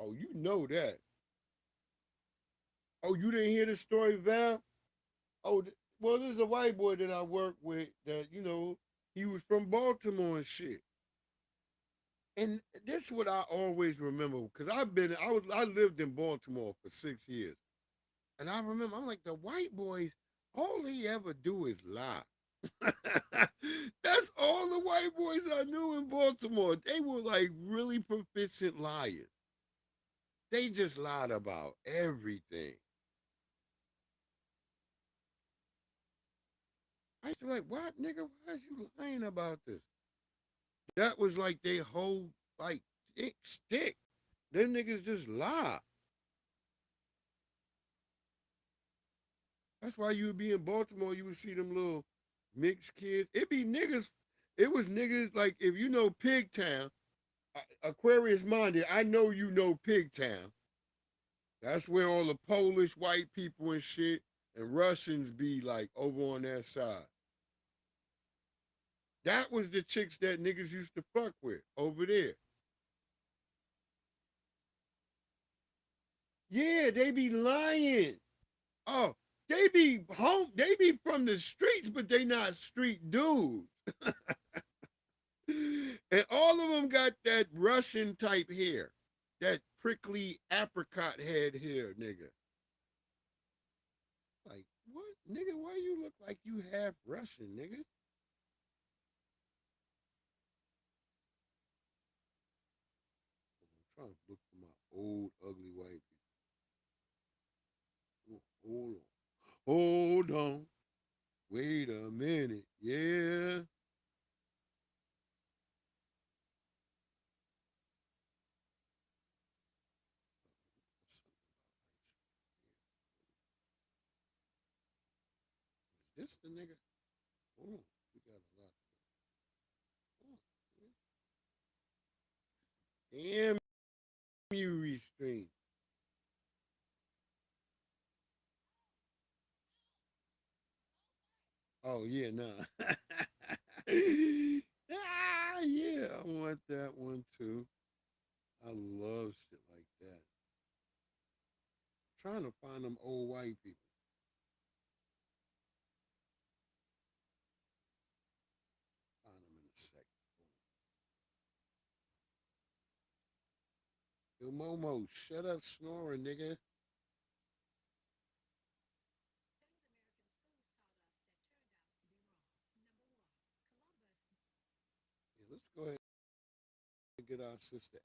Oh, you know that. Oh, you didn't hear the story, Val? Oh, well, there's a white boy that I work with that, he was from Baltimore and shit. And this is what I always remember because I lived in Baltimore for 6 years. And I remember, I'm like, the white boys, all they ever do is lie. That's all the white boys I knew in Baltimore. They were like really proficient liars. They just lied about everything. I used to be like, what, nigga? Why is you lying about this? That was like they whole, like, stick. Them niggas just lie. That's why you would be in Baltimore, you would see them little mixed kids. It be niggas. It was niggas like, if you know Pigtown, Aquarius Minded, I know you know Pigtown. That's where all the Polish white people and shit and Russians be like over on that side. That was the chicks that niggas used to fuck with over there. Yeah, they be lying. Oh, they be home. They be from the streets, but they not street dudes. And all of them got that Russian type hair, that prickly apricot head hair, nigga. Like, what, nigga? Why you look like you half Russian, nigga? I'm trying to look for my old ugly white people. Hold on. Hold on. Wait a minute. Yeah. Is this the nigga? Hold on. We got a lot. Damn you, restrain. Oh, yeah, nah. Yeah, I want that one too. I love shit like that. I'm trying to find them old white people. Find them in a second. Yo, Momo, shut up snoring, nigga. Yeah, let's go ahead and get our sister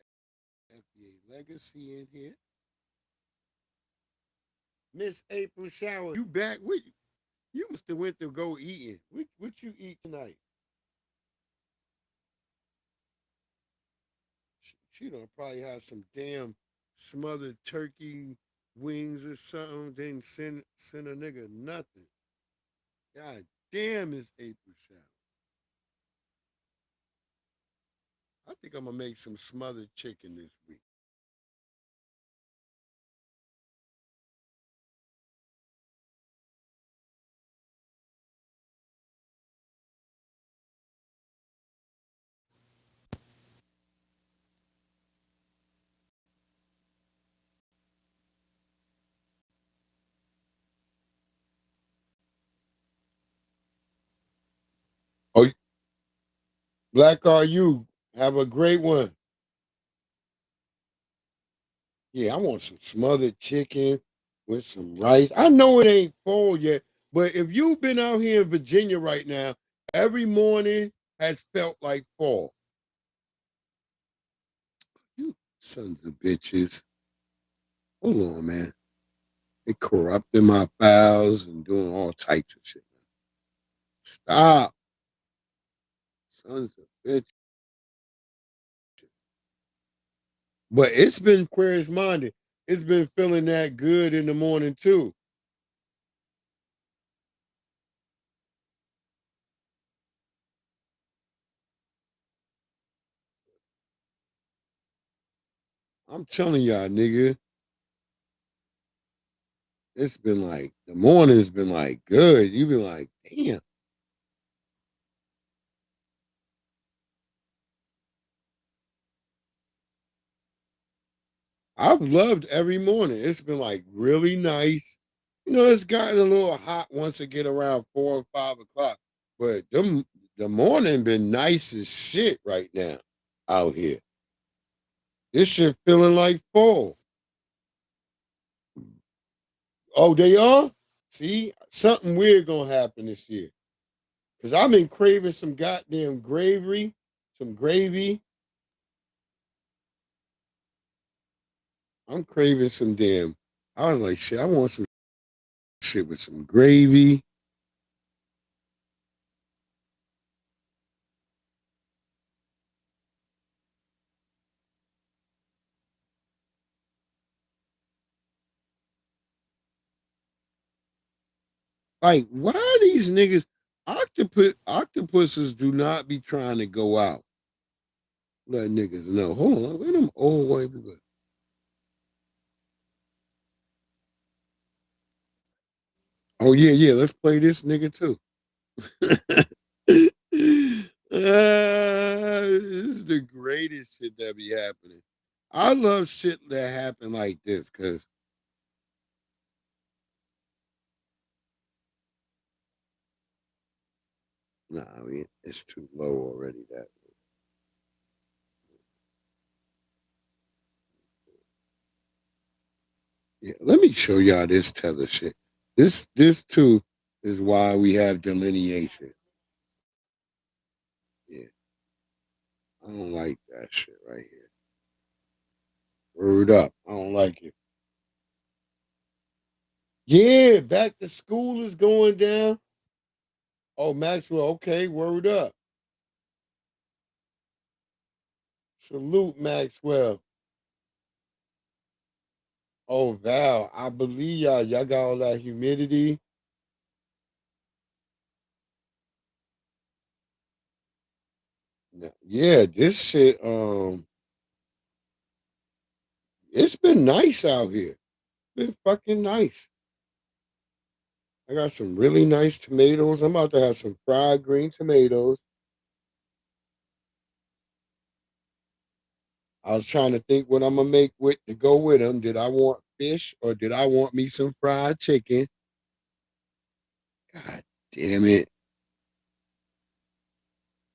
FBA Legacy in here. Miss April Shower, you back with you? You must have went to go eating. What you eat tonight? She don't probably have some damn smothered turkey wings or something. Didn't send a nigga nothing. God damn, it's April Shower. I think I'm gonna make some smothered chicken this week. Black are you? Have a great one. Yeah, I want some smothered chicken with some rice. I know it ain't fall yet, but if you've been out here in Virginia right now, every morning has felt like fall. You sons of bitches. Hold on, man. They corrupting my files and doing all types of shit. Stop. Sons of bitches. But it's been minded. It's been feeling that good in the morning too. I'm telling y'all, nigga. It's been like the morning's been like good. You been like, damn. I've loved every morning. It's been like really nice. You know, it's gotten a little hot once it get around 4 or 5 o'clock. But the morning been nice as shit right now out here. This shit feeling like fall. Oh, they are? See, something weird gonna happen this year. Cause I've been craving some goddamn gravy, some gravy. I'm craving some damn. I was like, shit, I want some shit with some gravy. Like, why these niggas octopuses do not be trying to go out? Let niggas know. Hold on, where them old white people? Oh yeah, yeah. Let's play this nigga too. This is the greatest shit that be happening. I love shit that happen like this because nah, I mean it's too low already. That yeah. Let me show y'all this tether shit. This too is why we have delineation. Yeah, I don't like that shit right here. Word up. I don't like it. Yeah, back to school is going down. Oh, Maxwell, okay, word up. Salute, Maxwell. Oh, Val, I believe y'all got all that humidity. Yeah, this shit, it's been nice out here. Been fucking nice. I got some really nice tomatoes. I'm about to have some fried green tomatoes. I was trying to think what I'm gonna make with to go with them. Did I want fish or did I want me some fried chicken? God damn it.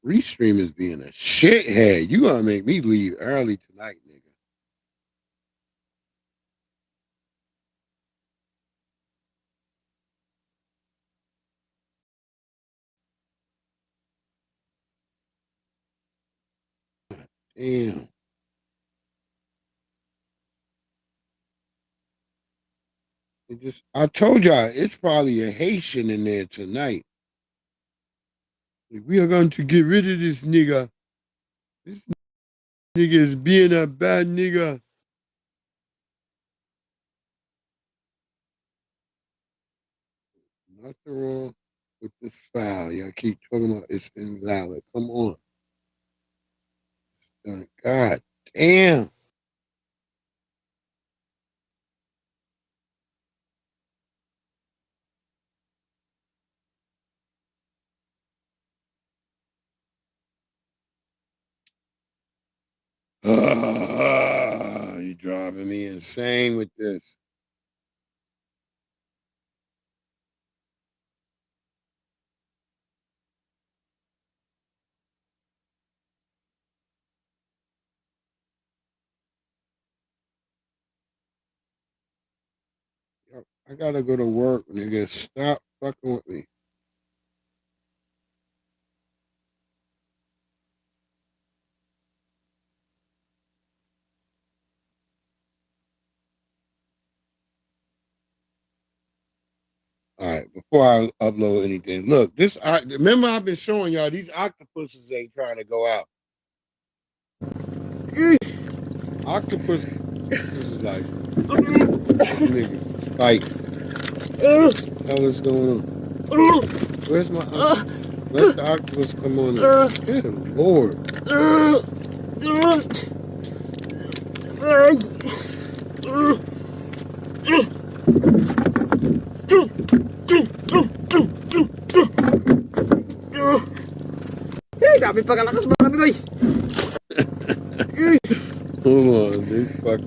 Restream is being a shithead. You gonna make me leave early tonight, nigga. Damn. I told y'all it's probably a Haitian in there tonight. Like, we are going to get rid of this nigga. This nigga is being a bad nigga. Nothing wrong with this file. Y'all keep talking about it's invalid. Come on. God damn. You driving me insane with this. I gotta go to work, nigga. Stop fucking with me. All right, before I upload anything, look, remember I've been showing y'all these octopuses ain't trying to go out. Octopus is like, niggas fight. What the hell is going on? Where's my let the octopus come on in. Good Lord. Grabe pagkalakas mga amigoy. Hold on, dude. Fuck.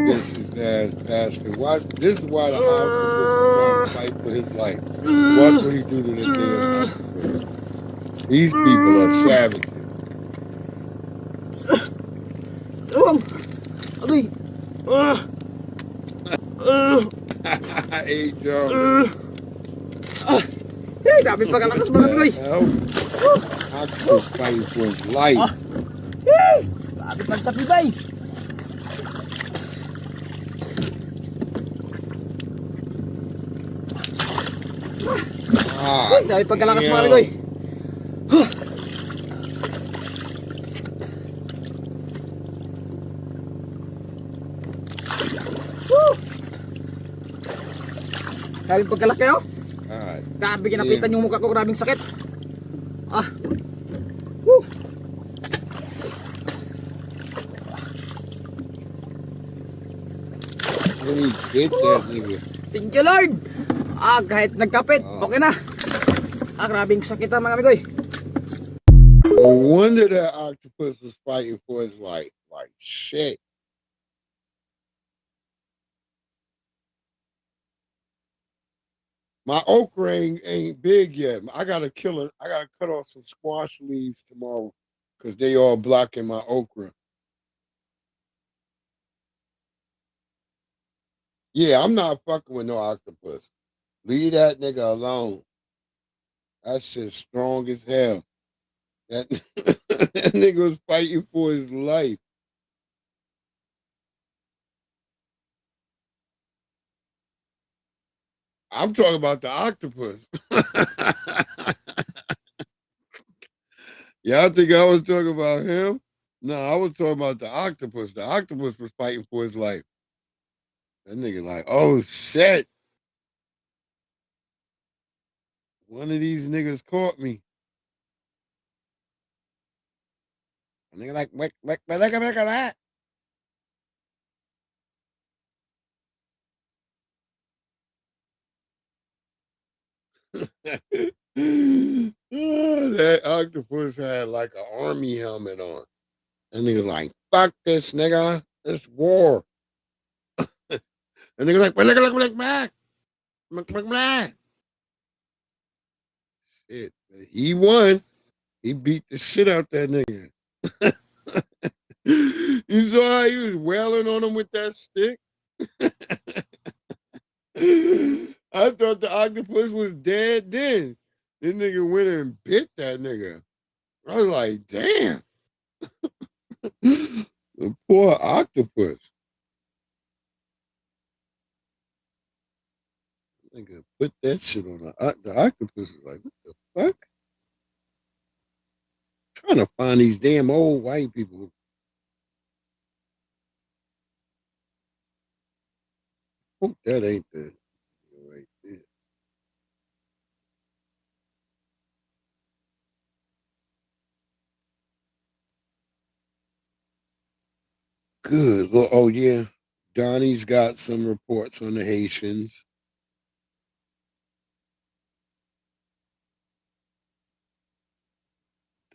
This is ass bastard. Watch. This is why the octopus is trying to fight for his life. Watch what he do to the damn octopus. These people are savages. Hey, Joe. Grabe pagkalakas mga amigoy. Octopus fighting for his life. Grabe pagkatibay. Grabe pagkalakas mga amigoy. Grabe pagkalaki oh. Grabe kinapitan yung mukha ko, grabing sakit. When he hit that nigga. Thank you Lord. Kahit nagkapit, okay na. Grabing sakit mga amigoy. No wonder that octopus was fighting for his life. Like shit. My okra ain't big yet. I gotta kill it. I gotta cut off some squash leaves tomorrow because they all blocking my okra. Yeah, I'm not fucking with no octopus. Leave that nigga alone. That shit's strong as hell. That, that nigga was fighting for his life. I'm talking about the octopus. Y'all think I was talking about him? No, I was talking about the octopus. The octopus was fighting for his life. That nigga like, oh shit. One of these niggas caught me. A nigga like, look at that. That octopus had like an army helmet on. And nigga like, fuck this nigga. It's war. And nigga like, look. Shit. He won. He beat the shit out that nigga. You saw how he was wailing on him with that stick? I thought the octopus was dead then. This nigga went and bit that nigga. I was like, damn. The poor octopus. Nigga put that shit on the octopus. Is like, what the fuck? Trying to find these damn old white people. Hope that ain't the right there. Good. Oh yeah. Donnie's got some reports on the Haitians.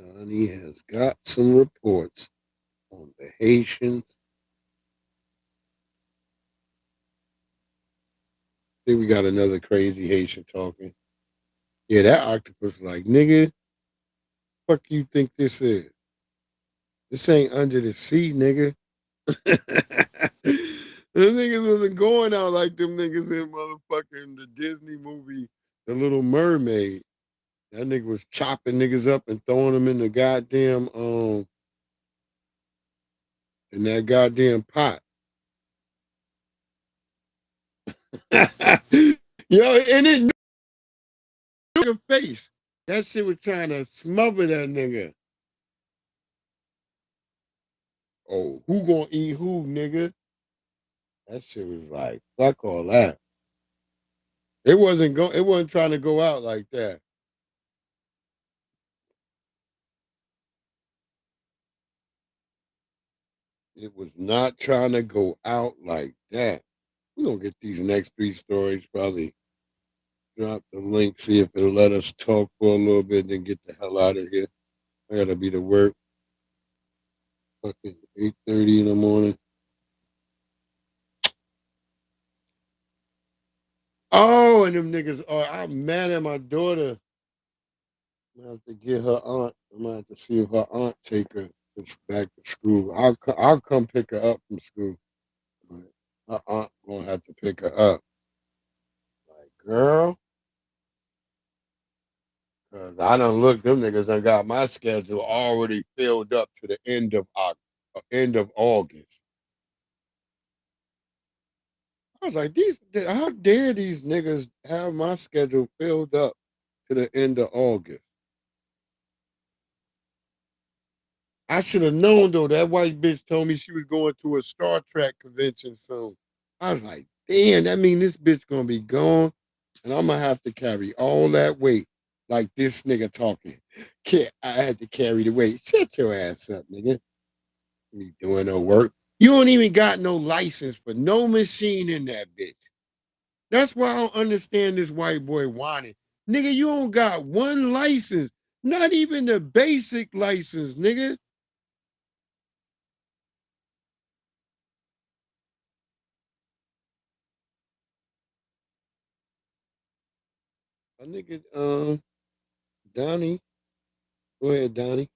Donnie has got some reports on the Haitians. I think we got another crazy Haitian talking. Yeah, that octopus like, nigga, fuck you think this is? This ain't under the sea, nigga. The niggas wasn't going out like them niggas in motherfucking the Disney movie, The Little Mermaid. That nigga was chopping niggas up and throwing them in the goddamn in that goddamn pot. Yo, and it nigga face. That shit was trying to smother that nigga. Oh, who gonna eat who, nigga? That shit was like, fuck all that. It wasn't trying to go out like that. It was not trying to go out like that. We're gonna get these next three stories, probably drop the link, see if it'll let us talk for a little bit, then get the hell out of here. I gotta be to work. Fucking 8:30 in the morning. Oh, and them niggas are. I'm mad at my daughter. I'm gonna have to get her aunt. I'm gonna have to see if her aunt take her back to school. I'll come pick her up from school. But her aunt gonna have to pick her up. Like, girl, because I done looked. Them niggas done got my schedule already filled up to the end of August. I was like, how dare these niggas have my schedule filled up to the end of August? I should have known though. That white bitch told me she was going to a Star Trek convention soon. I was like, damn, that mean this bitch gonna be gone, and I'm gonna have to carry all that weight like this nigga talking. I had to carry the weight. Shut your ass up, nigga. You doing no work. You don't even got no license for no machine in that bitch. That's why I don't understand this white boy whining. Nigga, you don't got one license. Not even the basic license, nigga. I nigga, Donnie. Go ahead, Donnie.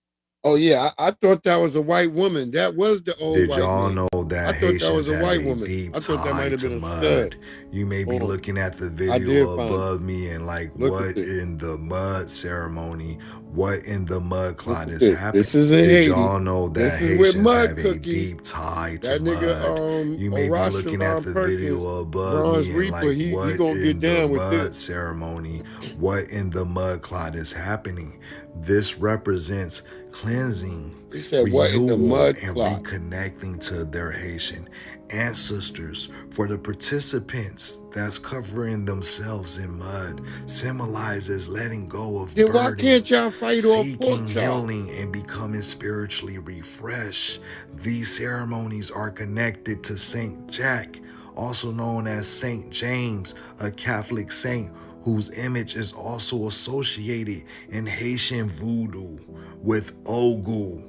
Oh yeah, I thought that was a white woman. That was the old Did white y'all man. know I that thought that was Haitians a have white a woman. deep I thought that might tie have to been a stud. mud? You may be Hold on. looking at the I did video find it. above me and like, Look at what this. in the mud ceremony? What in the mud Look clot at is this. happening? This is in Did Haiti. y'all know This that is with Haitians mud have a cookies. deep tie to That nigga, mud? You may be looking at Orashalon the Perkins, video above Bronze me and Reaper, like, he what gonna get in the down with mud this. ceremony? What in the mud clot is happening? This represents cleansing, He said, what in the renewal, mud and clot? reconnecting to their Haitian ancestors. For the participants that's covering themselves in mud symbolizes letting go of Then why can't burdens, y'all fight off pork seeking chop? healing, and becoming spiritually refreshed. These ceremonies are connected to Saint Jack, also known as Saint James, a Catholic saint whose image is also associated in Haitian voodoo with Ogu.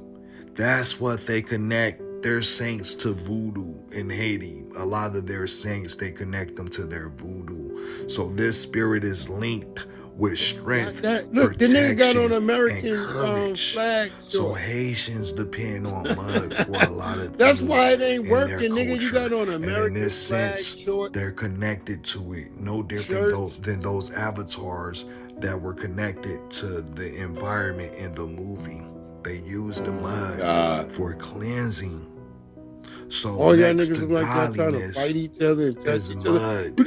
That's what they connect their saints to voodoo in Haiti. A lot of their saints, they connect them to their voodoo. So this spirit is linked with strength, Look, the nigga got on protection, and American courage. flag So shorts. Haitians depend on mud for a lot of That's things why it ain't in their working, nigga. You got culture. on And in American this flag sense, shorts. they're connected to it. No different Shirts. than those avatars that were connected to the environment in the movie. They used the mud for cleansing. So All y'all next niggas to look like y'all trying to godliness fight each other and touch is each other. mud.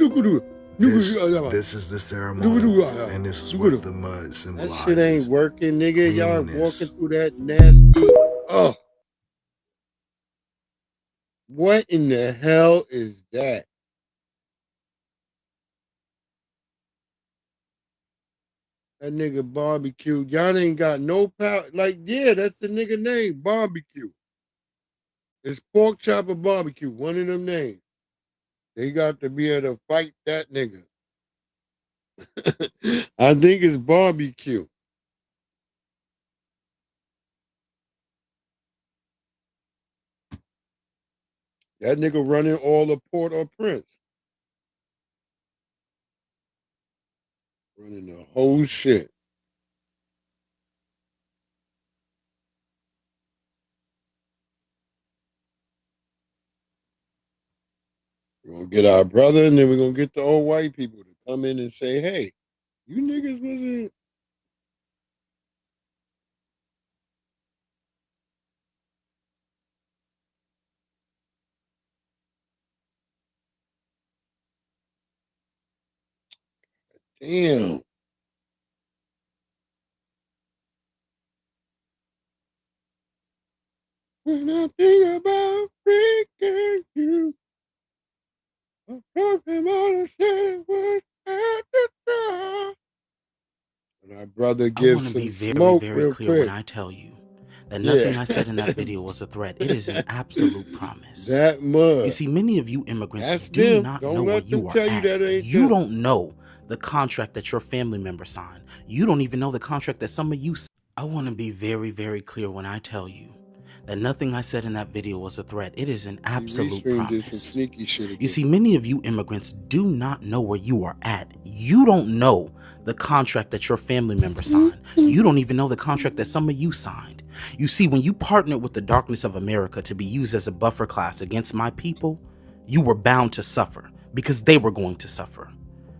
This is the ceremony, and this is what the mud symbolizes. That shit ain't working, nigga. Y'all Cleanliness. walking through that nasty. Oh. What in the hell is that? That nigga barbecue. Y'all ain't got no power. Like, yeah, that's the nigga name, barbecue. It's pork chop or barbecue, one of them names. They got to be able to fight that nigga. I think it's barbecue. That nigga running all of Port-au-Prince. Running the whole shit. We're gonna get our brother, and then we're gonna get the old white people to come in and say, hey, you niggas wasn't. Damn. When I think about freaking you, I'm talking about a shit was at the top. And our brother gives some smoke real quick. I tell you that Yeah. nothing I said in that video was a threat. It is an absolute promise. That mud. You see, many of you immigrants That's do them. not Don't know where let them you are tell you at. that ain't You them. don't know the contract that your family member signed. You don't even know the contract that some of you. I want to be very, very clear when I tell you that nothing I said in that video was a threat. It is an absolute Did some promise. sneaky shit again. You see, many of you immigrants do not know where you are at. You don't know the contract that your family member signed. You don't even know the contract that some of you signed. You see, when you partnered with the darkness of America to be used as a buffer class against my people, you were bound to suffer because they were going to suffer.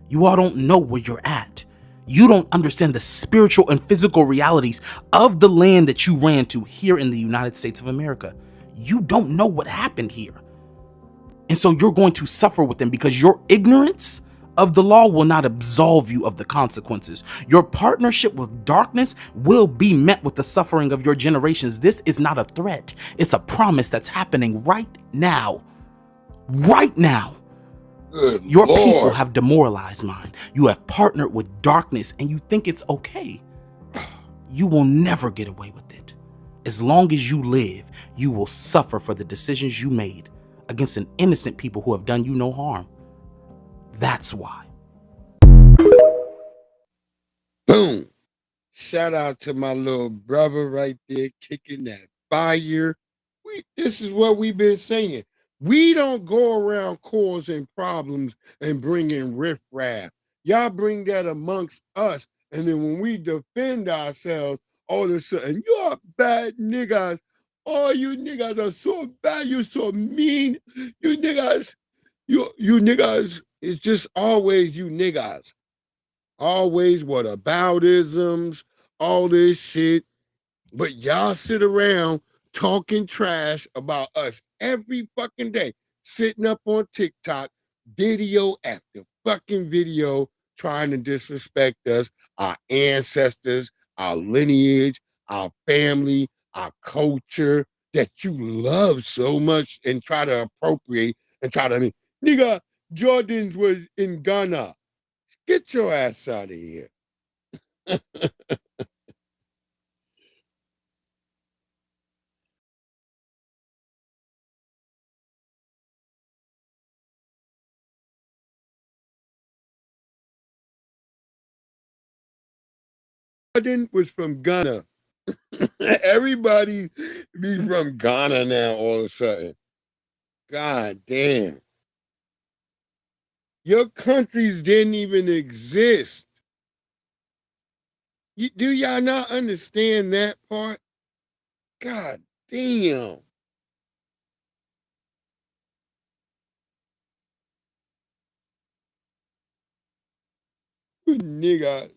You all don't know where you're at. You don't understand the spiritual and physical realities of the land that you ran to here in the United States of America. You don't know what happened here. And so you're going to suffer with them because your ignorance of the law will not absolve you of the consequences. Your partnership with darkness will be met with the suffering of your generations. This is not a threat. It's a promise that's happening right now. Right now. Good Your Lord. people have demoralized mine. You have partnered with darkness and you think it's okay. You will never get away with it. As long as you live, you will suffer for the decisions you made against an innocent people who have done you no harm. That's why. Boom. Shout out to my little brother right there kicking that fire. This is what we've been saying. We don't go around causing problems and bringing riffraff. Y'all bring that amongst us. And then when we defend ourselves, all of a sudden, you're bad niggas. Oh, you niggas are so bad. You're so mean. You niggas, you niggas, it's just always you niggas. Always whataboutisms, all this shit. But y'all sit around talking trash about us every fucking day, sitting up on TikTok, video after fucking video, trying to disrespect us, our ancestors, our lineage, our family, our culture that you love so much and try to appropriate and try to, nigga, Jordans was in Ghana. Get your ass out of here. Jordan was from Ghana. Everybody be from Ghana now all of a sudden. God damn. Your countries didn't even exist. Do y'all not understand that part? God damn. You niggas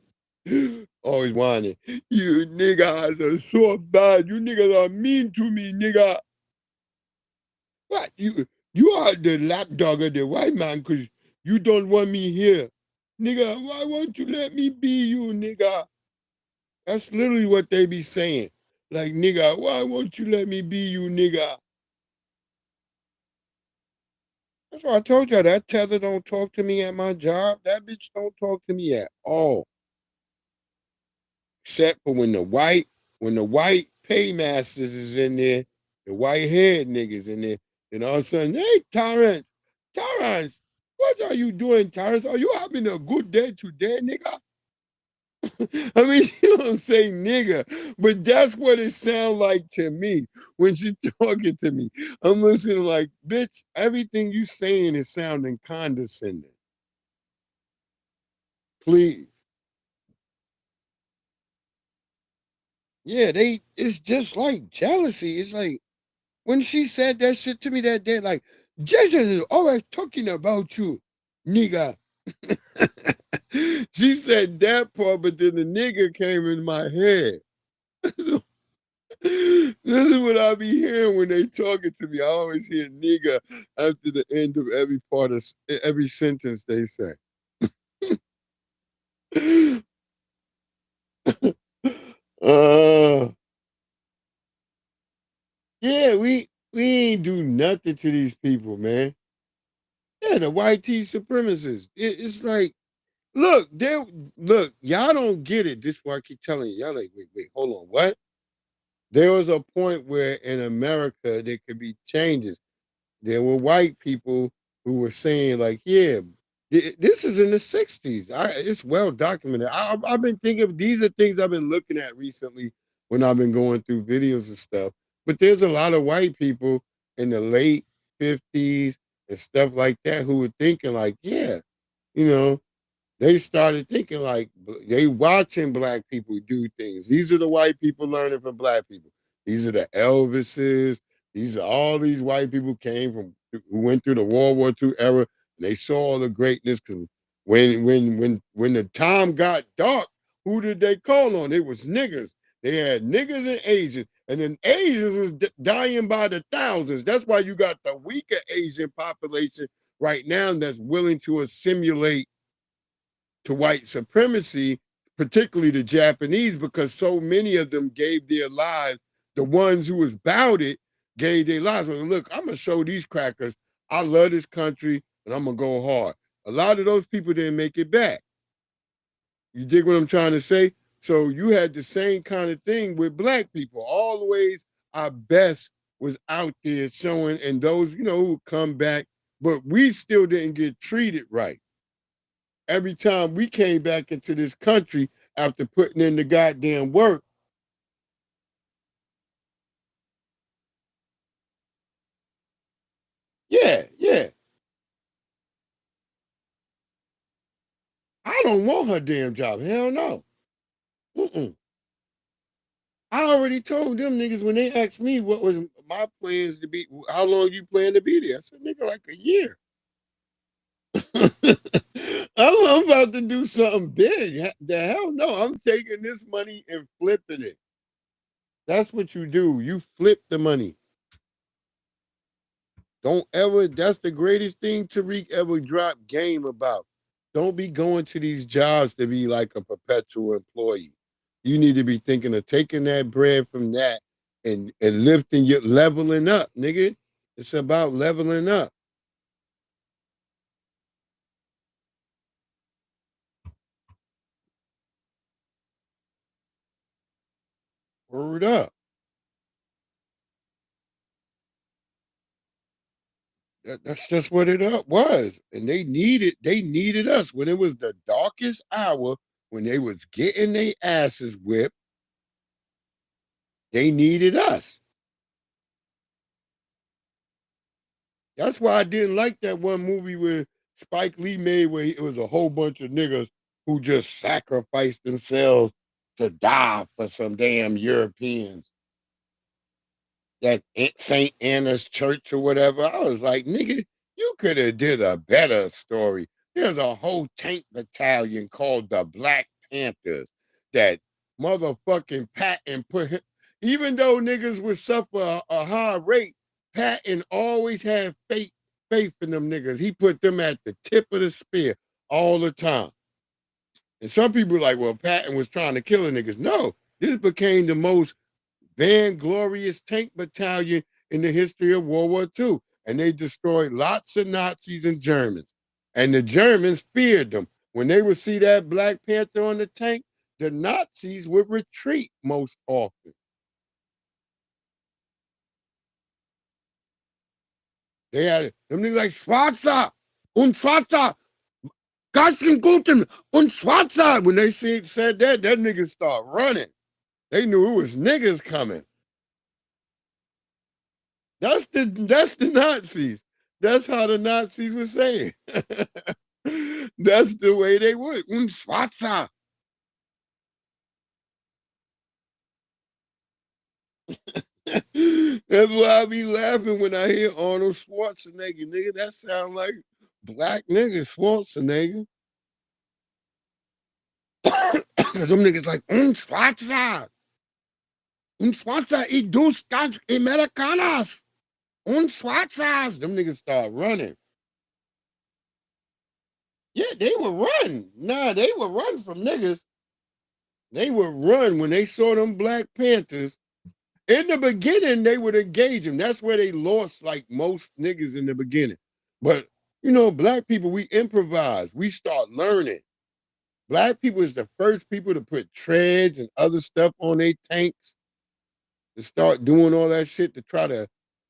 always whining. You niggas are so bad. You niggas are mean to me, nigga. What? You are the lapdog of the white man because you don't want me here. Nigga, why won't you let me be you, nigga? That's literally what they be saying. Like, nigga, why won't you let me be you, nigga? That's why I told y'all that tether don't talk to me at my job. That bitch don't talk to me at all. Except for when the white paymasters is in there, the white head niggas in there, and all of a sudden, hey, Terrence, what are you doing, Terrence? Are you having a good day today, nigga? I mean, you don't say nigga, but that's what it sounds like to me when she's talking to me. I'm listening like, bitch, everything you saying is sounding condescending. Please. Yeah, it's just like jealousy. It's like when she said that shit to me that day, like, Jason is always talking about you, nigga. She said that part, but then the nigga came in my head. This is what I be hearing when they talking to me. I always hear nigga after the end of every part of every sentence they say. uh yeah, we ain't do nothing to these people, man. Yeah, the white tea supremacists. It's like, look, y'all don't get it. This is why I keep telling you. Y'all like, wait, hold on, what? There was a point where in America there could be changes. There were white people who were saying, like, yeah, this is in the 60s. It's well documented. I've been thinking, these are things I've been looking at recently when I've been going through videos and stuff. But there's a lot of white people in the late 50s and stuff like that who were thinking, like, yeah, you know, they started thinking like they watching black people do things. These are the white people learning from black people. These are the Elvises. These are all these white people came from who went through the World War II era. And they saw all the greatness because when the time got dark, who did they call on? It was niggas. They had niggas and Asians, and then Asians was dying by the thousands. That's why you got the weaker Asian population right now that's willing to assimilate to white supremacy, particularly the Japanese, because so many of them gave their lives. The ones who was about it gave their lives. Well, look, I'm gonna show these crackers I love this country and I'm gonna go hard. A lot of those people didn't make it back. You dig what I'm trying to say? So you had the same kind of thing with black people. Always our best was out there showing, and those, who come back, but we still didn't get treated right every time we came back into this country after putting in the goddamn work. Yeah, yeah. I don't want her damn job. Hell no. Mm-mm. I already told them niggas when they asked me what was my plans to be, how long you plan to be there. I said, nigga, like a year. I'm about to do something big. The hell no. I'm taking this money and flipping it. That's what you do. You flip the money. Don't ever, that's the greatest thing Tariq ever dropped game about. Don't be going to these jobs to be like a perpetual employee. You need to be thinking of taking that bread from that and lifting your leveling up, nigga. It's about leveling up. Word up. That's just what it was. And they needed us when it was the darkest hour, when they was getting their asses whipped. They needed us. That's why I didn't like that one movie where Spike Lee made where it was a whole bunch of niggas who just sacrificed themselves to die for some damn Europeans. That St. Anna's Church or whatever. I was like, nigga, you could have did a better story. There's a whole tank battalion called the Black Panthers that motherfucking Patton put him, even though niggas would suffer a high rate, Patton always had faith in them niggas. He put them at the tip of the spear all the time. And some people are like, well, Patton was trying to kill the niggas. No, this became the most vainglorious tank battalion in the history of World War II. And they destroyed lots of Nazis and Germans. And the Germans feared them. When they would see that Black Panther on the tank, the Nazis would retreat most often. They had them niggas like Schwarzer und Schwarzer. Gotchen Guten und Schwarzer. When they said that niggas start running. They knew it was niggas coming. That's the Nazis. That's how the Nazis were saying. That's the way they would. Und Schwarzer. That's why I be laughing when I hear Arnold Schwarzenegger. Nigga, that sound like black nigga Schwarzenegger. Them niggas like, Schwarzer. Schwarzer, ich dus ganz Amerikanas. Schwarzers. Them niggas start running. Yeah, they would run. Nah, they would run from niggas. They would run when they saw them Black Panthers. In the beginning, they would engage them. That's where they lost like most niggas in the beginning. But, you know, black people, we improvise. We start learning. Black people is the first people to put treads and other stuff on their tanks, to start doing all that shit to try to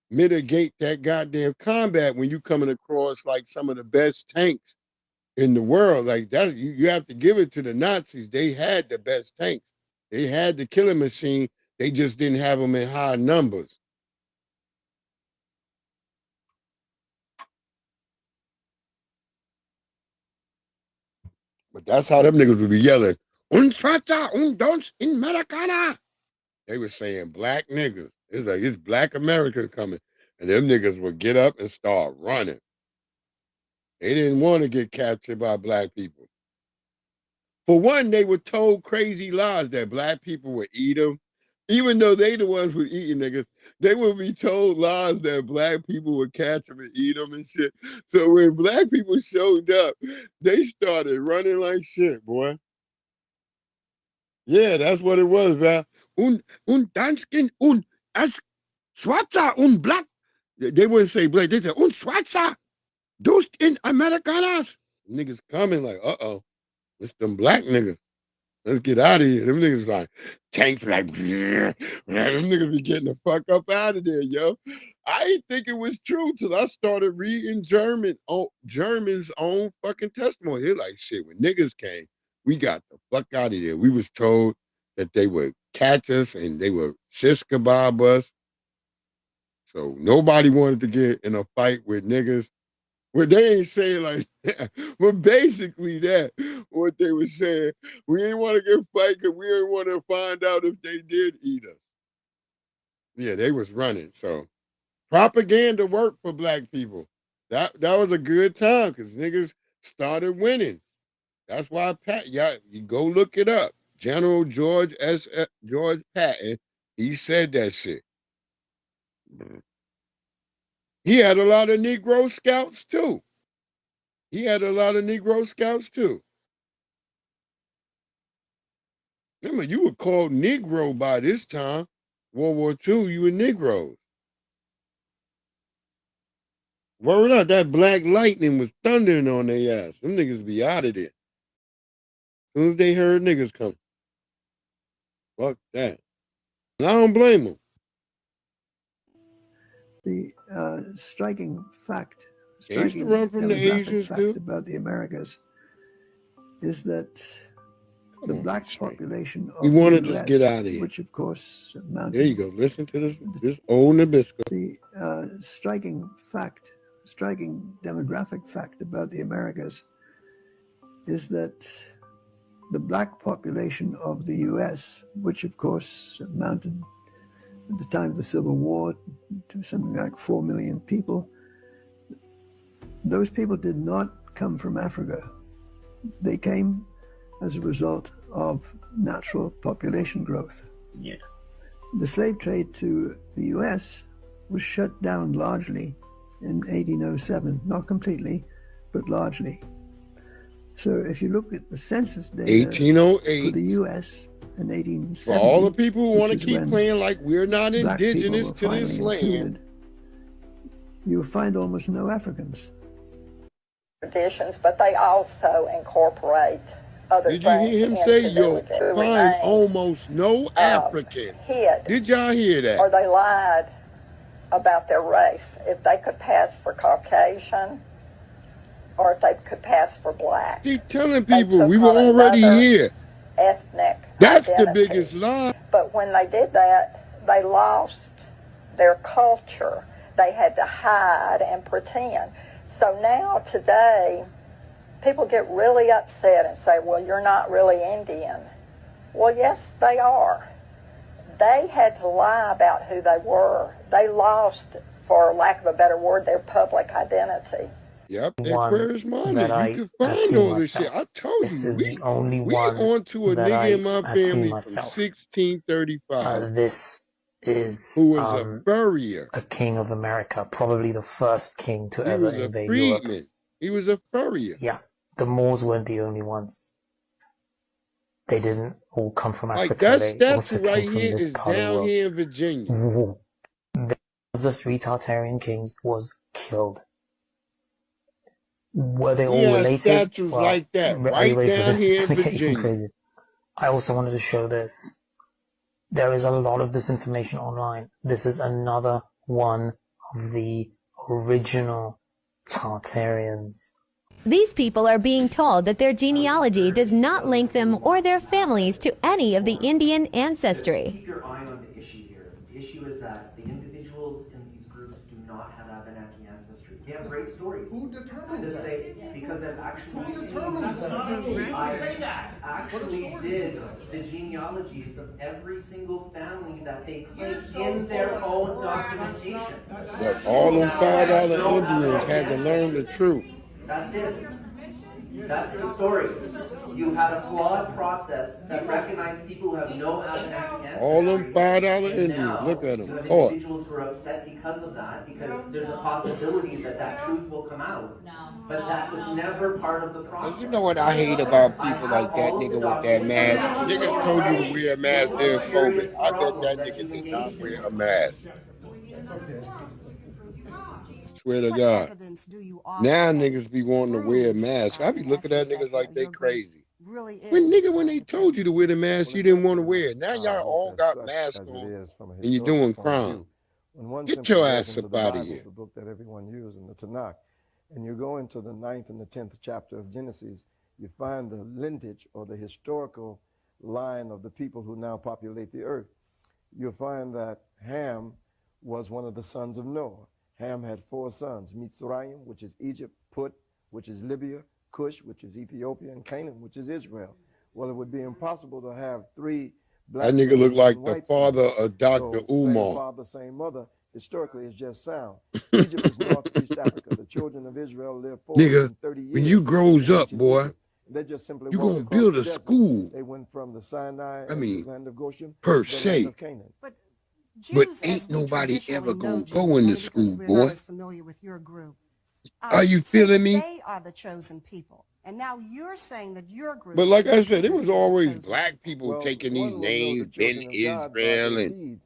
mitigate that goddamn combat when you coming across like some of the best tanks in the world. Like that, you have to give it to the Nazis. They had the best tanks. They had the killing machine. They just didn't have them in high numbers. But that's how them niggas would be yelling, "Un Schwarzer, un Deutsch in Americana." They were saying black niggas. It's like, it's black America coming. And them niggas would get up and start running. They didn't want to get captured by black people. For one, they were told crazy lies that black people would eat them. Even though they the ones who eating niggas, they would be told lies that black people would catch them and eat them and shit. So when black people showed up, they started running like shit, boy. Yeah, that's what it was, man. Un Danskin, as Schwarzer, black. They wouldn't say black, they said, Schwarzer, those in Americanas. Niggas coming like, it's them black niggas. Let's get out of here. Them niggas like, tanks like, man, them niggas be getting the fuck up out of there, yo. I didn't think it was true till I started reading Germans' own fucking testimony. They're like, shit, when niggas came, we got the fuck out of there. We was told that they would catch us and they would shish kebab us. So nobody wanted to get in a fight with niggas. Well, they ain't saying like that, but basically that, what they were saying, we ain't want to get fight because we ain't want to find out if they did eat us. Yeah, they was running. So propaganda worked for black people. That was a good time because niggas started winning. That's why you go look it up. General George Patton, he said that shit. He had a lot of Negro scouts too. Remember, you were called Negro by this time. World War II, you were Negroes. Word up, that black lightning was thundering on their ass. Them niggas be out of there. As soon as they heard niggas come. Fuck that. And I don't blame them. The striking fact, demographic fact about the Americas is that the black population of we want to the US, just get out of here. which of course amounted. There you go. Listen to this old Nabisco. The striking demographic fact about the Americas is that the black population of the US, which of course amounted at the time of the Civil War to something like 4 million people, those people did not come from Africa. They came as a result of natural population growth. Yeah. The slave trade to the US was shut down largely in 1807, not completely, but largely. So if you look at the census data 1808 for the US in 1870, for all the people who want to keep playing like we're not indigenous to this land, you'll find almost no Africans. Traditions, but they also incorporate other things. Did you hear him say you'll find almost no African? Did y'all hear that? Or they lied about their race. If they could pass for Caucasian, or if they could pass for black. Keep telling They people took we were on already another here. ethnic That's the identity. biggest lie. But when they did that, they lost their culture. They had to hide and pretend. So now, today, people get really upset and say, well, you're not really Indian. Well, yes, they are. They had to lie about who they were. They lost, for lack of a better word, their public identity. Yep, that Aquarius Monday. You can find all this shit. I told you, we on to a nigga in my family from 1635 this is who was a furrier. a king of America, probably the first king to He ever was a invade Europe. freedman. He was a furrier. Yeah, the Moors weren't the only ones. They didn't all come from Like Africa. that They also statue right came from here this is part of the down world. here in Virginia. One of the three Tartarian kings was killed. Were they all We have related? statues Well, like that are right you ready for down this? here It's in gonna get even Virginia. crazy. I also wanted to show this. There is a lot of this information online. This is another one of the original Tartarians. These people are being told that their genealogy does not link them or their families to any of the Indian ancestry. Keep your eye on the issue here. The issue is that the individuals in these groups do not have Abenaki ancestry. They have great stories. Who determines that? Because I've actually actually did the genealogies of every single family that they claim in their own documentation. But all them $5 Indians had to learn the truth. That's it. That's the story. You had a flawed process that recognized people who have no Abenaki ancestry. All them $5 Indians, look at them. You have Oh, individuals who are upset because of that, because there's a possibility that that truth will come out. But that was never part of the process. you know what I hate about people like that nigga with that mask? Niggas told you to wear a mask during COVID. I bet that nigga did not wear a mask. Swear to God. Now niggas be wanting to wear a mask. I be looking at niggas like they crazy. When they told you to wear the mask, you didn't want to wear it. Now y'all all got masks on and you're doing crime. Get your ass up out of here. The book that everyone used in the Tanakh, and you go into the 9th and the 10th chapter of Genesis, you find the lineage or the historical line of the people who now populate the earth. You'll find that Ham was one of the sons of Noah. Ham had 4 sons, Mitzrayim, which is Egypt, Put, which is Libya, Cush, which is Ethiopia, and Canaan, which is Israel. Well, it would be impossible to have 3 black That nigga look like the white father sons. of Dr. So, Umar. same father, same mother, historically is just sound. Egypt is northeast Africa. The children of Israel lived 430 years. When you grows up, boy, they just simply you walked gonna across build the a desert. school. They went from the Sinai, I mean, the land of Goshen, per to the se. land of Canaan. But ain't nobody ever gonna go into school, boy. Familiar with your group. Are you feeling me? They are the chosen people. And now you're saying that your group. But like I said, it was always black people taking these names, Ben Israel, and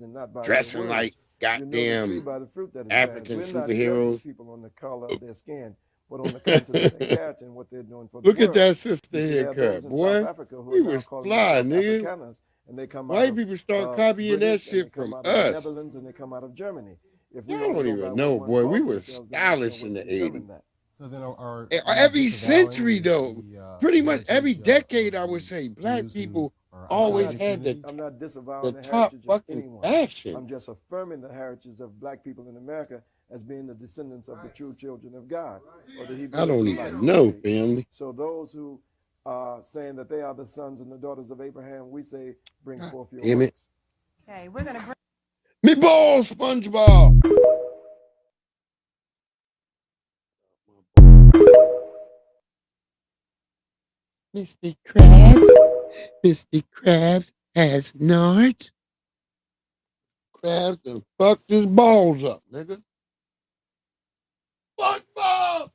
dressing like goddamn African superheroes. People on the color of their skin, but on the content of their character and what they're doing for the Look at world. that sister haircut, boy. We was fly, nigga. And they come White out people of, start copying British, that shit and they come from out of the us. Netherlands, and they come out of Germany. If we I only don't go even by know, what boy. one We calls were themselves, then stylish in we're the determined 80s. that. So then are Every century, though, pretty much every decade, I would say, black people always had I'm not disavowing the the top heritage of fucking anyone. fashion. I'm just affirming the heritage of black people in America as being the descendants of the true children of God. Or the Hebrew I don't Israelites. even know, family. So those who are saying that they are the sons and the daughters of Abraham, we say, bring forth your Damn it. works. Okay, we're going to bring. Me balls, SpongeBob. Mr. Krabs. Mr. Krabs has nards. Krabs done fucked his balls up, nigga. SpongeBob!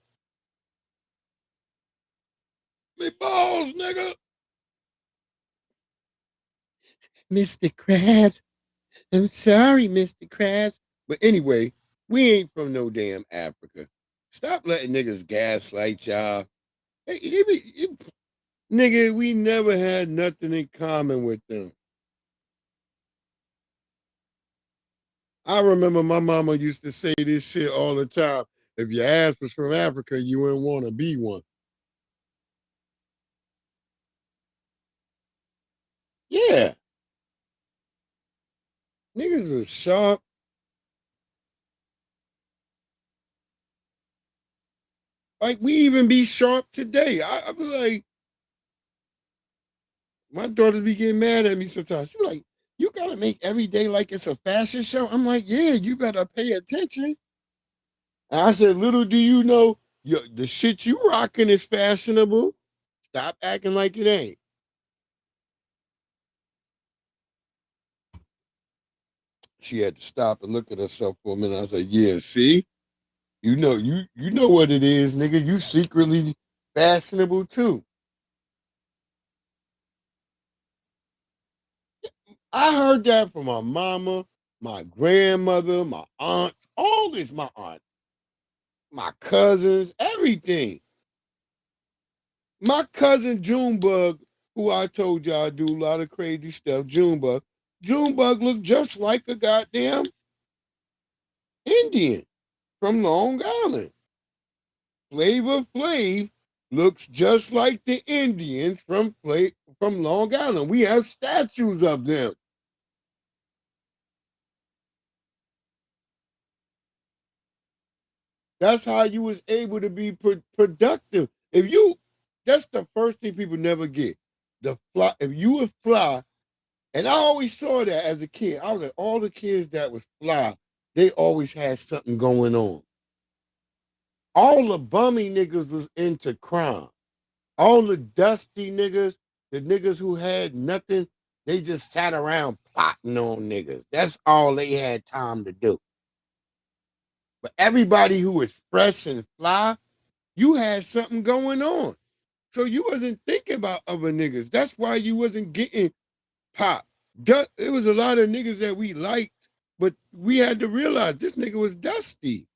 Me balls, nigga. Mr. Krabs. I'm sorry, Mr. Krabs. But anyway, we ain't from no damn Africa. Stop letting niggas gaslight y'all. Hey, nigga, we never had nothing in common with them. I remember my mama used to say this shit all the time. if your ass was from Africa, you wouldn't want to be one. Yeah. Niggas was sharp. Like, we even be sharp today. I be like, my daughter be getting mad at me sometimes. She be like, you gotta make every day like it's a fashion show. I'm like, yeah, you better pay attention. And I said, little do you know, the shit you rocking is fashionable. Stop acting like it ain't. She had to stop and look at herself for a minute. I was like, yeah, see? You know what it is, nigga. You secretly fashionable too. I heard that from my mama, my grandmother, my aunt, all this, my aunt, my cousins, everything. My cousin Junebug, who I told y'all do a lot of crazy stuff, Junebug looked just like a goddamn Indian from Long Island. Flavor Flav looks just like the Indians from Long Island. We have statues of them. That's how you was able to be productive. That's the first thing people never get. The fly. If you would fly, and I always saw that as a kid. I was like, all the kids that was fly, they always had something going on. All the bummy niggas was into crime. All the dusty niggas, the niggas who had nothing, they just sat around plotting on niggas. That's all they had time to do. But everybody who was fresh and fly, you had something going on. So you wasn't thinking about other niggas. That's why you wasn't getting popped. It was a lot of niggas that we liked, but we had to realize this nigga was dusty.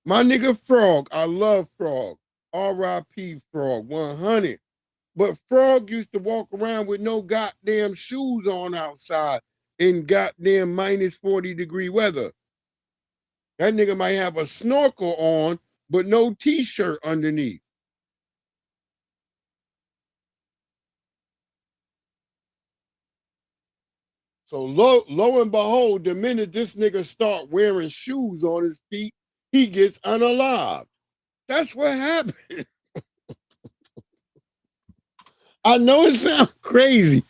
My nigga Frog, I love Frog. R.I.P. Frog, 100. But Frog used to walk around with no goddamn shoes on outside in goddamn minus 40-degree weather. That nigga might have a snorkel on, but no t-shirt underneath. So lo and behold, the minute this nigga start wearing shoes on his feet, he gets unalived. That's what happened. I know it sounds crazy.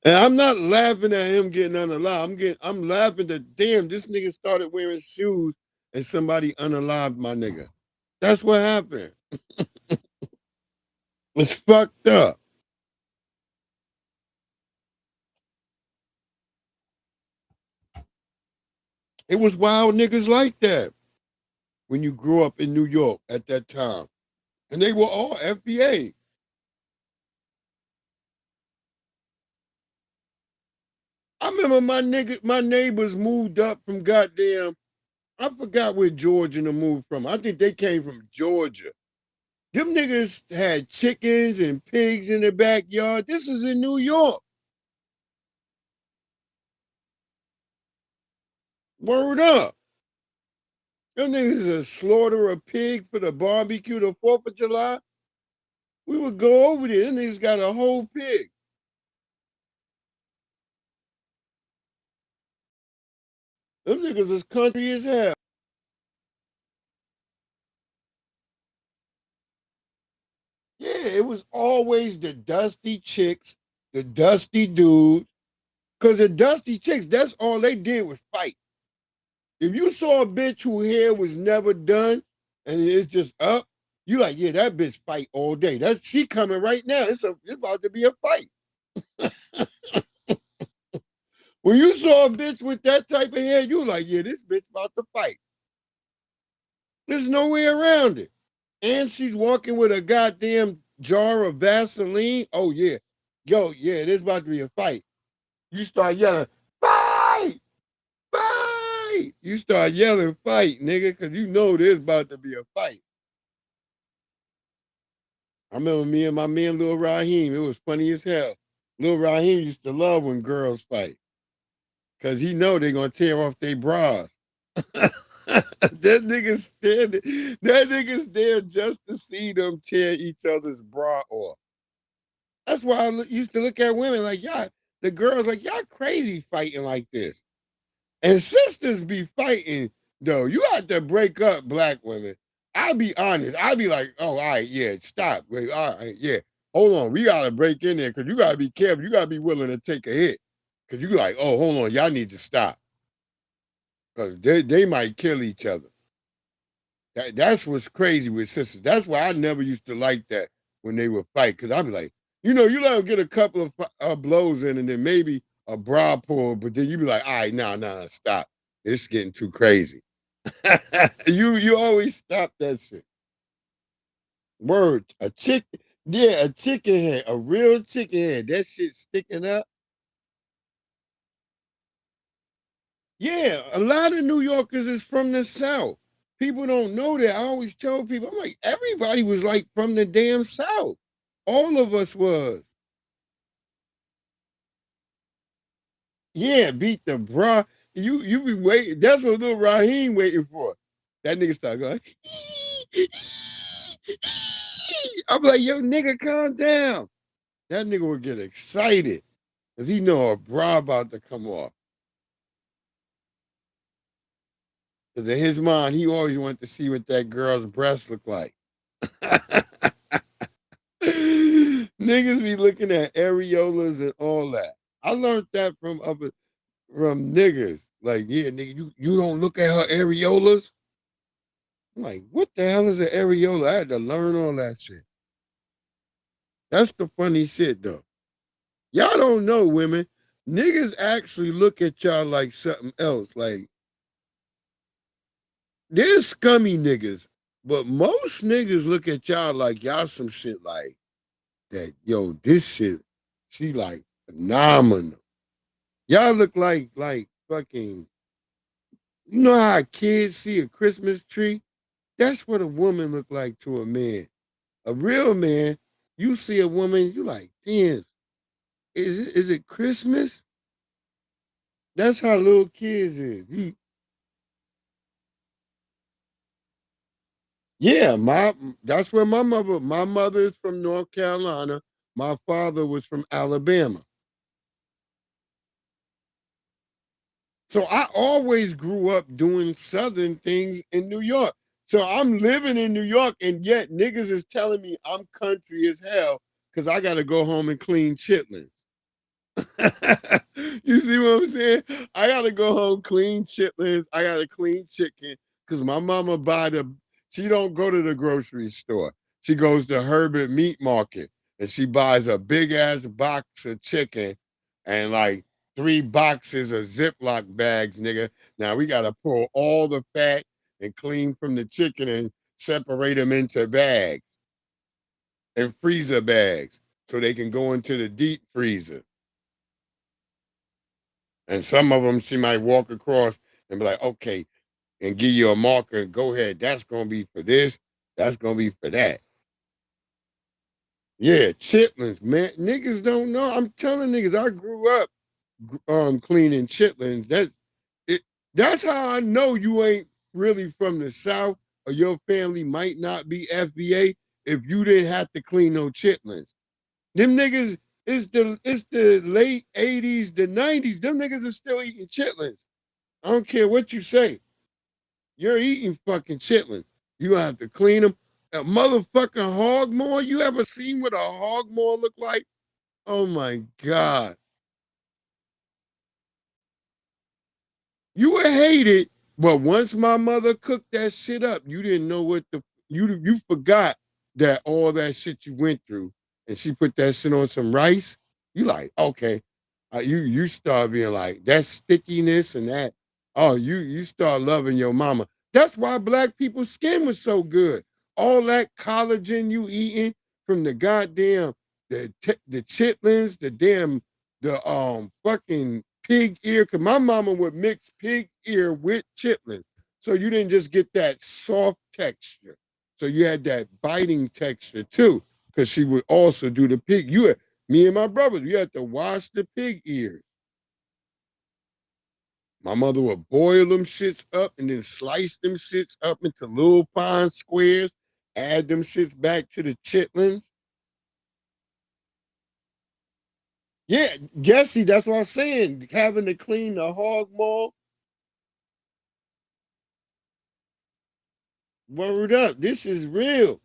And I'm not laughing at him getting unalived. I'm laughing that damn, this nigga started wearing shoes and somebody unalived my nigga. That's what happened. It's fucked up. It was wild niggas like that when you grew up in New York at that time. And they were all FBA. I remember my neighbors moved up from goddamn, I forgot where Georgia moved from. I think they came from Georgia. Them niggas had chickens and pigs in their backyard. This is in New York. Word up. Them niggas would slaughter a pig for the barbecue the 4th of July. We would go over there. Them niggas got a whole pig. Them niggas is country as hell. Yeah, it was always the dusty chicks, the dusty dudes. Because the dusty chicks, that's all they did was fight. If you saw a bitch whose hair was never done and it's just up, you like, yeah, that bitch fight all day. She coming right now. It's about to be a fight. When you saw a bitch with that type of hair, you like, yeah, this bitch about to fight. There's no way around it. And she's walking with a goddamn jar of Vaseline. Oh yeah. Yo, yeah, there's about to be a fight. You start yelling, fight! Fight! You start yelling fight, nigga, because you know there's about to be a fight. I remember me and my man Lil Raheem. It was funny as hell. Lil Raheem used to love when girls fight. Cause he know they're gonna tear off their bras. That nigga's there just to see them tear each other's bra off. That's why I used to look at women like, y'all, the girls like, y'all crazy fighting like this. And sisters be fighting, though. You have to break up black women. I'll be honest. I'll be like, oh, all right, yeah, stop. Wait, all right, yeah. Hold on. We got to break in there because you got to be careful. You got to be willing to take a hit. Because you like, oh, hold on. Y'all need to stop. Because they might kill each other. That's what's crazy with sisters. That's why I never used to like that when they would fight. Because I'd be like, you let them get a couple of blows in and then maybe a bra pull, but then you be like, all right, nah, stop. It's getting too crazy. you always stop that shit. Word, a chicken head, a real chicken head. That shit sticking up. Yeah, a lot of New Yorkers is from the South. People don't know that. I always tell people, I'm like, everybody was like from the damn South. All of us was. Yeah, beat the bra. You be waiting. That's what little Raheem waiting for. That nigga start going. I'm like, yo, nigga, calm down. That nigga would get excited because he know a bra about to come off. Because in his mind, he always wanted to see what that girl's breasts look like. Niggas be looking at areolas and all that. I learned that from niggas. Like, yeah, nigga, you don't look at her areolas? I'm like, what the hell is an areola? I had to learn all that shit. That's the funny shit, though. Y'all don't know, women. Niggas actually look at y'all like something else. Like, there's scummy niggas, but most niggas look at y'all like y'all some shit like that. Yo, this shit, she like phenomenal. Y'all look like fucking, you know how kids see a Christmas tree? That's what a woman look like to a man. A real man, you see a woman, you like, damn, is it Christmas? That's how little kids is. Yeah, that's where my mother is from North Carolina. My father was from Alabama. So I always grew up doing Southern things in New York. So I'm living in New York, and yet niggas is telling me I'm country as hell because I got to go home and clean chitlins. You see what I'm saying? I gotta go home, clean chitlins. I gotta clean chicken because my mama she don't go to the grocery store. She goes to Herbert Meat Market and she buys a big ass box of chicken and like 3 boxes of Ziploc bags, nigga. Now we gotta pull all the fat and clean from the chicken and separate them into bags and freezer bags so they can go into the deep freezer. And some of them she might walk across and be like, okay, and give you a marker. Go ahead. That's going to be for this. That's going to be for that. Yeah, chitlins, man. Niggas don't know. I'm telling niggas, I grew up cleaning chitlins. That's how I know you ain't really from the South or your family might not be FBA if you didn't have to clean no chitlins. Them niggas, it's the late 80s, the 90s. Them niggas are still eating chitlins. I don't care what you say. You're eating fucking chitlins. You have to clean them. A motherfucking hog maw. You ever seen what a hog maw look like? Oh my God. You would hate it, but once my mother cooked that shit up, you didn't know what you forgot that all that shit you went through, and she put that shit on some rice. You like, okay, you start being like that stickiness and that. Oh, you start loving your mama. That's why black people's skin was so good. All that collagen you eating from the goddamn the chitlins, the fucking pig ear, because my mama would mix pig ear with chitlins. So you didn't just get that soft texture. So you had that biting texture too, because she would also do the pig. Me and my brothers, you had to wash the pig ears. My mother would boil them shits up and then slice them shits up into little fine squares, add them shits back to the chitlins. Yeah, Jesse, that's what I'm saying. Having to clean the hog maw. Word up. This is real.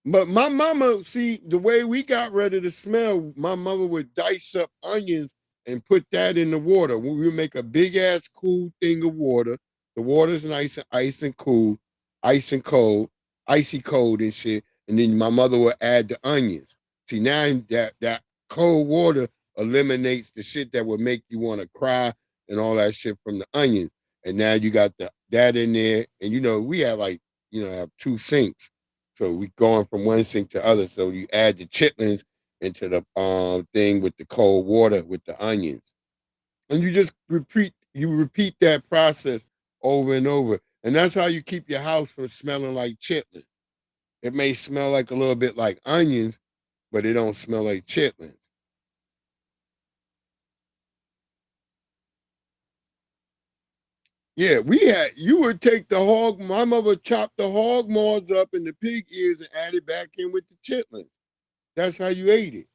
But my mama, see, the way we got rid of the smell, my mother would dice up onions and put that in the water. We would make a big ass cool thing of water. The water's nice and ice and cool, ice and cold, icy cold and shit. And then my mother would add the onions. See, now that cold water eliminates the shit that would make you want to cry and all that shit from the onions. And now you got that in there. And we have have two sinks. So we going from one sink to other. So you add the chitlins into the thing with the cold water with the onions, and you just repeat that process over and over, and that's how you keep your house from smelling like chitlins. It may smell like a little bit like onions, but it don't smell like chitlins. Yeah, you would take the hog. My mother chopped the hog maws up and the pig ears and add it back in with the chitlins. That's how you ate it.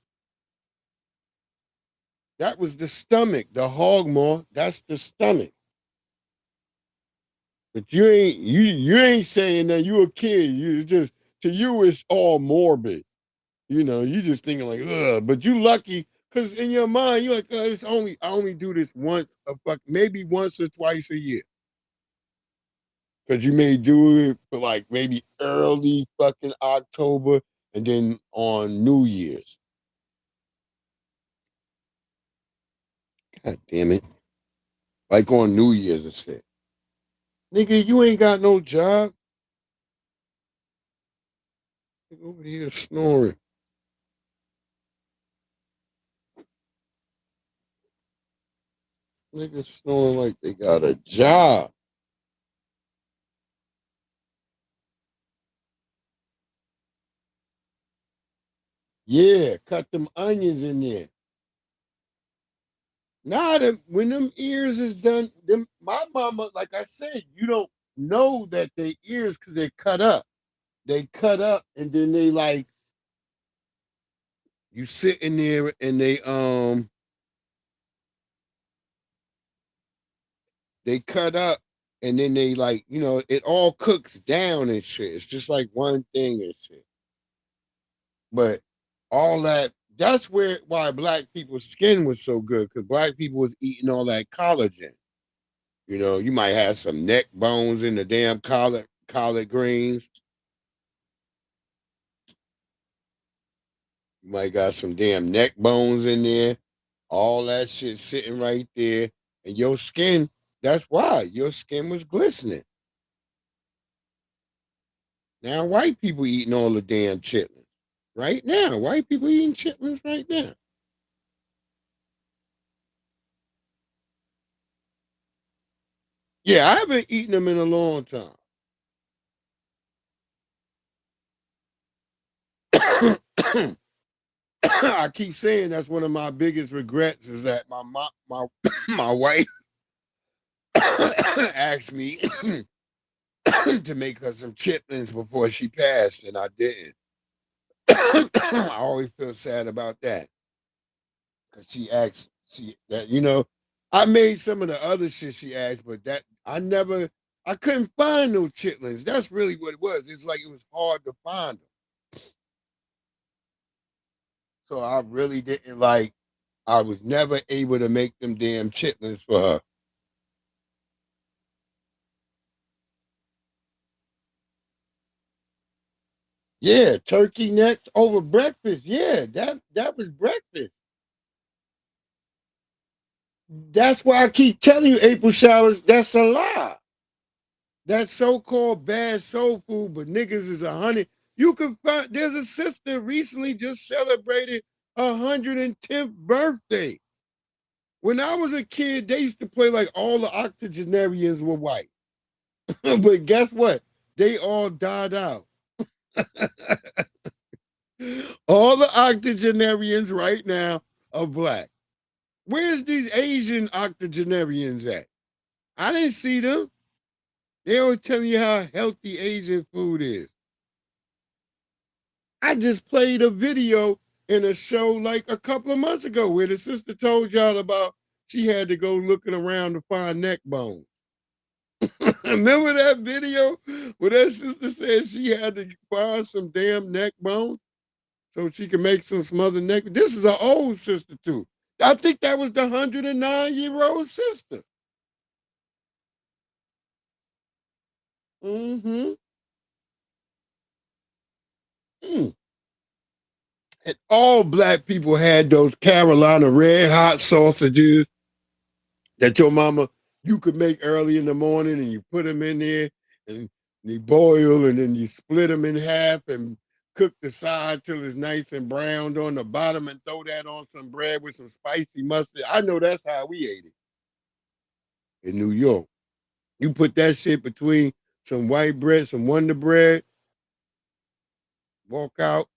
That was the stomach, the hog maw. That's the stomach. But you ain't saying that you a kid. You just to you it's all morbid. You just thinking like, ugh. But you lucky because in your mind you're like, I only do this maybe once or twice a year. Because you may do it for like maybe early fucking October and then on New Year's. God damn it. Like on New Year's and shit. Nigga, you ain't got no job. Over here snoring. Niggas snoring like they got a job. Yeah, cut them onions in there. Nah, when them ears is done, my mama, like I said, you don't know that they ears because they're cut up. They cut up and then they like you sit in there and they cut up and then they like, it all cooks down and shit. It's just like one thing and shit. But all that's why black people's skin was so good, because black people was eating all that collagen. You might have some neck bones in the damn collard greens. You might got some damn neck bones in there. All that shit sitting right there. And your skin, that's why your skin was glistening. Now white people eating all the damn chitlins. Right now, white people eating chitlins right now. Yeah, I haven't eaten them in a long time. I keep saying that's one of my biggest regrets is that my wife asked me to make her some chitlins before she passed, and I didn't. I always feel sad about that because she asked I made some of the other shit she asked, but that I couldn't find no chitlins. That's really what it was. It's like it was hard to find them. So I really didn't I was never able to make them damn chitlins for her. Yeah, turkey necks over breakfast. Yeah, that was breakfast. That's why I keep telling you, April showers, that's a lie. That's so-called bad soul food, but niggas is 100. You can find there's a sister recently just celebrated 110th birthday. When I was a kid, they used to play like all the octogenarians were white. But guess what? They all died out. All the octogenarians right now are black. Where's these Asian octogenarians at? I didn't see them. They always tell you how healthy Asian food is. I just played a video in a show like a couple of months ago where the sister told y'all about she had to go looking around to find neck bones. Remember that video where that sister said she had to find some damn neck bones so she could make some smothered neck? This is an old sister too. I think that was the 109-year-old sister. Mm-hmm. Mm. And all black people had those Carolina red hot sausages that your mama, you could make early in the morning and you put them in there and they boil and then you split them in half and cook the side till it's nice and browned on the bottom and throw that on some bread with some spicy mustard. I know that's how we ate it in New York. You put that shit between some white bread, some Wonder Bread, walk out,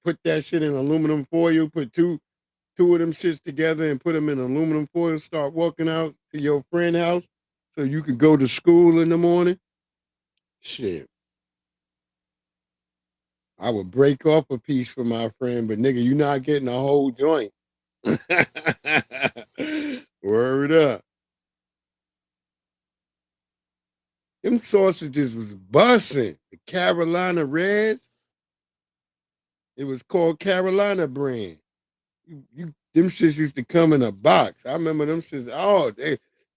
put that shit in aluminum foil, put two of them shits together and put them in aluminum foil, start walking out to your friend's house so you could go to school in the morning. Shit. I would break off a piece for my friend, but nigga, you not getting a whole joint. Word up. Them sausages was busting. The Carolina Reds. It was called Carolina brand. Them shits used to come in a box. I remember them shits. Oh,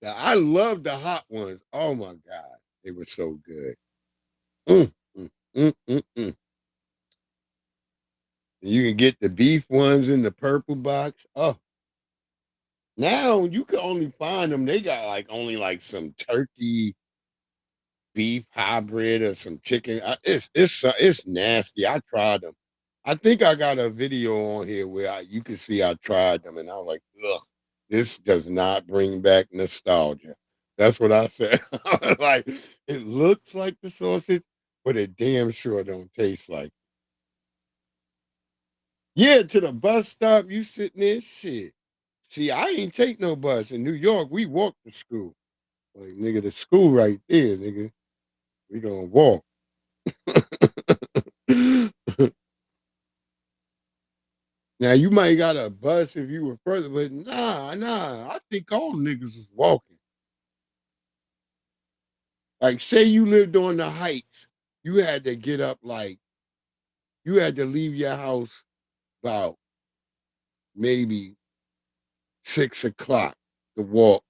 I love the hot ones. Oh my God. They were so good. Mm, mm, mm, mm, mm. You can get the beef ones in the purple box. Oh, now you can only find them. They got like only like some turkey beef hybrid or some chicken. It's nasty. I tried them. I think I got a video on here where you can see I tried them, and I was like, ugh, this does not bring back nostalgia. That's what I said. Like, it looks like the sausage, but it damn sure don't taste like. Yeah, to the bus stop, you sitting there, shit. See, I ain't take no bus. In New York, we walk to school. Like, nigga, the school right there, nigga. We gonna walk. Now, you might got a bus if you were further, but nah. I think all niggas is walking. Like, say you lived on the Heights, you had to get up like, you had to leave your house about maybe 6 o'clock to walk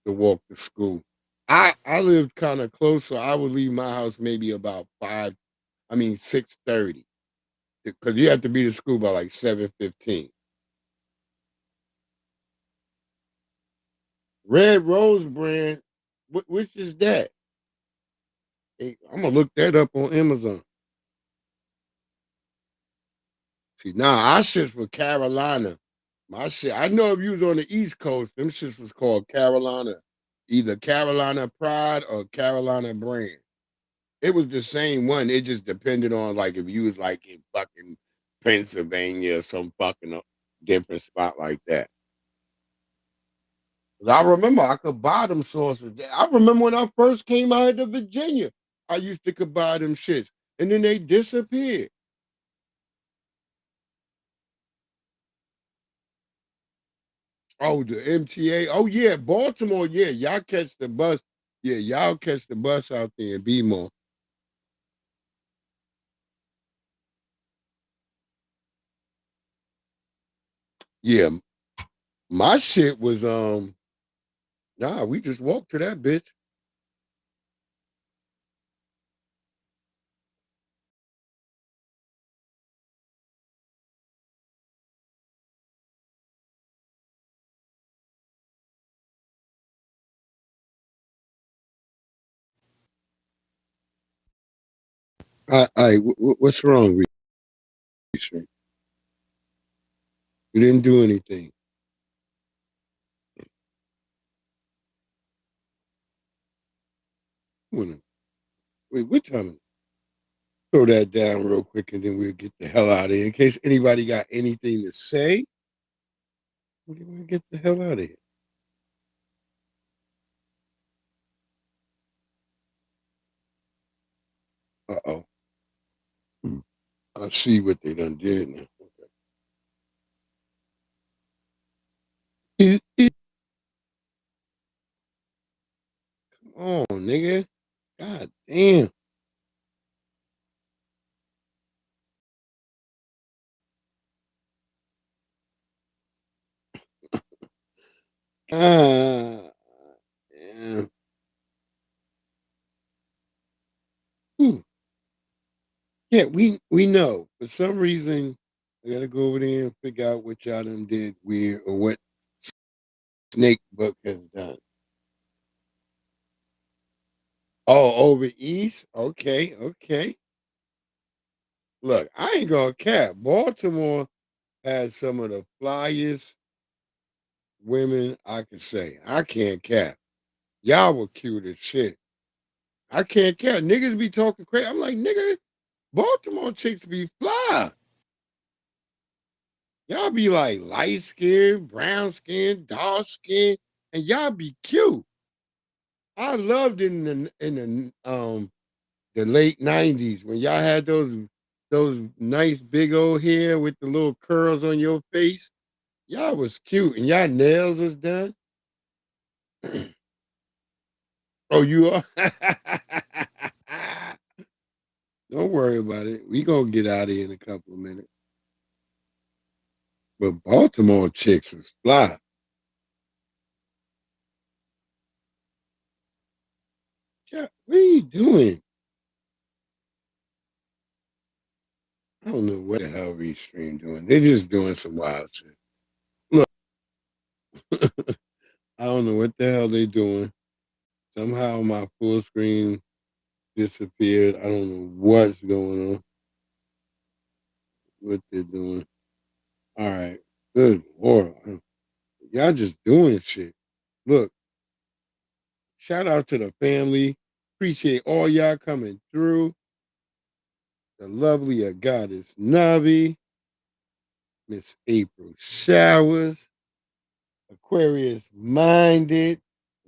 to school. I lived kind of close, so I would leave my house maybe about 6:30. Because you have to be to school by like 7:15. Red Rose brand, which is that? Hey, I'm gonna look that up on Amazon. See, nah, our shits were Carolina. My shit, I know if you was on the East Coast, them shits was called Carolina, either Carolina Pride or Carolina Brand. It was the same one. It just depended on like if you was like in fucking Pennsylvania or some fucking different spot like that. 'Cause I remember I could buy them sauces. I remember when I first came out of Virginia, I used to could buy them shits, and then they disappeared. Oh, the MTA. Oh yeah, Baltimore. Yeah, y'all catch the bus. Yeah, y'all catch the bus out there in Bmore. Yeah, my shit was nah, we just walked to that bitch. What's wrong with you? You didn't do anything. Wait, what time? Throw that down real quick, and then we'll get the hell out of here. In case anybody got anything to say. Get the hell out of here. Uh-oh. I see what they done did now. Okay. Come on, nigga. God damn. Yeah. Yeah, we know. For some reason, I gotta go over there and figure out what y'all done did weird or what Snake Book has done. Oh, over east? Okay, okay. Look, I ain't gonna cap. Baltimore has some of the flyest women I could say. I can't cap. Y'all were cute as shit. I can't cap. Niggas be talking crazy. I'm like, nigga, Baltimore chicks be fly. Y'all be like light skin, brown skin, dark skin, and y'all be cute. I loved in the late '90s when y'all had those nice big old hair with the little curls on your face. Y'all was cute, and y'all nails was done. Oh, you are. Don't worry about it. We gonna get out of here in a couple of minutes. But Baltimore chicks is fly. Yeah, what are you doing? I don't know what the hell Restream doing. They're just doing some wild shit. Look, I don't know what the hell they doing. Somehow my full screen disappeared. I don't know what's going on. What they're doing. All right. Good Lord. Y'all just doing shit. Look, shout out to the family. Appreciate all y'all coming through. The lovely goddess Navi, Miss April Showers, Aquarius Minded,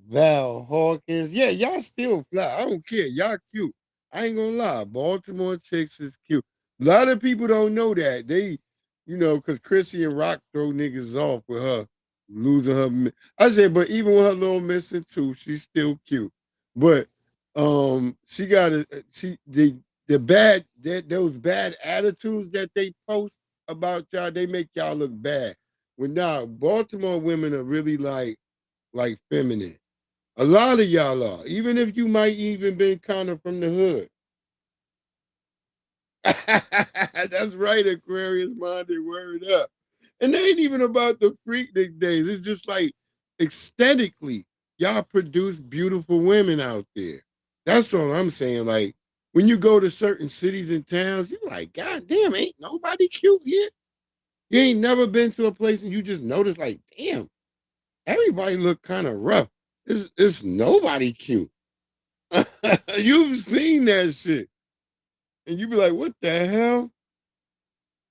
Val Hawkins. Yeah, y'all still fly. I don't care. Y'all cute. I ain't gonna lie. Baltimore chicks is cute. A lot of people don't know that. They, because Chrissy and Rock throw niggas off with her losing her. I said, but even with her little missing tooth, she's still cute. But she got the bad those bad attitudes that they post about y'all, they make y'all look bad. When now Baltimore women are really like feminine. A lot of y'all are, even if you might even been kind of from the hood. That's right, Aquarius minded, word up. And it ain't even about the freak days. It's just like aesthetically, y'all produce beautiful women out there. That's all I'm saying. Like when you go to certain cities and towns, you're like, God damn, ain't nobody cute here. You ain't never been to a place and you just notice, like, damn, everybody look kind of rough. It's nobody cute. You've seen that shit. And you be like, what the hell?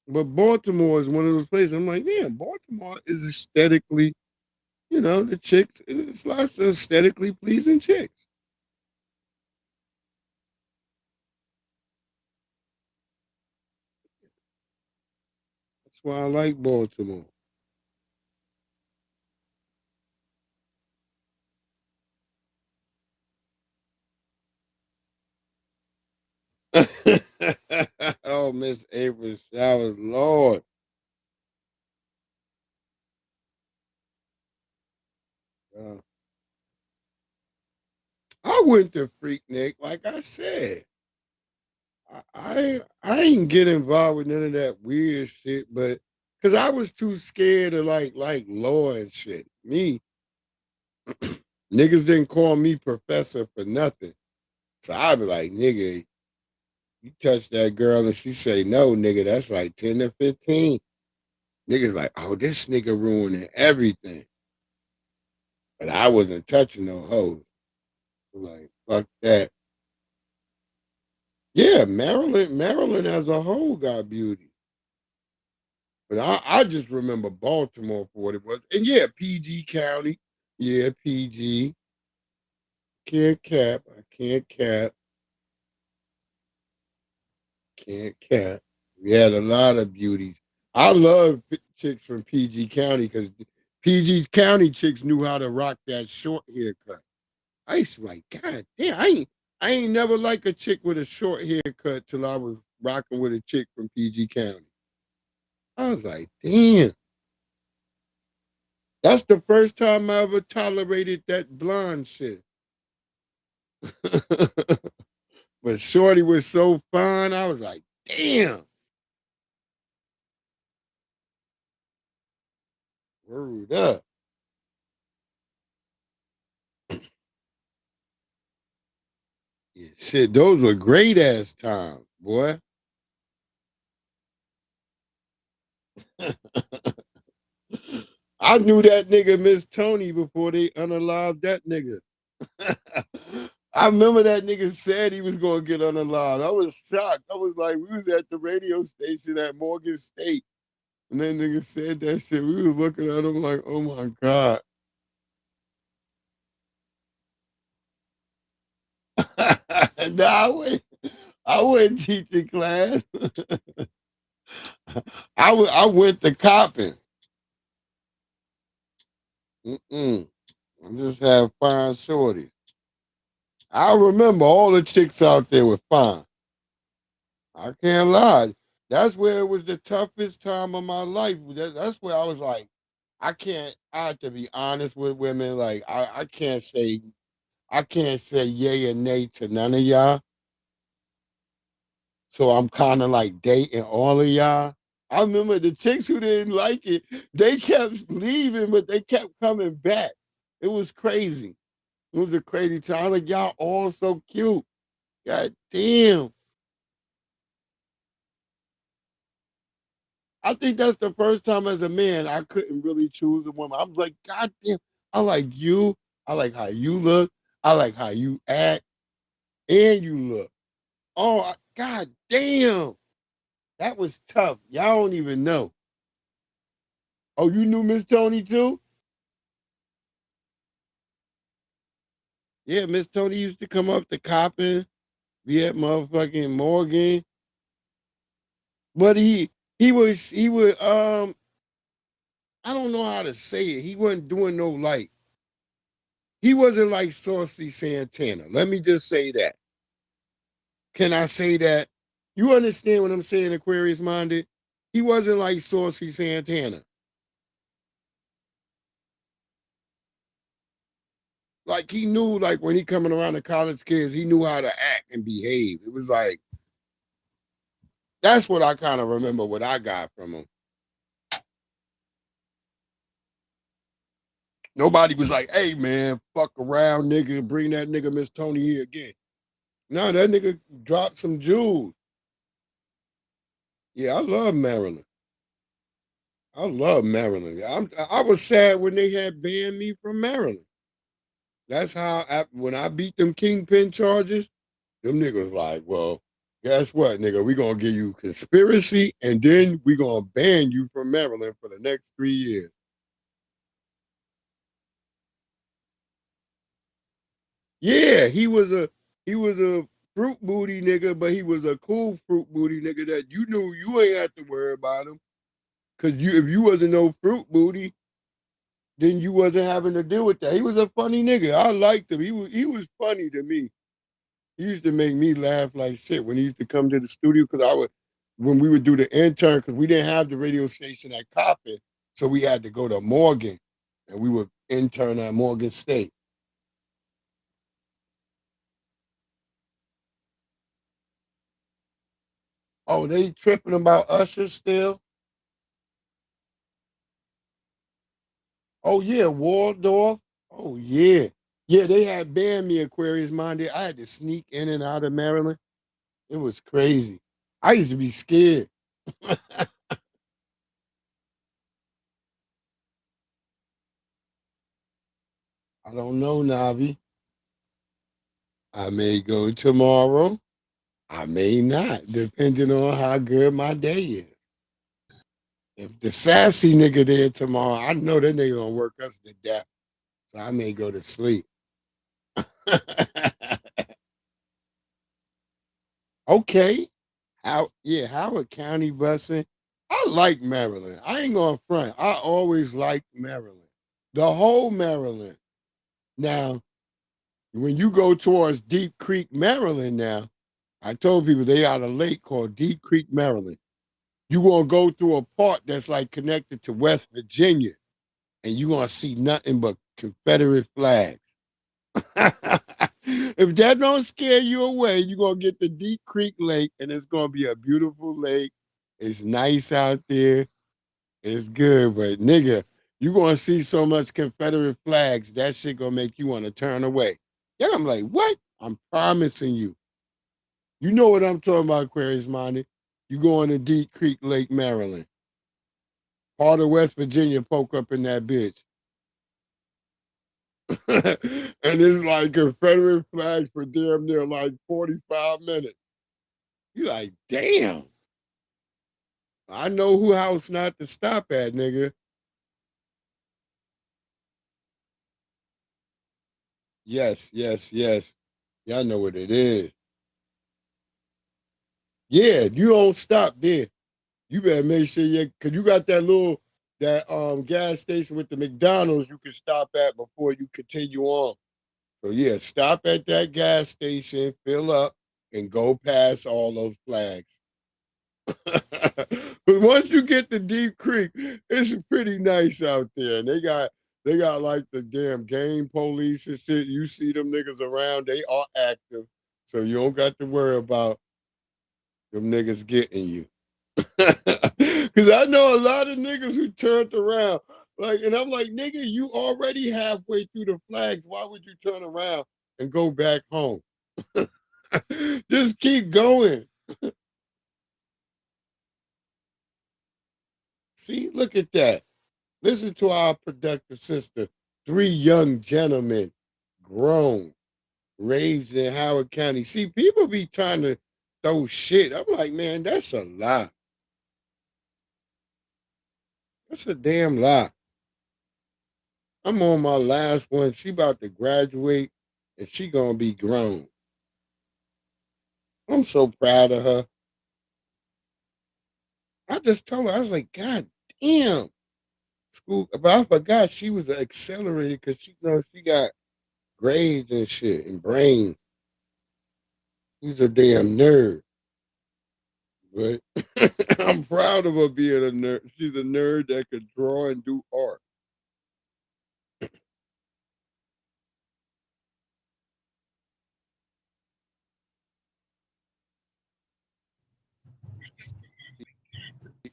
But Baltimore is one of those places. I'm like, man, Baltimore is aesthetically, the chicks, it's lots of aesthetically pleasing chicks. That's why I like Baltimore. Oh, Miss April Showers, Lord. Uh, I went to Freaknik, like I said. I ain't get involved with none of that weird shit, but because I was too scared of like law and shit. Me, niggas didn't call me professor for nothing. So I'd be like, nigga, you touch that girl and she say no, nigga, that's like 10 to 15. Niggas like, oh, this nigga ruining everything. But I wasn't touching no hoes. Like, fuck that. Yeah, Maryland as a whole got beauty. But I just remember Baltimore for what it was. And yeah, PG County. Yeah, PG. Can't cap. I can't cap. Can't cap. We had a lot of beauties. I love chicks from PG County because PG County chicks knew how to rock that short haircut. I used to like, God damn, I ain't never like a chick with a short haircut till I was rocking with a chick from PG County. I was like, damn. That's the first time I ever tolerated that blonde shit. But Shorty was so fine, I was like, damn. Word up. Yeah, shit, those were great ass times, boy. I knew that nigga Miss Tony before they unalived that nigga. I remember that nigga said he was gonna get unalived. I was shocked. I was like, we was at the radio station at Morgan State. And that nigga said that shit. We was looking at him like, oh my God. Nah, I wouldn't teach in class. I went to copping. I just have fine shorties. I remember all the chicks out there were fine. I can't lie. That's where it was the toughest time of my life. That's where I was like, I have to be honest with women. Like I can't say yay or nay to none of y'all. So I'm kind of like dating all of y'all. I remember the chicks who didn't like it, they kept leaving, but they kept coming back. It was crazy. It was a crazy time. Like, y'all all so cute. God damn. I think that's the first time as a man I couldn't really choose a woman. I was like, God damn, I like you. I like how you look. I like how you act and you look. Oh, God damn. That was tough. Y'all don't even know. Oh, you knew Miss Tony too? Yeah, Miss Tony used to come up to Coppin, be at motherfucking Morgan. But he would I don't know how to say it. He wasn't doing no like he wasn't like Saucy Santana. Let me just say that. Can I say that? You understand what I'm saying, Aquarius minded? He wasn't like Saucy Santana. Like he knew, like when he coming around the college kids, he knew how to act and behave. It was like that's what I kind of remember what I got from him. Nobody was like, hey man, fuck around, nigga, bring that nigga Miss Tony here again. No, that nigga dropped some jewels. Yeah, I love Maryland. I love Maryland. I was sad when they had banned me from Maryland. That's how when I beat them kingpin charges, them niggas like, well, guess what, nigga? We gonna give you conspiracy, and then we gonna ban you from Maryland for the next 3 years. Yeah, he was a fruit booty nigga, but he was a cool fruit booty nigga that you knew you ain't have to worry about him. Cause if you wasn't no fruit booty, then you wasn't having to deal with that. He was a funny nigga. I liked him. He was funny to me. He used to make me laugh like shit when he used to come to the studio because when we would do the intern, because we didn't have the radio station at Coppin, so we had to go to Morgan, and we would intern at Morgan State. Oh, they tripping about Usher still? Oh yeah, Waldorf. Oh yeah, yeah. They had banned me Aquarius Minded. I had to sneak in and out of Maryland. It was crazy. I used to be scared. I don't know, Navi. I may go tomorrow. I may not, depending on how good my day is. If the sassy nigga there tomorrow, I know that nigga gonna work us to death. So I may go to sleep. Okay. Howard County busing. I like Maryland. I ain't gonna front. I always liked Maryland. The whole Maryland. Now, when you go towards Deep Creek, Maryland now, I told people they got a lake called Deep Creek, Maryland. You're gonna go through a part that's like connected to West Virginia, and you're gonna see nothing but Confederate flags. If that don't scare you away, you're gonna get the Deep Creek Lake, and it's gonna be a beautiful lake. It's nice out there. It's good, but nigga, you're gonna see so much Confederate flags, that shit gonna make you want to turn away. Yeah, I'm like, what? I'm promising you. You know what I'm talking about, Aquarius Monty. You going to Deep Creek Lake, Maryland. Part of West Virginia poke up in that bitch. And it's like Confederate flags for damn near like 45 minutes. You like, damn. I know who house not to stop at, nigga. Yes. Y'all know what it is. Yeah, you don't stop there. You better make sure cause you got that gas station with the McDonald's you can stop at before you continue on. So yeah, stop at that gas station, fill up, and go past all those flags. But once you get to Deep Creek, it's pretty nice out there. And they got like the damn game police and shit. You see them niggas around, they are active. So you don't got to worry about them niggas getting you. Cause I know a lot of niggas who turned around. And I'm like, nigga, you already halfway through the flags. Why would you turn around and go back home? Just keep going. See, look at that. Listen to our productive sister. 3 young gentlemen, grown, raised in Howard County. See, people be trying to throw shit. I'm like, man, that's a lie. That's a damn lie. I'm on my last one. She about to graduate, and she gonna be grown. I'm so proud of her. I just told her, I was like, God damn. School, but I forgot she was accelerated because she got grades and shit and brains. She's a damn nerd. But I'm proud of her being a nerd. She's a nerd that could draw and do art.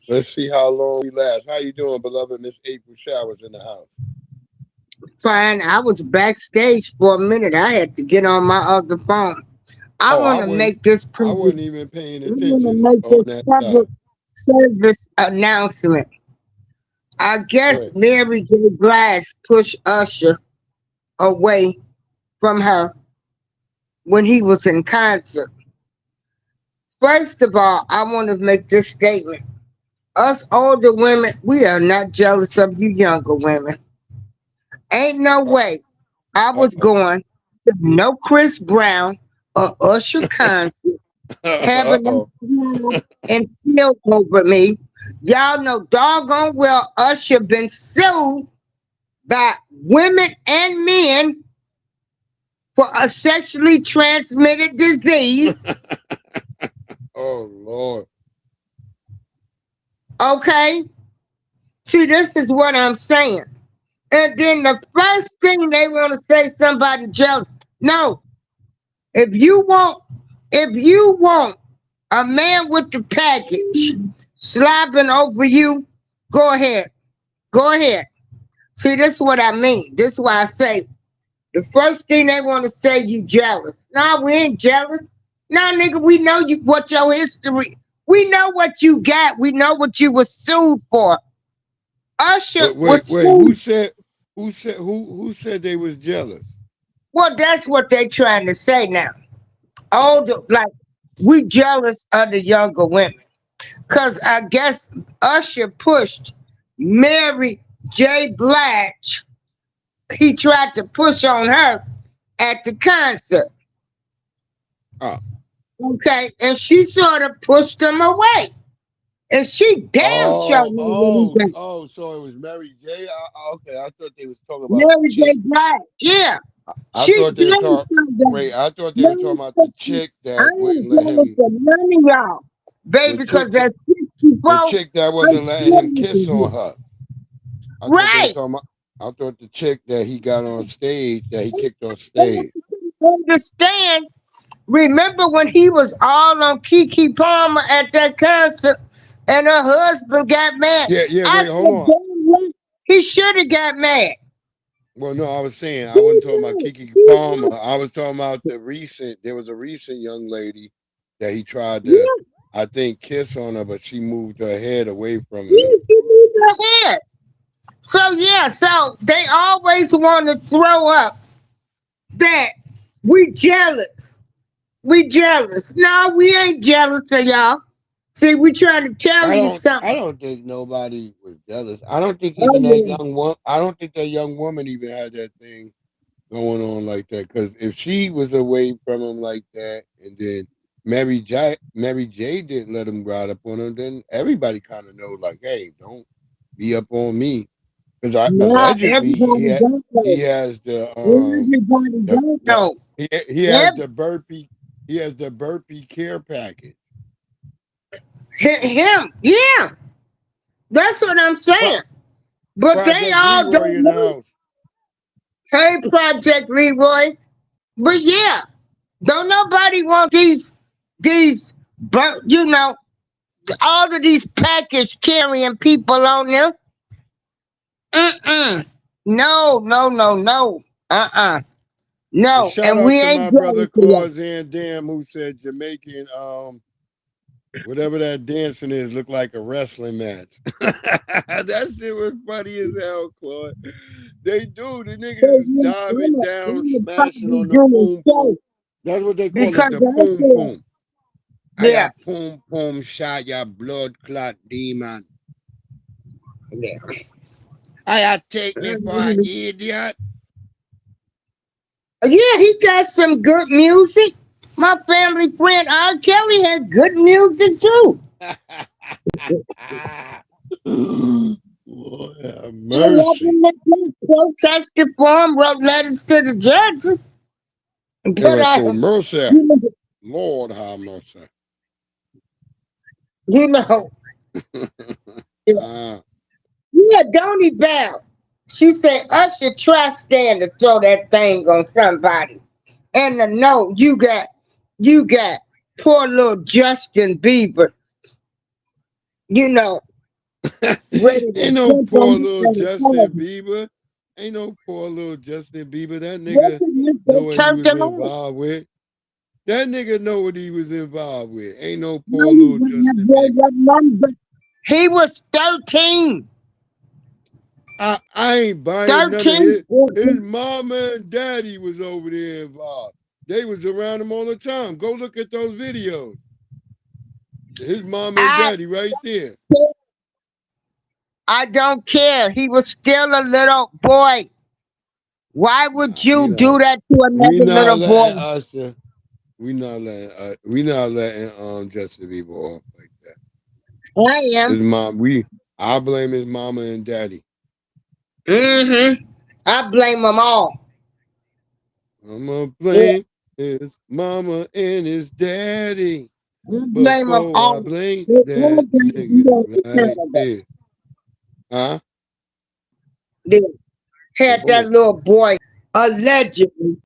Let's see how long we last. How you doing, beloved Miss April Showers in the house? Fine. I was backstage for a minute. I had to get on my other phone. I want to make this. I wasn't even paying I want to attention make on this that public side. service announcement. I guess Good. Mary J. Blige pushed Usher away from her when he was in concert. First of all, I want to make this statement. Us older women, we are not jealous of you younger women. Ain't no way I was going to no Chris Brown or Usher concert having them smile and feel over me. Y'all know doggone well Usher been sued by women and men for a sexually transmitted disease. Oh Lord. Okay? See, this is what I'm saying. And then the first thing they want to say somebody jealous. No. If you want a man with the package slobbing over you, go ahead. Go ahead. See, this is what I mean. This is why I say the first thing they want to say, you jealous. Nah, we ain't jealous. Nah, nigga, we know you what your history. We know what you got. We know what you was sued for. Usher was Wait. sued. Who said they was jealous? Well, that's what they trying to say now. Older, like we jealous of the younger women. Because I guess Usher pushed Mary J. Blige. He tried to push on her at the concert. Okay, and she sort of pushed him away. And she damn sure knew what he did. So it was Mary J. Okay, I thought they was talking about the Mary chick. J. Blige, yeah. I She thought they were damn talking. sure did. Wait, I thought they were talking about the chick I that ain't wouldn't let jealous him. of none of y'all, baby, because at 64, The chick that wasn't letting him kiss on her. I thought they were talking about. I thought the chick that he got on stage, that he kicked off stage. Understand? Remember when he was all on Keke Palmer at that concert, and her husband got mad? Yeah. I Wait, hold on. said, he should have got mad. Well, no, I was saying I wasn't talking about Keke Palmer. I was talking about the recent. There was a recent young lady that he tried to, I think, kiss on her, but she moved her head away from him. She moved her head. So yeah, so they always want to throw up that we jealous. We jealous. No, we ain't jealous of y'all. See, we trying to tell you something. I don't think nobody was jealous. I don't think even that young woman. I don't think that young woman even had that thing going on like that. Because if she was away from him like that, and then Mary J didn't let him ride up on him, then everybody kind of know, like, hey, don't be up on me. Because allegedly he has the he has the burpee care package. Him, yeah. That's what I'm saying. But Project they all Leroy don't in the know. house. Hey, Project Leroy. But yeah, don't nobody want these, you know, all of these package carrying people on them. No. And No. shout And out we to my ain't brother going to y'all. Clausen Dam, who said Jamaican whatever that dancing is looked like a wrestling match. That shit was funny as hell, Claude. They do. The niggas is diving down, smashing on the poom poom. That's what they call it, the poom poom. I got poom poom shot, ya blood clot demon. Yeah. I take me for an idiot. Yeah, he got some good music. My family friend R. Kelly had good music too. Lord have mercy. Protested for him, wrote letters to the judges. They were so mercy. Lord have mercy. You know. Yeah, don't he bow? She said, Usher, try stand to throw that thing on somebody. And no, you got poor little Justin Bieber. You know, ready to Ain't no jump poor on little Justin Bieber. Ain't no poor little Justin Bieber. That nigga know what he was involved with. That nigga know what he was involved with. Ain't no poor little Justin Bieber. He was 13. I ain't buying none of it. His mama and daddy was over there involved. They was around him all the time. Go look at those videos. His mama and daddy right there. I don't care. He was still a little boy. Why would you do that to another little boy? Usher. We not letting Justin Bieber off like that. I am. His mom. I blame his mama and daddy. I blame them all. I'm gonna blame his mama and his daddy. Blame them all. I blame that nigga right there. Huh? They had that little boy allegedly.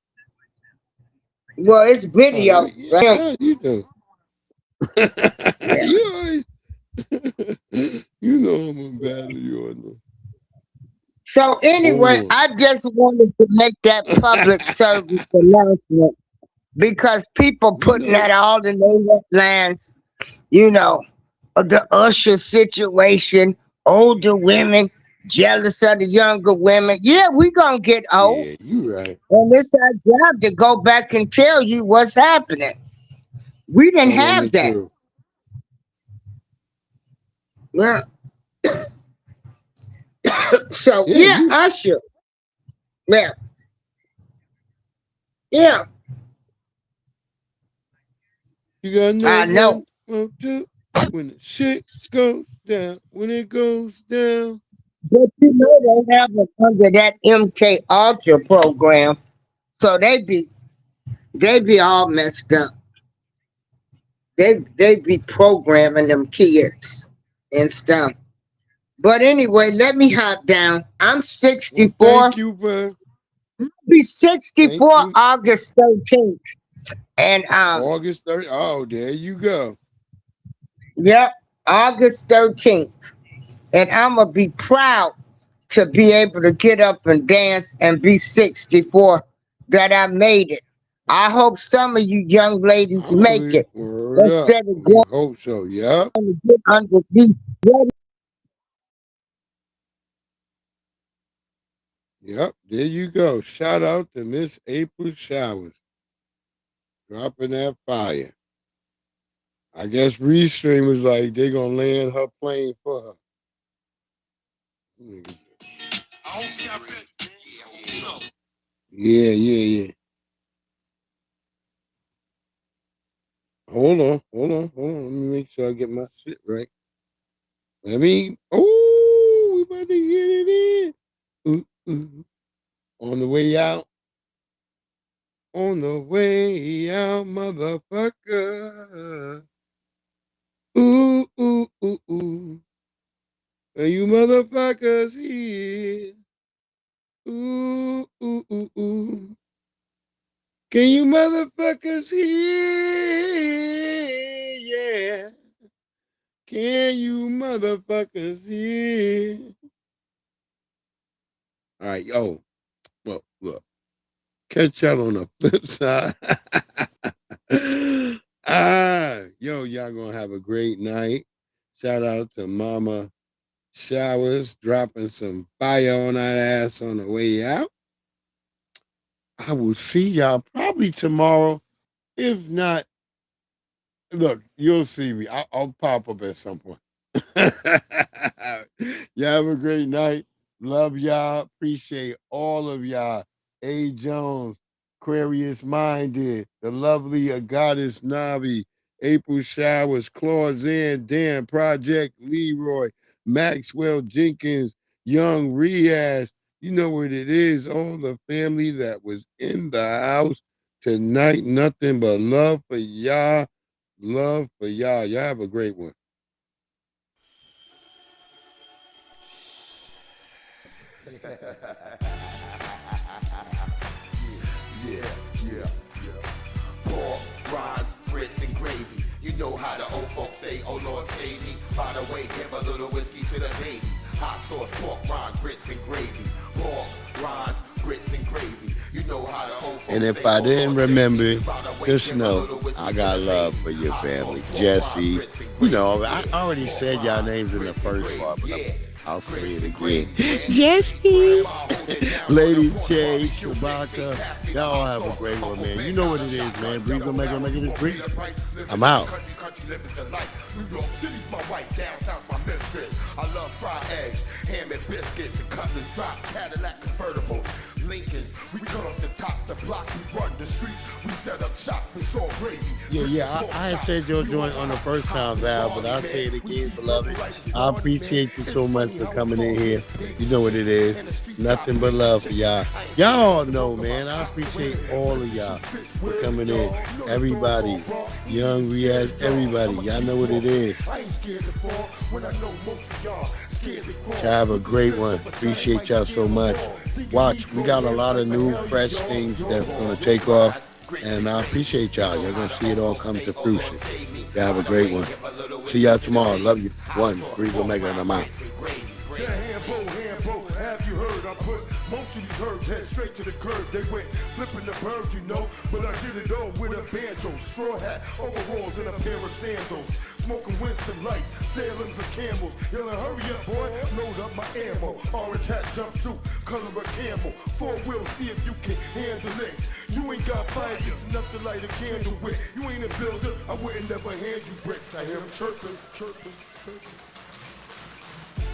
Well, it's video. Yeah, you know. You know I'm gonna battle you on this. So anyway, I just wanted to make that public service announcement because people putting that all in their headlines, you know, the Usher situation, older women jealous of the younger women. Yeah, we gonna get old. Yeah, you right. And it's our job to go back and tell you what's happening. We didn't have that. True. Well, so yeah, Usher. Well, yeah. You got no I know. one to when the shit goes down. When it goes down. But you know they have it under that MK Ultra program, so they be all messed up. They be programming them kids and stuff. But anyway, let me hop down. I'm 64. Well, thank you for. I'll be 64 August 13th. And August 30th. Oh, there you go. Yep, August 13th. And I'm gonna be proud to be able to get up and dance and be 64 that I made it. I hope some of you young ladies make it. Word up. Instead of We hope so. Yeah. going to get underneath. Yep. There you go. Shout out to Miss April Showers. Dropping that fire. I guess Restream was like, they're going to land her plane for her. Yeah. Hold on. Let me make sure I get my shit right. We about to get it in. Ooh. On the way out. On the way out, motherfucker. Ooh. Are you motherfuckers here? Ooh. Can you motherfuckers hear? Yeah. Can you motherfuckers hear? All right, yo. Well, look. Catch y'all on the flip side. Y'all gonna have a great night. Shout out to Mama Showers dropping some fire on that ass on the way out. I will see y'all probably tomorrow. If not, look, you'll see me. I'll pop up at some point. Y'all have a great night. Love y'all. Appreciate all of y'all. A. Jones, Aquarius Minded, the lovely Goddess Navi, April Showers, Clausen, Dan Project, Leroy, Maxwell Jenkins, Young Riaz. You know what it is. All the family that was in the house tonight. Nothing but love for y'all. Love for y'all. Y'all have a great one. Yeah. Pork, rinds, grits, and gravy. You know how the old folks say, oh Lord save me. By the way, give a little whiskey to the babies. Hot sauce, pork, rinds, grits, and gravy. Pork, rinds, grits, and gravy. You know how the old folks and if I didn't remember, just know I got love for your family. Jesse, you know, I already said y'all names in the first part, but I'll say it again. Jesse, Lady J, Shabaka, y'all have a great one, man. You know what it is, man. Breeze will make it breathe. I'm out. New York City's my wife, downtown's my mistress. I love fried eggs, ham and biscuits, and cutlass drop, Cadillac convertibles, Lincolns. We cut off the tops, the block, we run the streets. We set up shop, it's all gravy. Yeah. I had said your joint on the first time, Val, but I'll say it again, beloved. I appreciate you so much for coming in here. You know what it is. Nothing but love for y'all. Y'all know, man. I appreciate all of y'all for coming in. Everybody, Young Riaz, everybody. Y'all know what it is. Y'all have a great one. Appreciate y'all so much. Watch, we got a lot of new, fresh things that's going to take off, and I appreciate y'all. You're going to see it all come to fruition. Y'all have a great one. See y'all tomorrow. Love you. One, Breeze Omega, and I'm out. Have you heard? I put most of these herbs head straight to the curb. They went flipping the bird, you know, but I did it all with a banjo, straw hat, overalls, and a pair of sandals. Smoking Winston lights, Salem's and Camels. Yelling, hurry up, boy, load up my ammo. Orange hat, jumpsuit, color of camel. 4-wheel, see if you can handle it. You ain't got fire, just enough to light a candle with. You ain't a builder, I wouldn't never hand you bricks. I hear them chirping.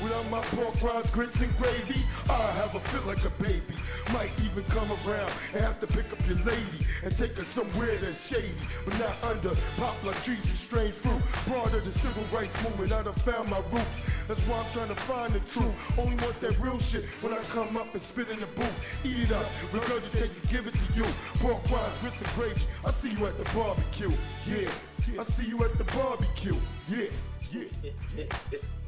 Without my pork rinds, grits, and gravy, I have a fit like a baby. Might even come around and have to pick up your lady and take her somewhere that's shady, but not under poplar trees and strange fruit. Part of the civil rights movement, I done found my roots. That's why I'm trying to find the truth. Only want that real shit when I come up and spit in the booth. Eat it up, regurgitate it, give it to you. Pork rinds, grits, and gravy. I see you at the barbecue. Yeah, I see you at the barbecue. Yeah, yeah.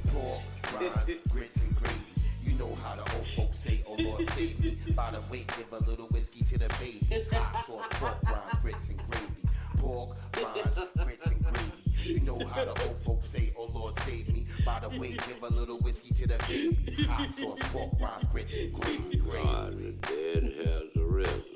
Pork rinds, grits, and gravy. You know how the old folks say, oh Lord save me. By the way, give a little whiskey to the babies. Hot sauce, pork rinds, grits, and gravy. Pork rinds, grits, and gravy. You know how the old folks say, oh Lord save me. By the way, give a little whiskey to the babies. Hot sauce, pork rinds, grits, and gravy. God, the dead has a rest.